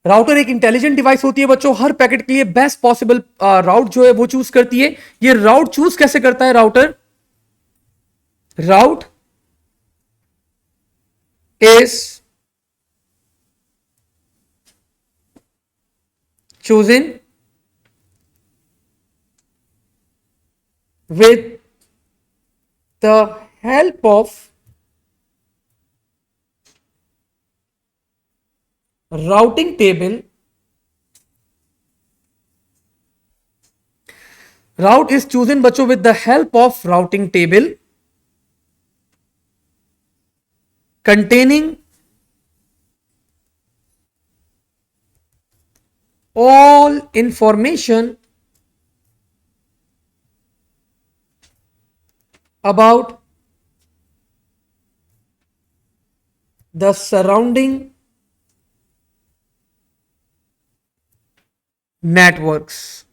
Router एक intelligent device होती है बच्चों, हर packet के लिए best possible राउट जो है वो choose करती है। ये राउट चूज कैसे करता है router? Route is chosen with the help of routing table. Route is chosen बच्चों with the help of routing table containing all information about the surrounding networks.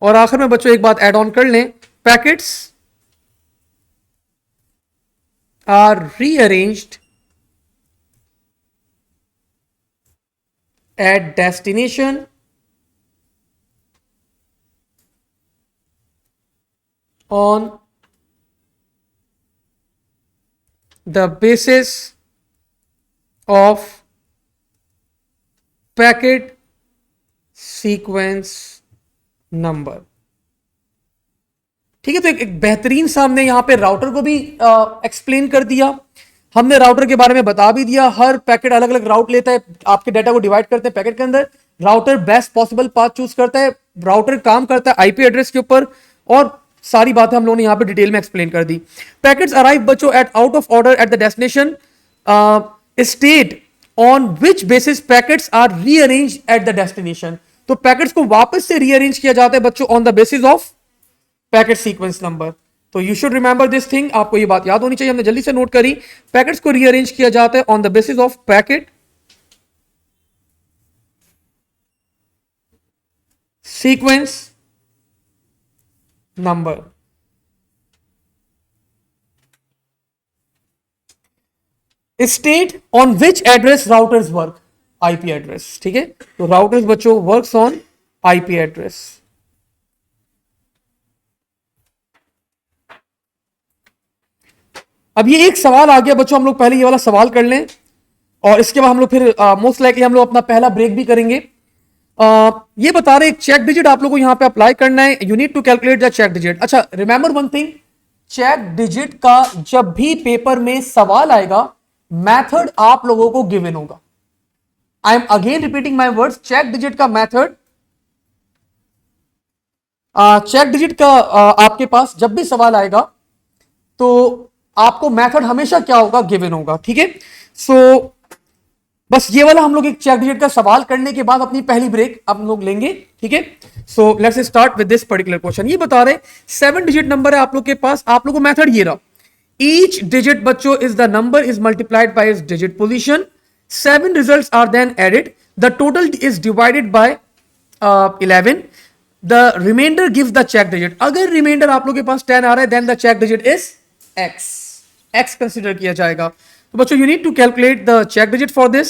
और आखिर में बच्चों एक बात ऐड ऑन कर लें, packets are rearranged at destination on the basis of packet sequence number. ठीक है, तो एक बेहतरीन सा हमने यहां पे राउटर को भी एक्सप्लेन कर दिया। हमने राउटर के बारे में बता भी दिया, हर पैकेट अलग अलग राउट लेता है, आपके डाटा को डिवाइड करते हैं पैकेट के अंदर। Router best possible path choose करता है, राउटर काम करता है आईपी एड्रेस के ऊपर, और सारी बातें हम लोगों ने यहां पे डिटेल में एक्सप्लेन कर दी। पैकेट्स अराइव बच्चों at out of order at the destination state on which basis packets are rearrange at the destination. तो पैकेट्स को वापस से रीअरेंज किया जाता है बच्चों on the basis of packet sequence number. तो you should remember this thing, आपको ये बात याद होनी चाहिए, हमने जल्दी से नोट करी। पैकेट्स को रीअरेंज किया जाता है on the basis of packet sequence number. State on which address routers work, IP address. ठीक है, तो राउटर्स बच्चों वर्क्स ऑन आईपी एड्रेस। अब ये एक सवाल आ गया बच्चों, हम लोग पहले ये वाला सवाल कर लें और इसके बाद हम लोग फिर मोस्ट लाइकली हम लोग अपना पहला ब्रेक भी करेंगे। ये बता रहे एक चेक डिजिट आप लोगों को यहां पे अप्लाई करना है, you need to calculate the check digit. अच्छा, remember one thing, check digit का जब भी पेपर में सवाल आएगा मेथड आप लोगों को गिवन होगा। I am again repeating my words, check digit का मेथड, चेक डिजिट का आपके पास जब भी सवाल आएगा तो आपको मेथड हमेशा क्या होगा, गिवन होगा। ठीक है, सो बस ये वाला हम लोग एक चेक डिजिट का सवाल करने के बाद अपनी पहली ब्रेक हम लोग लेंगे। ठीक है, सो let's start with this particular question. ये बता रहे 7 डिजिट नंबर है आप लोग के पास, आप लोग को मेथड ये रहा, ईच डिजिट बच्चों is the number is multiplied by its digit position, 7 results are then added, the total is divided by 11, the remainder gives the check digit. अगर रिमाइंडर आप लोग के पास 10 आ रहा है then the check digit is x consider किया जाएगा। तो बच्चों you need to calculate the check digit for this.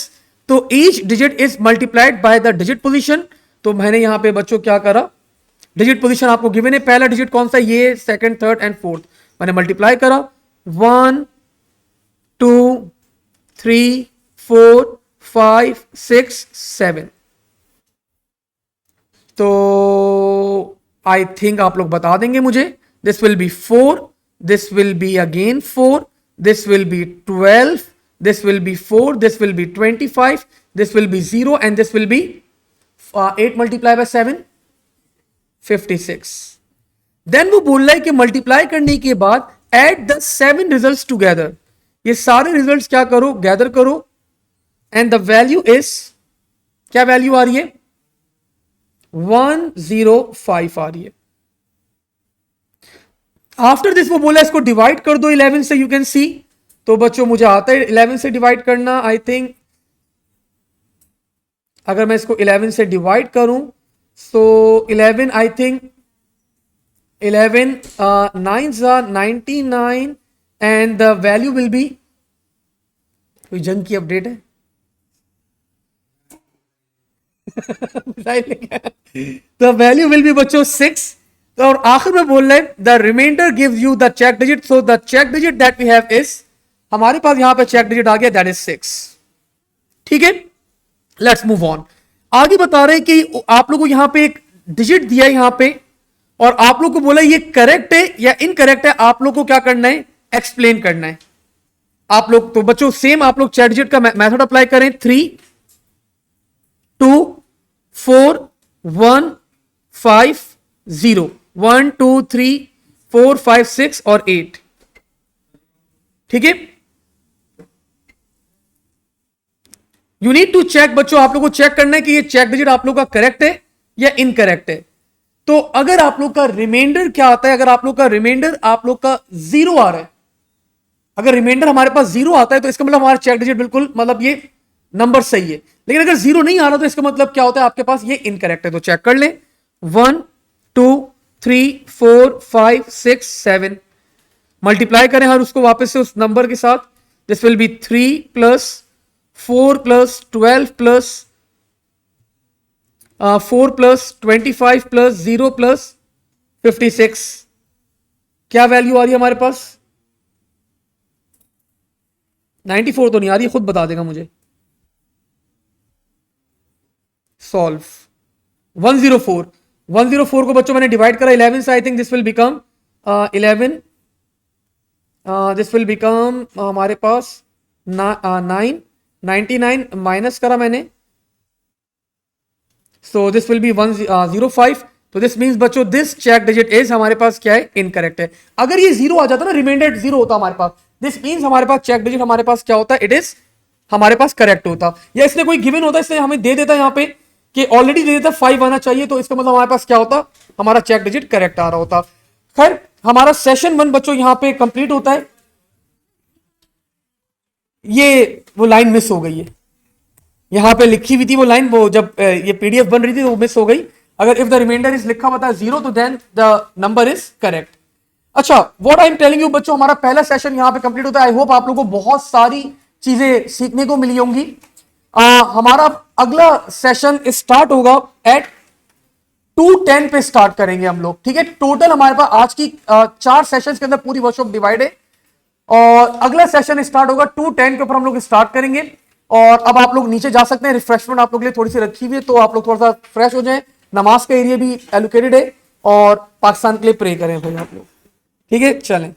तो each digit is multiplied by the digit position. तो मैंने यहां पे बच्चों क्या करा, डिजिट पोजीशन आपको गिवन है, पहला डिजिट कौन सा, ये, सेकंड, थर्ड एंड फोर्थ, मैंने मल्टीप्लाई करा, 1 2 3 4 5 6 7। तो आई थिंक आप लोग बता देंगे मुझे, this will B 4, this will be again 4, this will be 12, this will be 4, this will be 25, this will be 0 and this will be 8 multiplied by 7, 56। Then वो बोल रहा है कि मल्टीप्लाई करने के बाद एड द 7 रिजल्ट्स टुगेदर, ये सारे रिजल्ट्स क्या करो, गैदर करो, एंड द वैल्यू इज, क्या वैल्यू आ रही है, 105 आ रही है। आफ्टर दिस वो बोला इसको डिवाइड कर दो 11 से, यू कैन सी। तो बच्चों मुझे आता है 11 से डिवाइड करना। आई थिंक अगर मैं इसको 11 से डिवाइड करूं तो 11, I think 11 9s are 99 and the value will be, कोई जंग की अपडेट है द वैल्यू विल बी बच्चों 6। और आखिर में बोल रहे the remainder gives you the check digit, so the check digit that we have is, हमारे पास यहां पे चेक डिजिट आ गया, दैट इज 6। ठीक है, लेट्स मूव ऑन। आगे बता रहे हैं कि आप लोगों को यहां पे एक डिजिट दिया है यहां पे, और आप लोग को बोला ये करेक्ट है या इनकरेक्ट है, आप लोग को क्या करना है, एक्सप्लेन करना है। आप लोग तो बच्चों सेम आप लोग चेक डिजिट का मेथड अप्लाई करें, 3 2 4 1 5 0, 1 2 3 4 5 6 और 8। ठीक है, यू नीड टू चेक बच्चों, आप लोग को चेक करना है कि ये चेक डिजिट आप लोग का करेक्ट है या इनकरेक्ट है। तो अगर आप लोग का रिमाइंडर क्या आता है, अगर आप लोग का रिमाइंडर आप लोग का 0 आ रहा है, अगर रिमाइंडर हमारे पास 0 आता है तो इसका मतलब हमारा चेक डिजिट बिल्कुल, मतलब ये नंबर सही है। लेकिन अगर 0 नहीं आ रहा तो इसका मतलब क्या होता है, आपके पास ये इनकरेक्ट है। तो चेक कर लें, 1 2 3 4 5 6 7, मल्टीप्लाई करें हर उसको वापस से उस नंबर के साथ। This will be 3 plus 4 plus 12 plus 4 plus 25 plus 0 plus 56। क्या वैल्यू आ रही है हमारे पास, 94 तो नहीं आ रही, खुद बता देगा मुझे। सॉल्व 104 को बच्चों मैंने डिवाइड करा 11 से, I think this will become 11, this will become हमारे पास 9, 99 माइनस करा मैंने, सो दिस विल बी 105। तो दिस मींस बच्चों दिस चेक डिजिट इज हमारे पास क्या है, इनकरेक्ट है। अगर ये 0 आ जाता ना, रिमाइंडर 0 होता हमारे पास, दिस मींस हमारे पास चेक डिजिट हमारे पास क्या होता है, इट इज हमारे पास करेक्ट होता। या इसने कोई गिवन होता, इसने हमें दे देता यहां पे कि ऑलरेडी दे देता 5 आना चाहिए, तो इसका मतलब हमारे पास क्या होता, हमारा चेक डिजिट करेक्ट आ रहा होता। खैर हमारा सेशन 1 बच्चों यहां पे कंप्लीट होता है। ये वो लाइन मिस हो गई है, यहां पे लिखी हुई थी वो लाइन, वो जब ये पीडीएफ बन रही थी तो वो मिस हो गई। अगर इफ द रिमाइंडर इज लिखा हुआ था 0 तो then the number is correct. अच्छा, what I am telling you बच्चों, हमारा पहला सेशन यहां पे कंप्लीट होता है। आई होप आप लोगों को बहुत सारी चीजें सीखने को मिली होंगी। हमारा अगला सेशन स्टार्ट होगा एट 2:10 पे स्टार्ट करेंगे हम लोग। ठीक है, टोटल हमारे पास आज की 4 सेशंस के अंदर पूरी वर्कशॉप डिवाइड है, और अगला सेशन स्टार्ट होगा 2:10 के ऊपर हम लोग स्टार्ट करेंगे। और अब आप लोग नीचे जा सकते हैं, रिफ्रेशमेंट आप लोग के लिए थोड़ी सी रखी हुई है, तो आप लोग थोड़ा सा फ्रेश हो जाएं। नमाज का एरिया भी एलोकेटेड है, और पाकिस्तान के लिए प्रे करें भाई आप लोग। ठीक है, चलें।